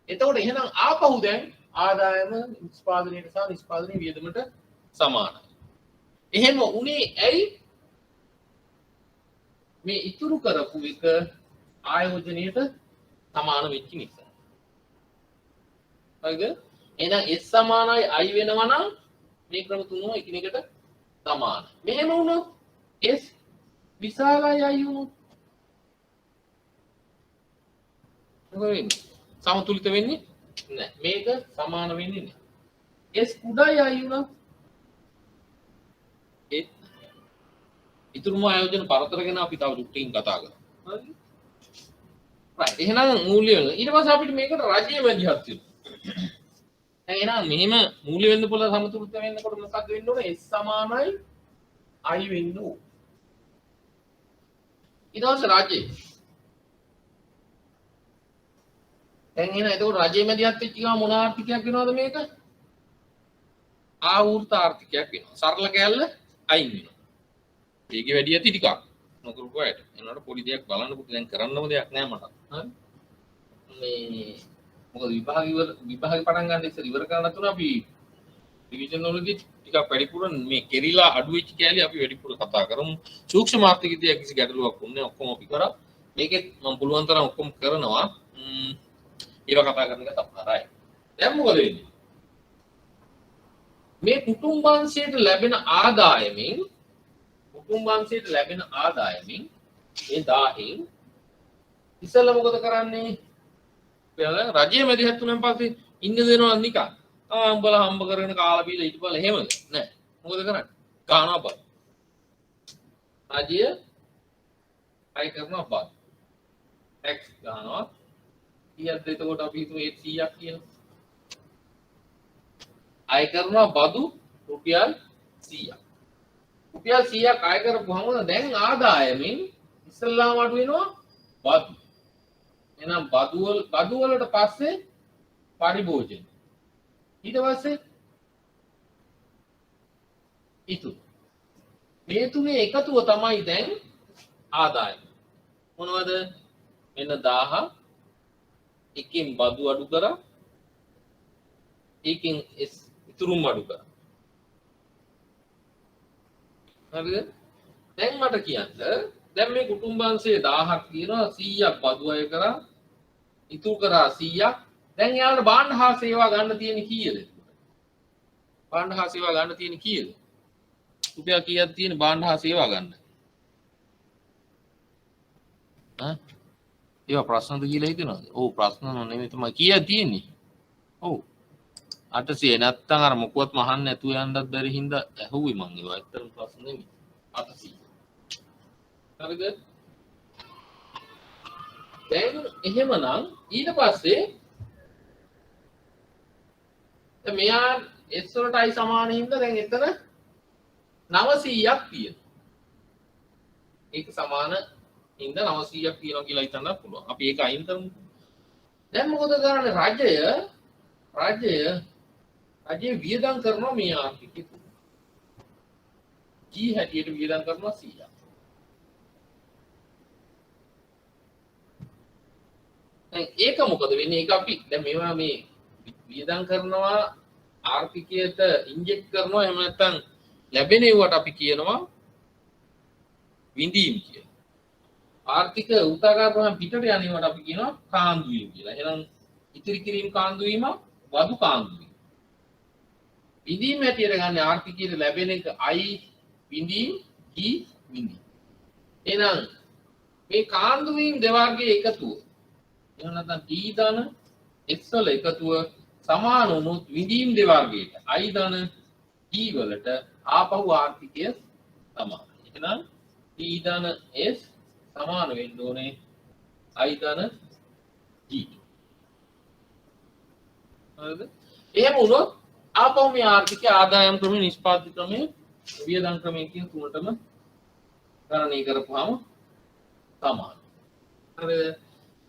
එතකොට එහෙනම් ආපහු දැන් ආදායම නිෂ්පාදනයේ සහ නිෂ්පාදනයේ වියදමට සමානයි එහෙම උනේ ඇයි මේ ඉතුරු කරපු එක ආයෝජනයට සමාන වෙච්ච නිසා හරිද එහෙනම් S සමානයි I වෙනවා නම් මේ ක්‍රම තුනම එකිනෙකට සමානයි මෙහෙම වුණොත් S විශාලයි I වුණොත් මොකද වෙන්නේ සමතුලිත වෙන්නේ නැහැ මේක සමාන වෙන්නේ නැහැ S කුඩායි I වුණා ඒ ඉතුරුම ආයෝජන පරතර ගැන අපි තව ටිකකින් කතා කරමු හරි right එහෙනම් මූල්‍ය වෙන ඊට පස්සේ අපිට මේකට රජයේ මැදිහත් වෙනවා එහෙනම් මෙහෙම මූල්‍ය වෙන්න පොළ සමතුලිත වෙන්නකොට මොකක්ද වෙන්න ඕනේ S සමානයි I වෙන්න ඕනේ ඊට පස්සේ රජයේ දැන් එහෙනම් ඒක රජයේ මැදිහත් වෙච්ච ගමන් මොන ආර්ථිකයක් වෙනවද මේක? ආවෘත ආර්ථිකයක් වෙනවා. සරල කැලල අයින් වෙනවා. ඒකේ වැඩි ඇති ටිකක්. නොකරපු අයට. එනකොට පොඩි දෙයක් බලන්න පුතේ දැන් කරන්නම දෙයක් නෑ මට. හරි? මේ මොකද විභාගේ පටන් ගන්න ඉස්සර ඉවර කරන්න තුන අපි රිවිෂන් වලදී ටිකක් වැඩිපුර මේ කෙරිලා අඩු වෙච්ච කැලේ අපි වැඩිපුර කතා කරමු. සූක්ෂම ආර්ථිකයේ කිසි ගැටලුවක් වුණේ ඔක්කොම අපි කරා. මේකෙත් මම පුළුවන් තරම් ඔක්කොම කරනවා. ඒවා කතා කරන එක තමයි. දැන් මොකද වෙන්නේ? මේ කුටුම්බාංශයට ලැබෙන ආදායමින් ඒ 1000න් ඉස්සෙල්ලා මොකද කරන්නේ? රජයේ මැදිහත් වුණාන් පස්සේ ඉන්න දෙනවා නිකන්. උඹලා හම්බ කරගෙන කාලා බීලා හිටපළ එහෙමද? නෑ. මොකද කරන්නේ? ගානවා බල. රජය අය කරනවා බල. ටැක්ස් ගන්නවා. කීයක්ද එතකොට අපි හිතුවේ 100ක් කියලා. අය කරනවා බදු රුපියල් 100ක්. රුපියල් 100ක් අය කරපුවම දැන් ආදායමින් ඉස්සල්ලාම අඩු වෙනවා බදු. එහෙනම් බදු වලට පස්සේ පරිභෝජන. ඊට පස්සේ ඉතුරු. මේ තුනේ එකතුව තමයි දැන් ආදායම. මොනවද? මෙන්න 1000 එකකින් බදු අඩු කරා ඒකෙන් ඉතුරුම අඩු කරා. හරිද? දැන් මට කියන්න දැන් මේ කුටුම්බංශය 1000ක් තියෙනවා 100ක් බදු අය කරා ඉතුරු කරා 100ක්. දැන් යාළුවා භාණ්ඩ හා සේවා ගන්න තියෙන කීයද? භාණ්ඩ හා සේවා ගන්න තියෙන කීයද? රුපියල් කීයක් තියෙන භාණ්ඩ හා සේවා ගන්න? ඒවා ප්‍රශ්නද කියලා හිතනවද? ඔව් ප්‍රශ්න නෙමෙයි තමයි කීයක් තියෙන්නේ. ඔව් 800 නැත්තම් අර මොකවත් මහන්න නැතුව යන්නත් බැරි හින්දා ඇහුවේ මං ඒවා ඇත්තටම ප්‍රශ්න නෙමෙයි 800. හරිද? දැන් එහෙමනම් ඊට පස්සේ මෙයා S වලට I සමාන හින්දා දැන් එතන 900ක් තියෙනවා. ඒක සමාන හින්දා 900ක් තියෙනවා කියලා හිතන්න පුළුවන්. අපි ඒක අයින් කරමු. දැන් මොකද කරන්නේ? රජය වියදම් කරනවා මේ ආර්ථිකය. G හැටියට වියදම් කරනවා 100ක්. දැන් ඒක මොකද වෙන්නේ? ඒක අපි දැන් මේවා මේ වියදම් කරනවා ආර්ථිකයට ඉන්ජෙක්ට් කරනවා එහෙම නැත්නම් ලැබෙන ඒවාට අපි කියනවා විඳීම් කියලා. ආර්ථික උත්සාහකාරකම් පිටට යන ඒවාට අපි කියනවා කාන්දු වීම කියලා. එහෙනම් ඉතිරි කිරීම කාන්දු වීම වදු කාන්දු වීම. විඳීම් හැටියට ගන්න ආර්ථිකයට ලැබෙන එක I විඳීම් G විඳීම්. එහෙනම් මේ කාන්දු වීම දෙවර්ගයේ එකතුව එහෙම නැත්නම් D ධන S වල එකතුව සමාන වුණොත් විඳීම් දෙවර්ගයට I ධන G වලට ආපහු ආර්ථිකය සමානයි. එහෙනම් D ධන S සමාන වෙන්න ඕනේ I ධන G. හරිද? එහෙම වුණොත් ආපහු මේ ආර්ථික ආදායම් ක්‍රමය නිෂ්පාදිත ක්‍රමය වියදම් ක්‍රමය කියන තුනටම ගණනය කරපුවාම සමානයි. හරිද?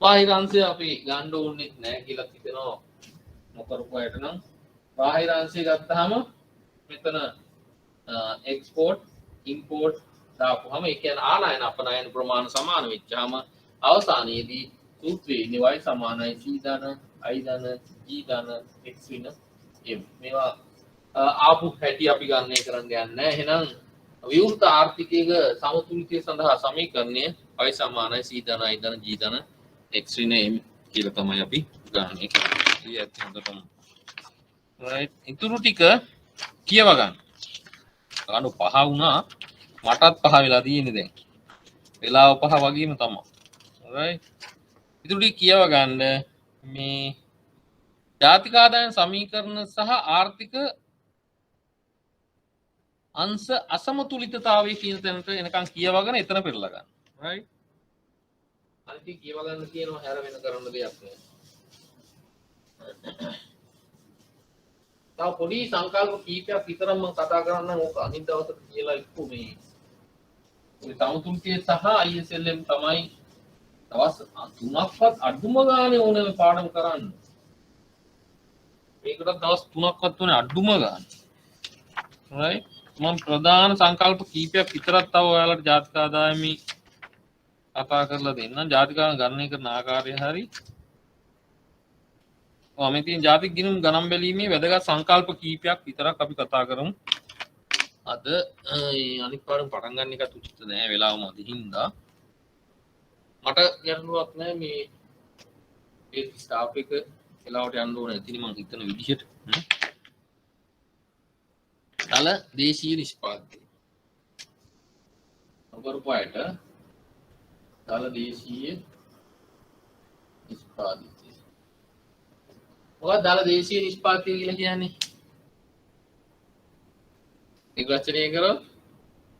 බාහිර අංශය අපි ගන්න ඕනේ නැහැ කියලා හිතනවා මොකරපු අයට නම් බාහිර අංශය ගත්තාම මෙතන එක්ස්පෝර්ට් ඉම්පෝර්ට් දාපුවාම ඒ කියන්නේ ආනයන අපනයන ප්‍රමාණ සමාන වෙච්චාම අවසානයේදී සූත්‍රයේ ඉන්නේ y සමානයි c ධන i ධන g ධන x වෙන m. මේවා ආපු හැටි අපි ගණනය කරන්න යන්නේ නැහැ. එහෙනම් විවෘත ආර්ථිකයක සමතුලිතය සඳහා සමීකරණය y සමානයි c ධන i ධන g ධන x වෙන m කියලා තමයි අපි ගණනය කරන්නේ. ඒත් හොඳටම right ඉතුරු ටික කියව ගන්න. ගණු 5 වුණා. මටත් 5 වෙලා තියෙන්නේ දැන්. වෙලාව 5 වගේම තමයි. right ඉතුරු ටික කියව ගන්න. මේ ජාතික ආදායම් සමීකරණ සහ ආර්ථික අංශ අසමතුලිතතාවය කියන තැනට එනකන් කියවගෙන එතන පෙරලා ගන්න. right අනිත් කියව ගන්න කියනවා හැර වෙන කරන්න දෙයක් නෑ. තව පොඩි සංකල්ප කීපයක් විතරක් මම කතා කරන්නම්. ඕක අනිත් දවසට කියලා ඉක්කෝ මේ සමතුලිතය සහ ISLM තමයි දවස් 3ක්වත් අඩුම ගානේ ඕනේ පාඩම් කරන්න. මේකට දවස් 3ක්වත් ඕනේ අඩුම ගානේ. right මම ප්‍රධාන සංකල්ප කීපයක් විතරක් තව ඔයාලට ජාතික ආදායමේ කතා කරලා දෙන්නම්. ජාතික ගණනය කරන ආකාරය හරි මේ තියෙන ජාතික ගිණුම් ගණන් බැලීමේ වැදගත් සංකල්ප කීපයක් විතරක් අපි කතා කරමු. අද අනිත් පාඩම පටන් ගන්න එකත් උචිත නෑ වෙලාව මදි හින්දා. මට ගැටලුවක් නෑ මේ ස්ටාෆ් එක වෙලාවට යන්න ඕනේ ඉතින් මම හිතන විදිහට. දල දේශීය නිෂ්පාදනය. ඔබරුපයට දල දේශීය නිෂ්පාදනය. මොකක්ද දල දේශීය නිෂ්පාදනය කියලා කියන්නේ? ඒක වචනය කරොත්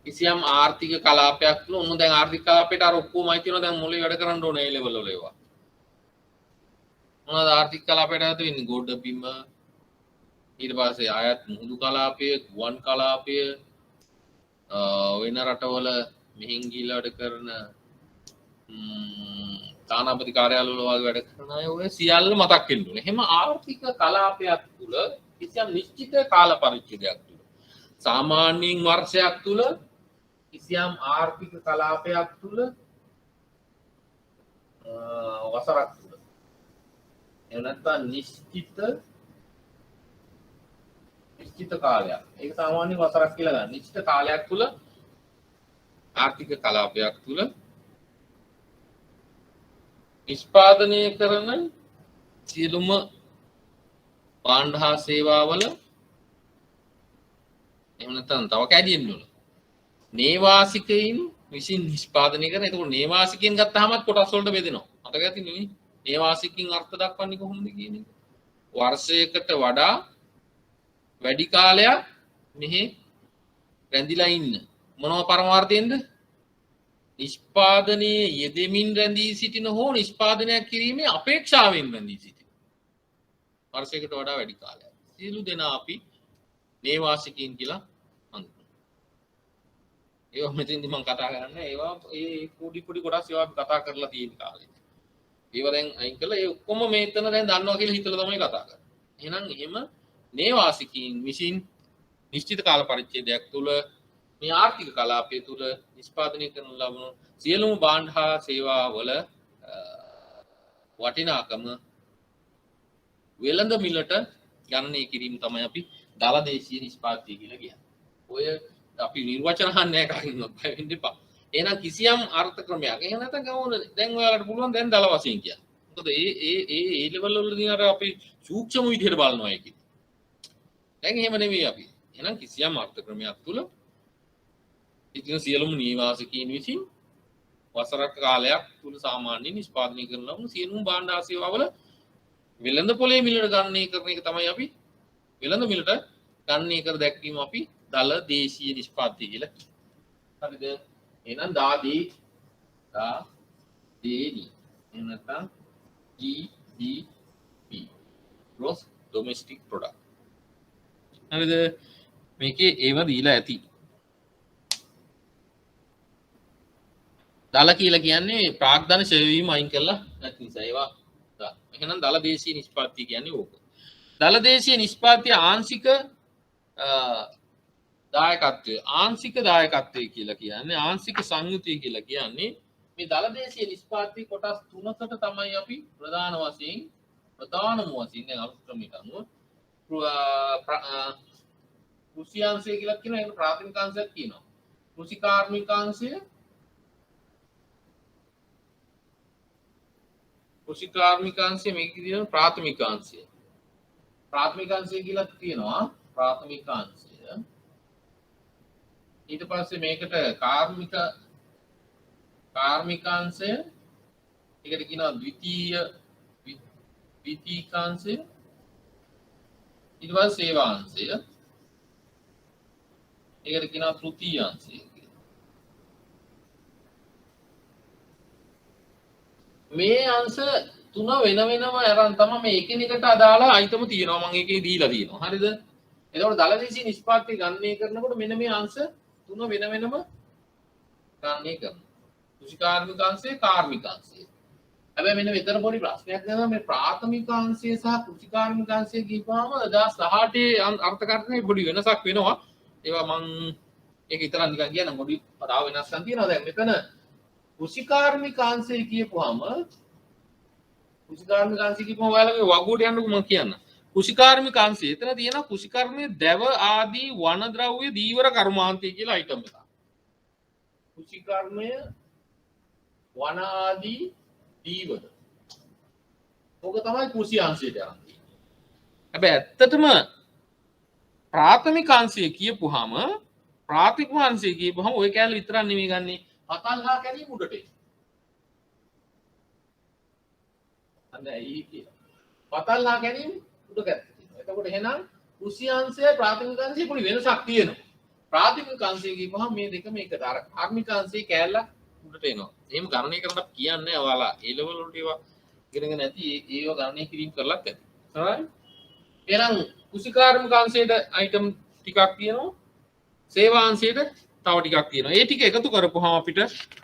කිසියම් ආර්ථික කලාපයක් තුළ උන් දැන් ආර්ථික කලාපයට අර ඔක්කොමයි තියෙනවා දැන් මොලේ වැඩ කරන්න ඕනේ ඒ ලෙවල් වල ඒවා. මොනවාද ආර්ථික කලාපයට ඇතුළු වෙන්නේ? ගොඩ බිම ඊට පස්සේ ආයත් මුහුදු කලාපය, ගුවන් කලාපය, වෙන රටවල මෙහෙන් ගිහිල්ලා වැඩ කරන තානාපති කාර්යාලවල වගේ වැඩ කරන අය ඔය සියල්ල මතක් වෙන්න ඕනේ. එහෙම ආර්ථික කලාපයක් තුළ කිසියම් නිශ්චිත කාල පරිච්ඡේදයක් තුළ සාමාන්‍යයෙන් වර්ෂයක් තුළ කිසියම් ආර්ථික කලාපයක් තුළ වසරක් තුළ එහෙම නැත්නම් නිශ්චිත කාලයක්. ඒක සාමාන්‍ය වසරක් කියලා ගන්න. නිශ්චිත කාලයක් තුල ආර්ථික කලාපයක් තුල නිෂ්පාදනය කරන සියලුම භාණ්ඩ හා සේවාවල එහෙම නැත්නම් තව කැඩියෙන් වල නේවාසිකයින් විසින් නිෂ්පාදනය කරන. එතකොට නේවාසිකයන් ගත්තාමත් කොටස් වලට බෙදෙනවා. මතක ඇතිනේ නේ. නේවාසිකයින් අර්ථ දක්වන්නේ කොහොමද කියන එක. වර්ෂයකට වඩා වැඩි කාලයක් මෙහි රැඳිලා ඉන්න. මොනව පරමාර්ථයෙන්ද? නිෂ්පාදනයේ යෙදෙමින් රැඳී සිටින හෝ නිෂ්පාදනයක් කිරීමේ අපේක්ෂාවෙන් රැඳී සිටින. වර්ෂයකට වඩා වැඩි කාලයක්. සියලු දෙනා අපි නේවාසිකයින් කියලා හඳුන්වනවා. ඒවා මෙතෙන්දි මම කතා කරන්නේ ඒවා ඒ පොඩි කොටස් ඒවා අපි කතා කරලා තියෙන කාලේ. ඒවා දැන් අයින් කළා ඒ ඔක්කොම මේතන දැන් දන්නවා කියලා හිතලා තමයි කතා කරන්නේ. එහෙනම් එහෙම නේවාසිකයින් විසින් නිශ්චිත කාල පරිච්ඡේදයක් තුල මේ ආර්ථික කලාපය තුල නිෂ්පාදනය කරන ලබන සියලුම භාණ්ඩ හා සේවා වල වටිනාකම වෙළඳ මිලට ගණනය කිරීම තමයි අපි දල දේශීය නිෂ්පාදනය කියලා කියන්නේ. ඔය අපි නිර්වචන අහන්නේ නැහැ කකින්වත් බය වෙන්න එපා. එහෙනම් කිසියම් අර්ථ ක්‍රමයක්. එහෙම නැත්නම් ගමන දැන් ඔයාලට පුළුවන් දැන් දල වශයෙන් කියන්න. මොකද ඒ ලෙවල් වලදී අර අපි සූක්ෂම විදිහට බලනවා ඒකේ. දැන් එහෙම නෙවෙයි අපි. එහෙනම් කිසියම් අර්ථ ක්‍රමයක් තුල ඉතින් සියලුම නිවාසිකයින් විසින් වසරක කාලයක් තුල සාමාන්‍ය නිෂ්පාදනය කරන ලබන සියලුම භාණ්ඩ ආසේවාවල වෙළඳ පොලේ මිලට ගණනය කරන එක තමයි අපි වෙළඳ මිලට ගණනය කර දැක්වීම අපි දල දේශීය නිෂ්පාදනය කියලා කියනවා. හරිද? එහෙනම් දාදී එහෙම නැත්නම් GDP gross domestic product. හරිද? මේකේ ඒව දීලා ඇති. දල කියලා කියන්නේ ප්‍රාග්ධන ශේවීම අයින් කරලා නැති නිසා ඒවා දා. එහෙනම් දල දේශීය නිෂ්පාදනය කියන්නේ ඕක. දල දේශීය නිෂ්පාදනය ආංශික දායකත්වය කියලා කියන්නේ ආංශික සංයුතිය කියලා කියන්නේ මේ දල දේශීය නිෂ්පාදනය කොටස් තුනකට තමයි අපි ප්‍රධානම වශයෙන් දැන් අනුක්‍රමික අනුව කෘෂි අංශය කියලා කියනවා. ඒක ප්‍රාථමික අංශයක් කියනවා. කෘෂි කාර්මික අංශය මේක කියනවා ප්‍රාථමික අංශය. ප්‍රාථමික අංශය කියලා තියෙනවා ප්‍රාථමික අංශය. ඊට පස්සේ මේකට කාර්මික අංශය, ඒකට කියනවා ද්විතීයික අංශය. ඊට පස්සේ සේවා අංශය, ඒකට කියනවා තෘතීය අංශය. මේ අංශ තුන වෙනම අරන් තමයි මේ එකිනෙකට අදාළ අයිටම තියෙනවා. මම ඒකේ දීලා තියෙනවා. හරිද? එතකොට දල දේශීය නිෂ්පාදනය ගණනය කරනකොට මෙන්න මේ අංශ තුන වෙනම ගණනය කරනවා. කෘෂි කාර්මික අංශය, කාර්මික අංශය. හැබැයි මෙන්න මෙතන පොඩි ප්‍රශ්නයක් තියෙනවා. මේ ප්‍රාථමික අංශය සහ කෘෂි කාර්මික අංශය කියපුවාම 2018 අර්ථකථනයේ පොඩි වෙනසක් වෙනවා. ඒවා මම ඒක විතරක් නිකන් කියන පොඩි තව වෙනස්කම් තියෙනවා. දැන් මෙතන කෘෂි කාර්මික අංශය කියපුවාම ඔයාලගේ වගුවට යන්නකො මම කියන්න. කෘෂි කාර්මික අංශය එතන තියෙනවා කෘෂි කර්මයේ දැව ආදී වන ද්‍රව්‍ය දීවර කර්මාන්තය කියලා අයිටම් එකක්. කෘෂි කර්මය වන ආදී දීවර. ඕක තමයි කෘෂි අංශයට යන්නේ. හැබැයි ඇත්තටම ප්‍රාථමික අංශය කියපුවාම ඔය කැලේ විතරක් නෙමෙයි ගන්නෙ. පතල්හා කැණීම උඩට එන. අන්නයි කියලා. පතල්හා කැණීම උඩ ගැටෙනවා. එතකොට එහෙනම් කෘෂි අංශය ප්‍රාථමික අංශය පොඩි වෙනසක් තියෙනවා. ප්‍රාථමික අංශය කියපුවහම මේ දෙකම එකද. අර කාර්මික අංශයේ කැලල උඩට එනවා. එහෙම ගණනය කරන්න කියන්නේ ඔයාලා ඒ ලෙවල් වලට ඒවා ඉගෙනගෙන නැති ඒව ගණනය කිරීම කරලත් ඇති. හරි? එහෙනම් කෘෂි කාර්මික අංශයට අයිටම් ටිකක් තියෙනවා. සේවා අංශයට තව ටිකක් තියෙනවා. ඒ ටික එකතු කරපුවාම අපිට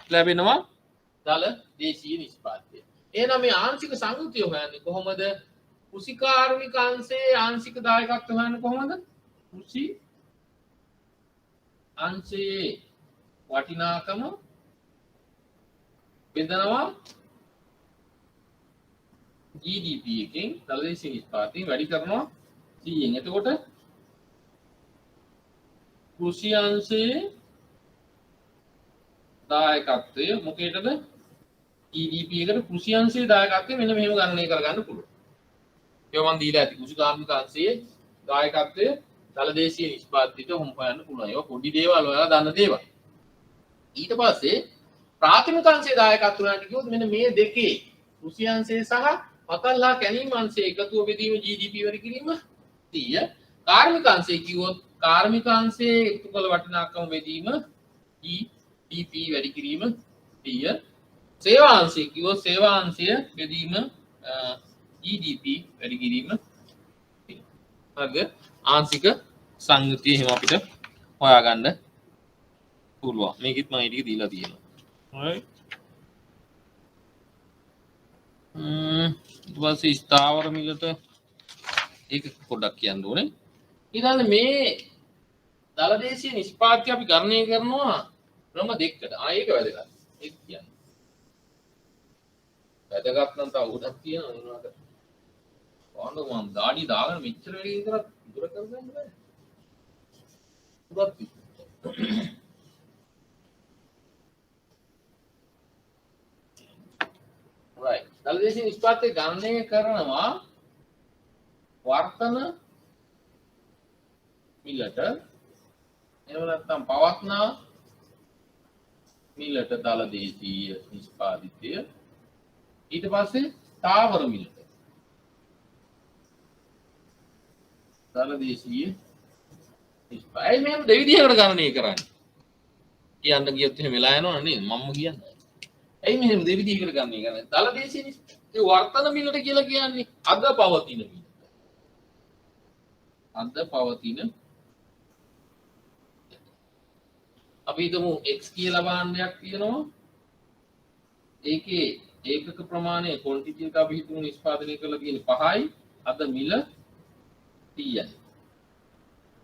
ලැබෙනවා දල දේශීය නිෂ්පාදනය. එහෙනම් මේ ආංශික සංයුතිය හොයන්නේ කොහොමද? කෘෂි කාර්මික අංශයේ ආංශික දායකත්වය හොයන්නේ කොහොමද? කෘෂි අංශයේ වටිනාකම බෙදනවා GDP එකෙන් දළදේශීය නිෂ්පාදනය වැඩි කරනවා 100න්. එතකොට කෘෂි අංශයේ දායකත්වය මොකේදද? GDP එකට කෘෂි අංශයේ දායකත්වය මෙන්න මෙහෙම ගණනය කරගන්න පුළුවන්. ඒවා මම දීලා ඇති කෘෂි කාර්මික අංශයේ දායකත්වය දළදේශීය නිෂ්පාදිතයට හොම් හොයන්න පුළුවන්. ඒවා පොඩි දේවල් ඔයාලා දන්න දේවල්. ඊට පස්සේ ප්‍රාථමික අංශයේ දායකත්වය වලට කිව්වොත් මෙන්න මේ දෙකේ කෘෂි අංශය සහ පතල්ලා කැණීම් අංශයේ එකතුව බෙදීම GDP වැඩි කිරීම 100. කාර්මික අංශය කිව්වොත් කාර්මික අංශයේ එකතු කළ වටිනාකම බෙදීම GDP වැඩි කිරීම 100. සේවා අංශය කිව්වොත් සේවා අංශය බෙදීම GDP වැඩි කිරීම 100. හරිද? ආංශික සංයුතිය එහෙම අපිට හොයාගන්න පුළුවන්. මේකෙත් මම ඊට දීලා තියෙනවා. right. ඊට පස්සේ ස්ථාවර මිලට ඒක පොඩ්ඩක් කියන්න ඕනේ. ඊළඟ මේ දළදේශීය නිෂ්පාදනය අපි ගණනය කරනවා ක්‍රම දෙකකට. ඒක වැදගත්. ඒක කියන්නේ. වැදගත් නම් තව උඩක් තියෙනවා මොනවාද? වන්න මම දාඩි දාගෙන මෙච්චර වෙලේ ඉඳලා ඉවර කරගන්න බෑ. උඩක් right. දළදේශීය නිෂ්පාදනය ගණනය කරනවා වර්තන මිලට එහෙම නැත්නම් පවත්නා මිලට දළදේශීය නිෂ්පාදිතය ඊට පස්සේ ස්ථාවර මිලට දළදේශීය නිෂ්පාදනය මෙහෙම දෙවිදිහකට ගණනය කරන්නේ කියන්න ගියොත් එහෙම වෙලා යනවා නේද මම කියන්නේ ඇයි මෙහෙම දෙවිදිහකට ගණනය කරන්නේ දළදේශීය ඒ වර්තන මිලට කියලා කියන්නේ අද පවතින මිල අද පවතින අපි හිතමු x කියලා භාණ්ඩයක් තියෙනවා ඒකේ ඒකක ප්‍රමාණය ක්වොන්ටිටි එක අපි හිතමු නිෂ්පාදනය කරලා තියෙන 5යි අද මිල 30යි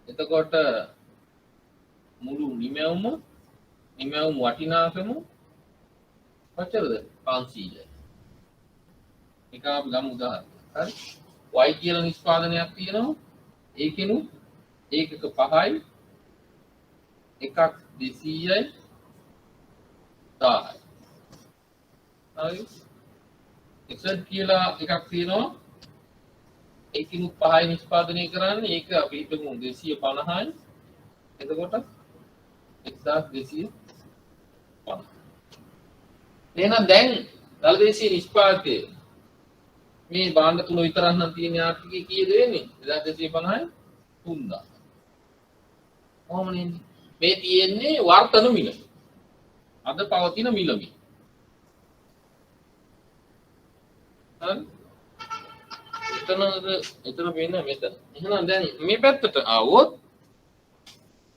එතකොට මුළු නිමැවුම වටිනාකම කොච්චරද 500යි එක අපි ගමු උදාහරණයක් හරි y කියලා නිෂ්පාදනයක් තියෙනවා ඒකෙනු ඒකක 5යි එකක් 200යි 10යි හරි z කියලා එකක් තියෙනවා ඒකෙනු 5යි නිෂ්පාදනය කරන්නේ ඒක අපි හිතමු 250යි එතකොට 1250 එහෙනම් දැන් දළදේශීය නිෂ්පාදනය මේ භාණ්ඩ තුන විතරක් නම් තියෙන ආර්ථිකය කීයද වෙන්නේ 2250යි 3000 කොහොමද මේ තියෙන්නේ වර්තන මිල අද පවතින මිල හරි එතන වෙන්නේ මෙතන එහෙනම් දැන් මේ පැත්තට ආවොත්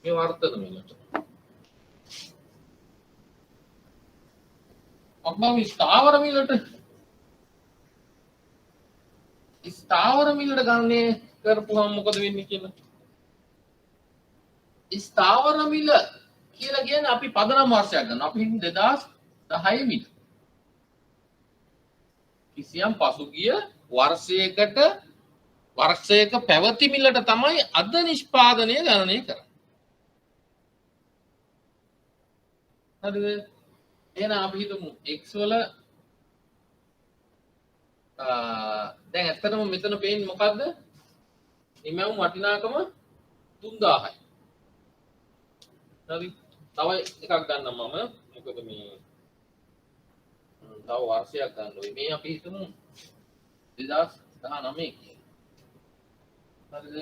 මේ වර්තන මිලට අපම ස්ථාවර මිලට ගණනය කරපුවම මොකද වෙන්නේ කියලා ස්ථාවර මිල කියලා කියන්නේ අපි පදනම් වර්ෂයක් ගන්නවා අපි හිතමු 2010 මිල කිසියම් පසුගිය වර්ෂයක පැවති මිලට තමයි අද නිෂ්පාදනය ගණනය කරන්නේ හරිද එහෙනම් අපි හිතමු x වල දැන් ඇත්තටම මෙතන පේන්නේ මොකද්ද? නිමැවුම් වටිනාකම 3000යි. හරි. තව එකක් ගන්නම් මම. මොකද මේ තව වර්ෂයක් ගන්න ඕනේ. මේ අපි හිතමු 2019 කියලා. හරිද?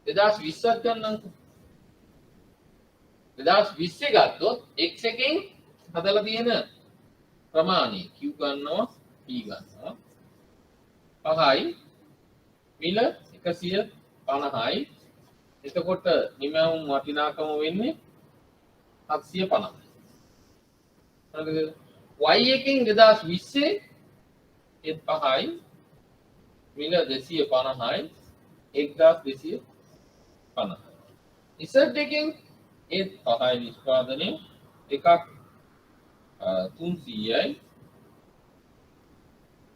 2020ක් ගන්නම්කෝ. 2020 ගත්තොත් x එකෙන් හදලා තියෙන ප්‍රමාණය q ගන්නවා p ගන්නවා 5යි මිල 150යි එතකොට නිමැවුම් වටිනාකම වෙන්නේ 750යි හරිද y එකෙන් 2020 ඒත් 5යි මිල 250යි 1250යි z එකෙන් ඒත් 5යි නිෂ්පාදනය එකක් 300යි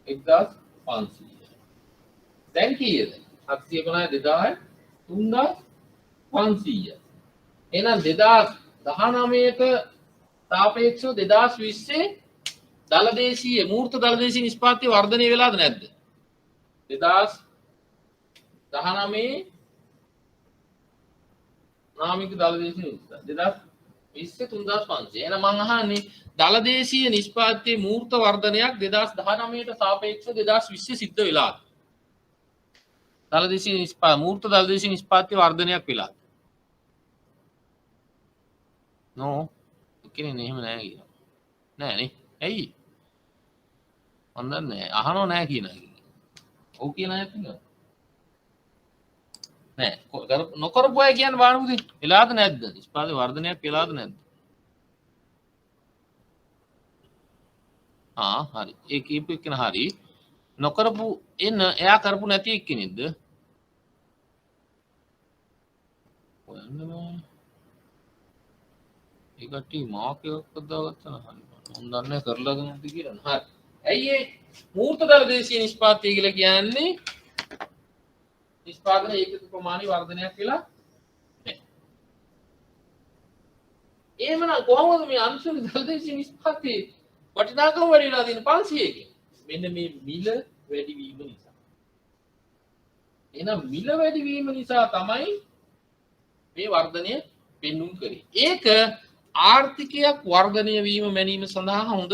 1500 500. දැන් කීයද? 750 2000 3500. එහෙනම් 2019ට සාපේක්ෂව 2020 දලදේශීය මූර්ත දලදේශීය නිෂ්පාදනය වර්ධනය වෙලාද නැද්ද? 2019 නාමික දලදේශීය 2020 3500. එහෙනම් මම අහන්නේ දලදේශීය නිෂ්පාදනයේ මූර්ත වර්ධනයක් 2019ට සාපේක්ෂව 2020 සිද්ධ වෙලාද? දලදේශීය මූර්ත දලදේශීය නිෂ්පාදනයේ වර්ධනයක් වෙලාද? නෝ කියන්නේ එහෙම නෑ කියනවා. නෑනේ. ඇයි? මන් දන්නේ නෑ. අහනව නෑ කියනවා. ඔව් කියන අයත් ඉන්නවා. නෑ. නොකරපු අය කියන්නේ බානුද? වෙලාද නැද්ද? නිෂ්පාදනයේ වර්ධනයක් වෙලාද නැද්ද? හරි. ඒ කීප එක්කන හරි. නොකරපු එන්න එයා කරපු නැති එක්කෙනෙක්ද? ඔයන්නේ ඒකට මාක් එකක් දාගත්තා නම් හරි. මම දන්නේ කරලාද නැද්ද කියලා. හරි. ඇයි ඒ මූර්ත දලදේශීය නිෂ්පාදනය කියලා කියන්නේ නිෂ්පාදන ඒකක ප්‍රමාණය වර්ධනයක් වෙලා නැහැ. එහෙමනම් කොහොමද මේ අංශු දලදේශීය නිෂ්පාදනයේ වටිනාකම වැඩි වෙලා තියෙන 500කින්? මෙන්න මේ මිල වැඩි වීම නිසා. එහෙනම් මිල වැඩි වීම නිසා තමයි මේ වර්ධනය පෙන්눔 කරේ. ඒක ආර්ථිකයක් වර්ධනය වීම මැනීම සඳහා හොඳ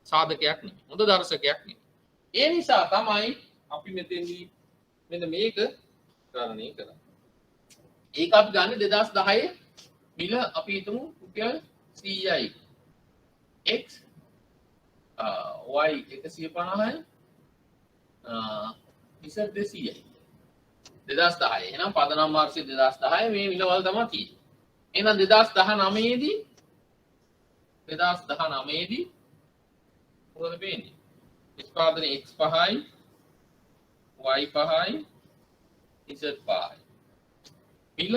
සාධකයක් නෙමෙයි. හොඳ දර්ශකයක් නෙමෙයි. ඒ නිසා තමයි අපි මෙතෙන්දී මෙන්න මේක කරණය කරන්නේ. ඒක අපි ගන්න 2010 මිල අපි හිතමු රුපියල් 100යි. x y 150යි z 200යි. 2010. එහෙනම් පදනම් වර්ෂයේ 2010 මේ මිලවල තමයි තියෙන්නේ. එහෙනම් 2019 දී මොකද වෙන්නේ? නිෂ්පාදනයේ x 5යි y 5යි z 5යි. මිල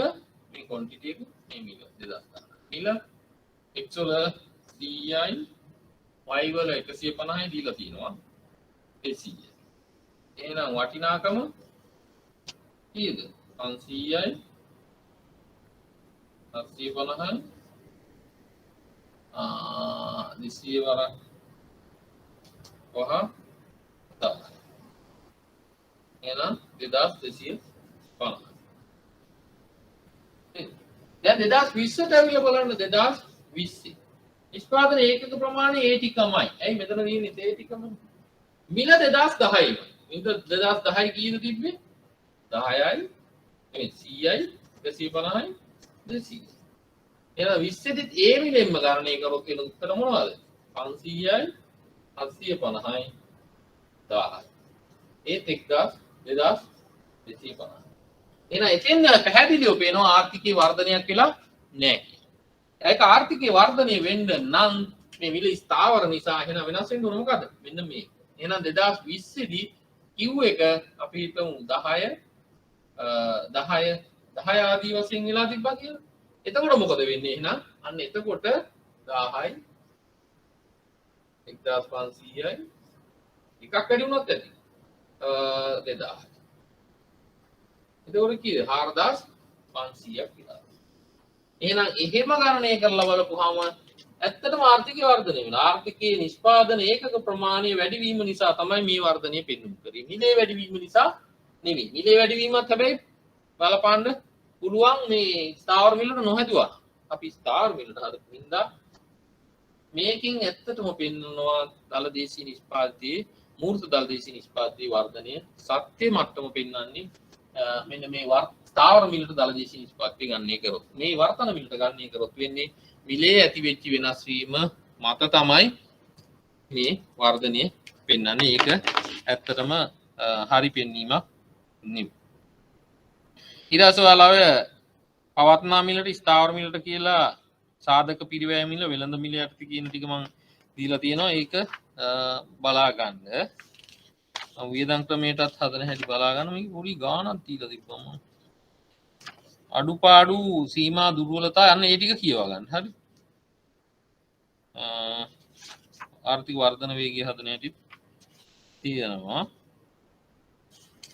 මේ quantity එක මේ මිල 2010. මිල x වල 100යි y වල 150යි දීලා තියෙනවා 200. එහෙනම් වටිනාකම කීයද? 500යි 750යි 200 වරක් වහ 10. එහෙනම් 2250. දැන් 2020ට ඇවිල්ලා බලන්න 2020 නිෂ්පාදන ඒකක ප්‍රමාණය ඒ ටිකමයි. ඇයි මෙතන තියෙන්නේ ඒ ටිකම? මිල 2010යි. මිල 2010 කීයද තිබ්බේ? 10යි මේ 100යි 150යි 200. එහෙනම් 20 දිත් ඒ මිලෙන්ම ගණනය කරොත් වෙන උත්තර මොනවද? 500යි 750යි 1000යි. ඒත් 2250. එහෙනම් එතෙන් පැහැදිලිව පේනවා ආර්ථිකයේ වර්ධනයක් වෙලා නැහැ කියලා. ඒක ආර්ථිකයේ වර්ධනය වෙන්න නම් මේ මිල ස්ථාවර නිසා එහෙනම් වෙනස් වෙන්න ඕන මොකද? මෙන්න මේ. එහෙනම් 2020 දී Q එක අපි හිතමු 10 ආදී වශයෙන් වෙලා තිබ්බා කියලා. එතකොට මොකද වෙන්නේ? එහෙනම් අන්න එතකොට 1000යි 1500යි එකක් වැඩි වුණොත් ඇති 2000. එතකොට කීයද? 4500ක් කියලා. එහෙනම් එහෙම ගණනය කරලා බලපුවාම ඇත්තටම ආර්ථිකය වර්ධනය වෙනවා. ආර්ථිකයේ නිෂ්පාදන ඒකක ප්‍රමාණය වැඩි වීම නිසා තමයි මේ වර්ධනය පෙන්වු කරේ. මිලේ වැඩි වීම නිසා නෙමෙයි. මිලේ වැඩි වීමත් හැබැයි බලපාන්න පුළුවන් මේ ස්ථාවර මිලට නොහැදුවා. අපි ස්ථාවර මිලට හදපින්දා මේකින් ඇත්තටම පෙන්වනවා දලදේශීය නිෂ්පාදනයේ මූර්ත දලදේශීය නිෂ්පාදනයේ වර්ධනය සත්‍ය මට්ටම පෙන්වන්නේ මෙන්න මේ ස්ථාවර මිලට දලදේශීය නිෂ්පාදනය ගන්නේ කරොත් මේ වර්තන මිලට ගන්නේ කරොත් වෙන්නේ මිලේ ඇති වෙච්ච වෙනස් වීම මත තමයි මේ වර්ධනය පෙන්වන්නේ. ඒක ඇත්තටම හරි පෙන්වීමක් නෙමෙයි. ඊටසවාලාව පවත්නා මිලට ස්ථාවර මිලට කියලා සාධක පිරිවැය මිල වෙළඳ මිල යටතේ කියන ටික මම දීලා තියෙනවා. ඒක බලා ගන්න. වියදම් ක්‍රමයටත් හදන හැටි බලා ගන්න. මේක පොඩි ගාණක් දීලා තිබ්බම අඩුපාඩු සීමා දුර්වලතා යන්න ඒ ටික කියවා ගන්න. හරි. ආර්ථික වර්ධන වේගය හදන හැටි තියෙනවා.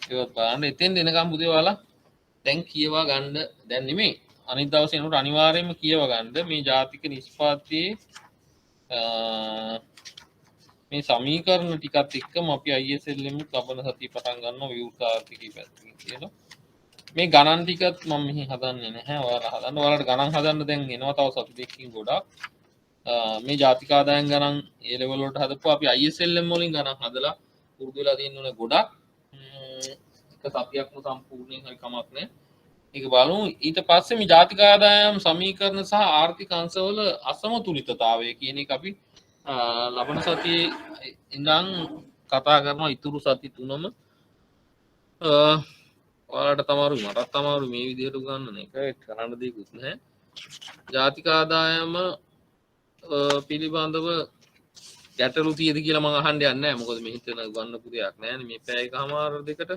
ඒවත් බලන්න එතෙන් දෙනකම් පුතේ ඔයාලා දැන් කියවා ගන්න දැන් නෙමෙයි අනිත් දවසේ එනකොට අනිවාර්යයෙන්ම කියවා ගන්න මේ ජාතික නිෂ්පාදනයේ මේ සමීකරණ ටිකත් එක්කම අපි ISLM ලබන සතිය පටන් ගන්නවා විවෘත ආර්ථිකය පැත්තකින් කියලා. මේ ගණන් ටිකත් මම මෙහි හදන්නේ නැහැ. ඔයාලා හදන්න. ඔයාලට ගණන් හදන්න දැන් එනවා තව සති දෙකකින් ගොඩක්. මේ ජාතික ආදායම් ගණන් ඒ ලෙවල් වලට හදපුවා අපි ISLM වලින් ගණන් හදලා පුරුදු වෙලා තියෙන උනේ ගොඩක්. එක සතියක්ම සම්පූර්ණයෙන් හරි කමක් නැහැ. ඒක බලමු. ඊට පස්සේ මේ ජාතික ආදායම් සමීකරණ සහ ආර්ථික අංශවල අසමතුලිතතාවය කියන එක අපි ලබන සතියේ ඉඳන් කතා කරනවා ඉතුරු සති තුනම ඔයාලට තමාරුයි මටත් තමාරුයි මේ විදිහට ගන්න එක කරන්න දෙයක්වත් නැහැ. ජාතික ආදායම පිළිබඳව ගැටලු තියෙද කියලා මම අහන්න යන්නේ නැහැ. මොකද මේ හිතන ගන්නපු දෙයක් නැහැ මේ පැය එකමාර දෙකට.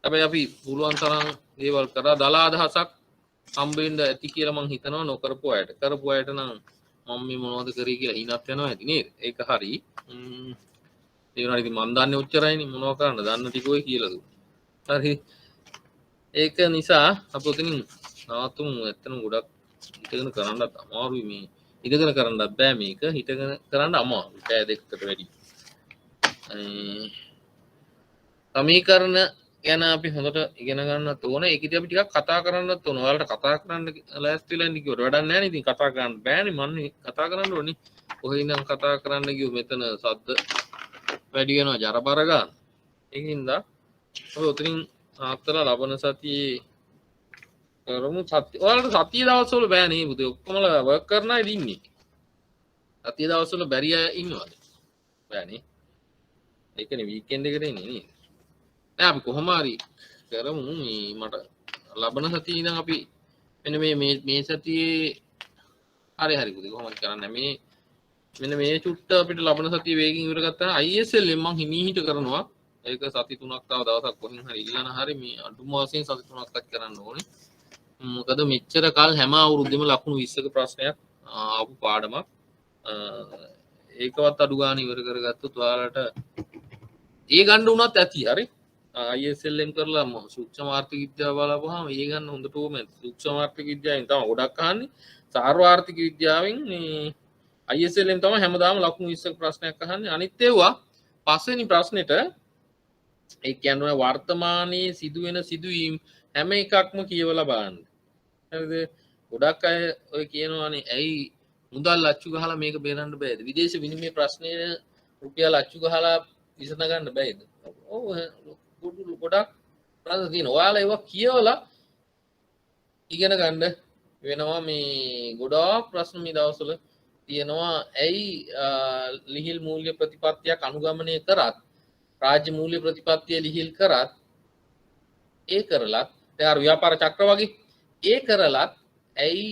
හැබැයි අපි පුළුවන් තරම් දේවල් කරා දලා අදහසක් හම්බෙන්න ඇති කියලා මම හිතනවා නොකරපු අයට. කරපු අයට නම් මම මේ මොනවද කරේ කියලා හිනත් වෙනවා ඇති නේද? ඒක හරි. ඒ වුණාට ඉතින් මම දන්නේ ඔච්චරයිනේ මොනව කරන්න දන්න ටික ඔය කියලා දුන්නා. හරි. ඒක නිසා අපි උතනින් නවතුමු. ඇත්තටම ගොඩක් හිතගෙන කරන්නත් අමාරුයි මේ. ඉඳගෙන කරන්නත් බෑ මේක. හිතගෙන කරන්න අමාරුයි. පැය දෙකකට වැඩි. සමීකරණ ගැන අපි හොඳට ඉගෙන ගන්නත් ඕන. ඒකදී අපි ටිකක් කතා කරන්නත් ඕන. ඔයාලට කතා කරන්න ලෑස්ති වෙලා ඉන්න කිව්වට වැඩක් නැහැ නේ. ඉතින් කතා කරන්න බෑනේ. මන්නේ කතා කරන්න ඕනේ. කොහේ ඉඳන් කතා කරන්න ගියෝ මෙතන සද්ද වැඩි වෙනවා ජරබර ගන්න. ඒකින්ද ඔය උතනින් ආත්තලා ලබන සතියේ කරමු. ඔයාලට සතිය දවස්වල බෑ නේ පුතේ. ඔක්කොමලා වර්ක් කරන අය ඉන්නේ. සතිය දවස්වල බැරි අය ඉන්නවද? බෑනේ. ඒකනේ වීකෙන්ඩ් එකට එන්නේ නේද? නෑ අපි කොහොම හරි කරමු. මේ මට ලබන සතියේ ඉඳන් අපි මෙන්න මේ සතියේ හරි පුතේ කොහොම හරි කරන්න. මේ මෙන්න මේ චුට්ට අපිට ලබන සතියේ වේගින් ඉවර ගත්තා. ISLM මං හිමීහිට කරනවා. ඒක සති 3ක් තව දවසක් කොහෙන් හරි ඉල්ලන හරි මේ අඩුම වශයෙන් සති 3ක්වත් කරන්න ඕනේ. මොකද මෙච්චර කල් හැම අවුරුද්දෙම ලකුණු 20ක ප්‍රශ්නයක් ආපු පාඩමක්. ඒකවත් අඩු ගන්න ඉවර කරගත්තොත් ඔයාලට ඒ ගන්න උනත් ඇති. හරි. ISLM කරලා සූක්ෂම ආර්ථික විද්‍යාව බලපුවාම ඒ ගන්න හොඳට ඕම සූක්ෂම ආර්ථික විද්‍යාවෙන් තමයි ගොඩක් අහන්නේ. සාර්ව ආර්ථික විද්‍යාවෙන් මේ ISLM තමයි හැමදාම ලකුණු 20ක ප්‍රශ්නයක් අහන්නේ. අනිත් ඒවා පස්වෙනි ප්‍රශ්නෙට ඒ කියන්නේ වර්තමානයේ සිදුවෙන සිදුවීම් හැම එකක්ම කියවලා බලන්න. හරිද? ගොඩක් අය ඔය කියනවානේ ඇයි මුදල් අච්චු ගහලා මේක බේරන්න බෑද? විදේශ විනිමය ප්‍රශ්නය රුපියල් අච්චු ගහලා විසඳ ගන්න බෑද? ඔව් ගොඩක් ප්‍රශ්න තියෙනවා. ඔයාලා ඒවා කියවලා ඉගෙන ගන්න වෙනවා. මේ ගොඩාක් ප්‍රශ්න මේ දවස්වල තියෙනවා. ඇයි ලිහිල් මූල්‍ය ප්‍රතිපත්තියක් අනුගමනය කරත් රාජ්‍ය මූල්‍ය ප්‍රතිපත්තිය ලිහිල් කරත් ඒ කරලත් දැන් ව්‍යාපාර චක්‍ර වගේ ඒ කරලත් ඇයි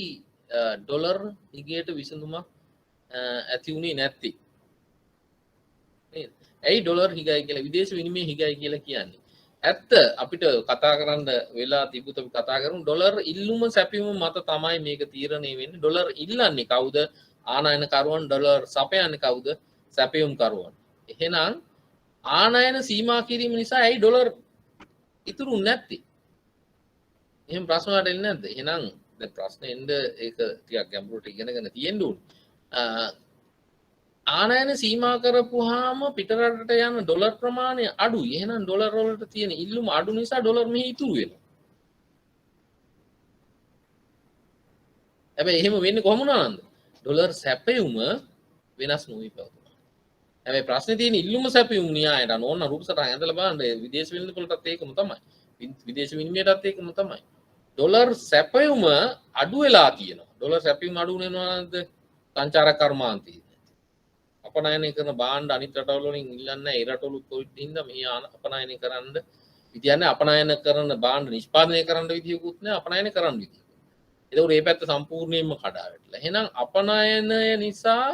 ඩොලර් හිගයට විසඳුමක් ඇති වුණේ නැත්තේ නේද? ඇයි ඩොලර් හිගයි කියලා විදේශ විනිමය හිගයි කියලා කියන්නේ? ඇත්ත අපිට කතා කරන්න වෙලා තිබුත අපි කතා කරමු. ඩොලර් ඉල්ලුම සැපයුම මත තමයි මේක තීරණය වෙන්නේ. ඩොලර් ඉල්ලන්නේ කවුද? ආනයන කරුවන්. ඩොලර් සපයන්නේ කවුද? සැපයුම් කරුවන්. එහෙනම් ආනයන සීමා කිරීම නිසා ඇයි ඩොලර් ඉතුරු නැත්තේ? එහෙම ප්‍රශ්න වලට එන්නේ නැද්ද? එහෙනම් දැන් ප්‍රශ්නේ එන්න ඒක ටිකක් ගැඹුරට ඉගෙනගෙන තියෙන්න ඕනේ. ආනයන සීමා කරපුවාම පිටරටට යන ඩොලර් ප්‍රමාණය අඩුයි. එහෙනම් ඩොලර් වලට තියෙන ඉල්ලුම අඩු නිසා ඩොලර් මෙහි ඉතුරු වෙනවා. හැබැයි එහෙම වෙන්නේ කොහොම වුණාද? ඩොලර් සැපයුම වෙනස් නොවි පවතිනවා. හැබැයි ප්‍රශ්නේ තියෙන ඉල්ලුම සැපයුම් න්‍යායට ඕන රූපසට ඇඳලා බලන්න විදේශ විනිමය වලටත් ඒකම තමයි. විදේශ විනිමයටත් ඒකම තමයි. ඩොලර් සැපයුම අඩු වෙලා තියෙනවා. ඩොලර් සැපයුම අඩු වෙනවද? සංචාරක කර්මාන්තයේ අපනයනය කරන භාණ්ඩ අනිත් රටවල් වලින් ඉල්ලන්නේ නැහැ. ඒ රටවලුත් කොවිඩ් හින්දා මෙහි අපනයනය කරන්න විදියන්නේ. අපනයන කරන භාණ්ඩ නිෂ්පාදනය කරන්න විදියකුත් නැහැ. අපනයනය කරන්න විදිය. ඒකෝර මේ පැත්ත සම්පූර්ණයෙන්ම කඩා වැටලා. එහෙනම් අපනයනය නිසා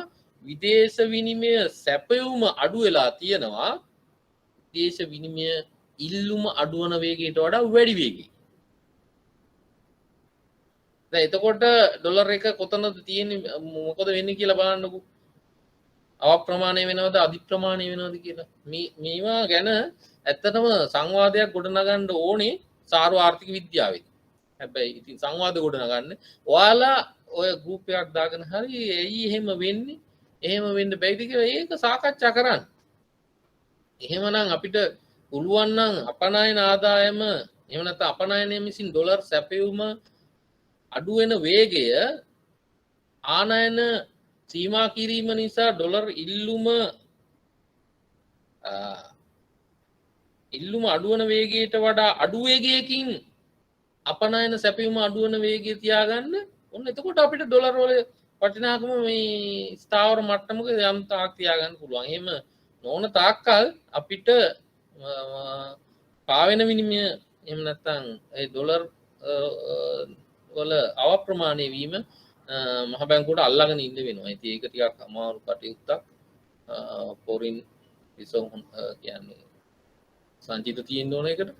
විදේශ විනිමය සැපයුම අඩු වෙලා තියෙනවා. විදේශ විනිමය ඉල්ලුම අඩු වන වේගයට වඩා වැඩි වේගයකින්. දැන් එතකොට ඩොලර් එක කොතනද තියෙන්නේ මොකද වෙන්නේ කියලා බලන්නකෝ. අවප්‍රමාණය වෙනවද අධි ප්‍රමාණය වෙනවද කියලා මේවා ගැන ඇත්තටම සංවාදයක් ගොඩනගන්න ඕනේ සාරු ආර්ථික විද්‍යාවේදී. හැබැයි ඉතින් සංවාද ගොඩනගන්න ඔයාලා ඔය ගෲප් එකක් දාගෙන හරි ඇයි එහෙම වෙන්නේ? එහෙම වෙන්න බැයිද කියලා ඒක සාකච්ඡා කරන්න. එහෙමනම් අපිට පුළුවන් නම් අපනයන ආදායම එහෙම නැත්නම් අපනයනය විසින් ඩොලර් සැපයුම අඩු වෙන වේගය ආනයන සීමා කිරීම නිසා ඩොලර් ඉල්ලුම අඩුවන වේගයට වඩා අඩු වේගයකින් අපනයන සැපයුම අඩුවන වේගය තියාගන්න ඔන්න එතකොට අපිට ඩොලර් වල වටිනාකම මේ ස්ථාවර මට්ටමක යම් තාක් තියාගන්න පුළුවන්. එහෙම නොවන තාක්කල් අපිට පාවෙන විනිමය එහෙම නැත්නම් ඒ ඩොලර් වල අවප්‍රමාණය වීම මහ බැංකුවට අල්ලගෙන ඉන්න වෙනවා. ඉතින් ඒක ටිකක් අමාරු කටයුත්තක්. ෆොරින් රිසර්ව් කියන්නේ සංචිත තියෙන්න ඕන එකට.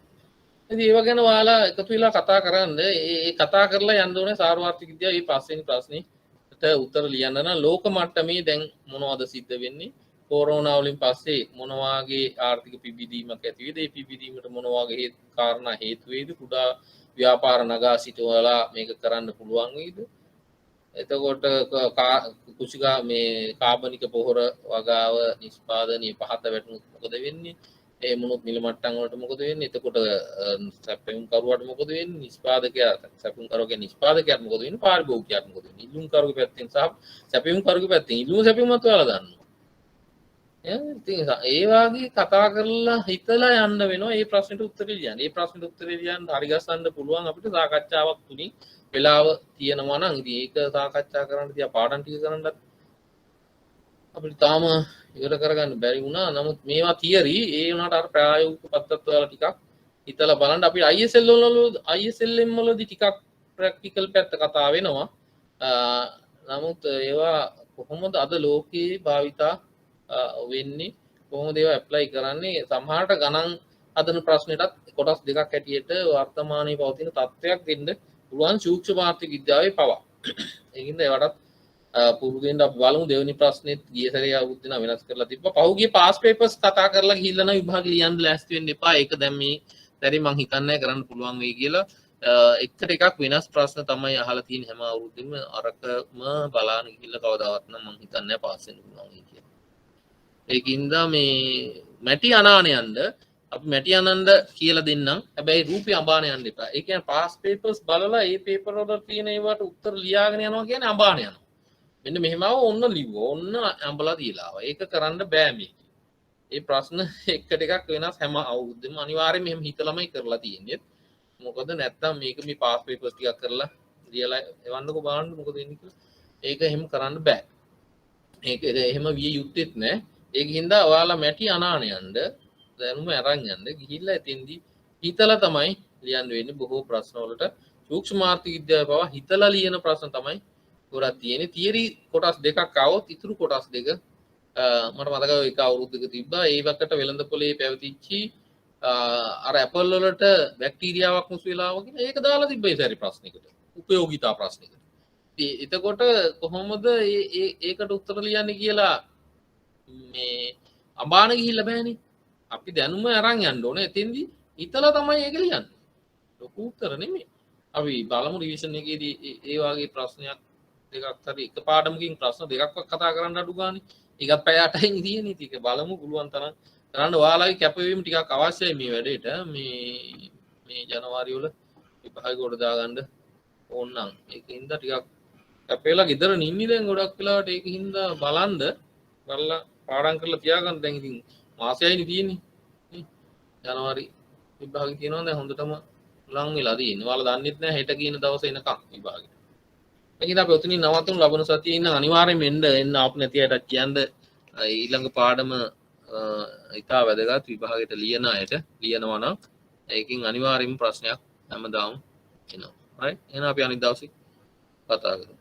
ඉතින් ඒව ගැන ඔයාලා එකතු වෙලා කතා කරන්න. ඒ කතා කරලා යන්න ඕනේ සාර්ව ආර්ථික විද්‍යාව මේ පස්වෙනි ප්‍රශ්නෙට උත්තර ලියන්න නම් ලෝක මට්ටමේ දැන් මොනවද සිද්ධ වෙන්නේ? කොරෝනා වලින් පස්සේ මොන වාගේ ආර්ථික පිබිදීමක් ඇති වේද? ඒ පිබිදීමට මොන වාගේ කාරණා හේතු වේද? කුඩා ව්‍යාපාර නගා සිටවලා මේක කරන්න පුළුවන් වේද? එතකොට කුසිකා මේ කාබනික පොහොර වගාව නිෂ්පාදනයේ පහත වැටුණොත් මොකද වෙන්නේ? ඒ මොනොත් නිල මට්ටම් වලට මොකද වෙන්නේ? එතකොට සැපයුම් කරුවාට මොකද වෙන්නේ? නිෂ්පාදකයා සැපයුම් කරුවගේ නිෂ්පාදකයාට මොකද වෙන්නේ? පාරිභෝගිකයාට මොකද වෙන්නේ? ඉල්ලුම් කරුවගේ පැත්තෙන් සහ සැපයුම් කරුවගේ පැත්තෙන් ඉල්ලුම සැපයුමත් ඔයාලා දන්නවා. ඒ වගේ කතා කරලා හිතලා යන්න වෙනවා මේ ප්‍රශ්නෙට උත්තර ලියන්න. මේ ප්‍රශ්නෙට උත්තර ලියන්න හරි ගස්සන්න පුළුවන් අපිට සාකච්ඡාවක් තුලින් වෙලාව තියෙනවා නම් ඉතින් ඒක සාකච්ඡා කරන්න තියා පාඩම් ටික කරන්නත් අපිට තාම ඉවර කරගන්න බැරි වුණා. නමුත් මේවා තියරි ඒ වුණාට අර ප්‍රායෝගික පද්ධතිය වල ටිකක් හිතලා බලන්න අපි ISLM වලදී ටිකක් ප්‍රැක්ටිකල් පැත්ත කතා වෙනවා. නමුත් ඒවා කොහොමද අද ලෝකයේ භාවිතා වෙන්නේ කොහොමද ඒවා ඇප්ලයි කරන්නේ සමහරට ගණන් හදන ප්‍රශ්නෙටත් කොටස් දෙකක් හැටියට වර්තමානයේ පවතින තත්ත්වයක් දෙන්න පුළුවන් සූක්ෂම ආර්ථික විද්‍යාවේ පවා. ඒකින්ද ඒවටත් පුරුදු වෙන්න අපි බලමු. දෙවෙනි ප්‍රශ්නෙත් ගිය සැරේ අවුත් දෙනා වෙනස් කරලා තිබ්බා. පහුගිය පාස් පේපර්ස් කතා කරලා ගිහිල්ලා නම් විභාගෙ ලියන්න ලෑස්ති වෙන්න එපා. ඒක දැන් මේ සැරේ මං හිතන්නේ කරන්න පුළුවන් වෙයි කියලා. එකට එකක් වෙනස් ප්‍රශ්න තමයි අහලා තියෙන හැම අවුරුද්දෙම අරකම බලාන ගිහිල්ලා කවදාවත් නම් මං හිතන්නේ පාස් වෙන්න පුළුවන් වෙයි කියලා. ඒකින්ද මේ මැටි අනාන යන්න අපි මැටි අනන්ද කියලා දෙන්නම්. හැබැයි රූපي අඹාන යන්න එපා. ඒ කියන්නේ පාස් පේපර්ස් බලලා ඒ පේපර් වල තියෙන ඒවට උත්තර ලියාගෙන යනවා කියන්නේ අඹාන යනවා. මෙන්න මෙහෙමව ඔන්න ලිව්වා. ඔන්න අඹලා දීලා ආවා. ඒක කරන්න බෑ මේක. ඒ ප්‍රශ්න එකට එකක් වෙනස් හැම අවුරුද්දෙම අනිවාර්යයෙන් මෙහෙම හිතලාමයි කරලා තියෙන්නේ. මොකද නැත්තම් මේක මේ පාස් පේපර්ස් ටිකක් කරලා ලියලා එවන්නකෝ බලන්න මොකද වෙන්නේ කියලා. ඒක එහෙම කරන්න බෑ. ඒක එහෙම විය යුත්තේත් නෑ. ඒක හින්දා ඔයාලා මැටි අනාන යන්න දැනුම අරන් යන්න ගිහිල්ලා එතෙන්දී හිතලා තමයි ලියන්න වෙන්නේ. බොහෝ ප්‍රශ්න වලට සූක්ෂම ආර්ථික විද්‍යාව පවා හිතලා ලියන ප්‍රශ්න තමයි ගොඩක් තියෙන්නේ. තියරි කොටස් දෙකක් આવොත් ඉතුරු කොටස් දෙක මට මතකයි ඒක අවුරුද්දක තිබ්බා. ඒ වකට වෙළඳපොලේ පැවතිච්චි අර ඇපල් වලට බැක්ටීරියාවක් මුසු වෙලා වගේ ඒක දාලා තිබ්බේ සැරි ප්‍රශ්නයකට. උපයෝගිතා ප්‍රශ්නයකට. එතකොට කොහොමද ඒකට උත්තර ලියන්නේ කියලා මේ අඹාන ගිහිල්ලා බෑනේ. අපි දැනුම අරන් යන්න ඕනේ. එතෙන්දී හිතලා තමයි ඒක ලියන්නේ. ලොකු උත්තර නෙමෙයි. අපි බලමු රිවිෂන් එකේදී ඒ වගේ ප්‍රශ්නයක් දෙකක් හරි එක පාඩමකින් ප්‍රශ්න දෙකක්වත් කතා කරන්න අඩු ගානේ. ඒකත් පැය 8යි තියෙන්නේ. ඒක බලමු පුළුවන් තරම් කරන්න. ඔයාලගේ කැපවීම ටිකක් අවශ්‍යයි මේ වැඩේට. මේ ජනවාරි වල විභාග කොට දාගන්න ඕන නම් ඒකින්ද ටිකක් කැපේලා ගෙදර නින්නේ දැන් ගොඩක් වෙලාවට ඒකින්ද බලලා පාඩම් කරලා තියාගන්න. දැන් ඉතින් මාසයයිනේ තියෙන්නේ. ජනවාරි විභාගෙ තියෙනවා දැන් හොඳටම ලං වෙලා තියෙන්නේ. ඔයාලා දන්නෙත් නැහැ හෙට කියන දවසේ එනකම් විභාගෙට. ඒකින්ද අපි ඔතනින් නවතුණු ලබන සතියේ ඉන්න අනිවාර්යයෙන්ම එන්න ආපු නැති අයට කියන්න ඊළඟ පාඩම ඉතා වැදගත් විභාගෙට ලියන අයට ලියනවා නම් ඒකෙන් අනිවාර්යයෙන්ම ප්‍රශ්නයක් හැමදාම එනවා. හරි එහෙනම් අපි අනිත් දවසේ කතා කරමු.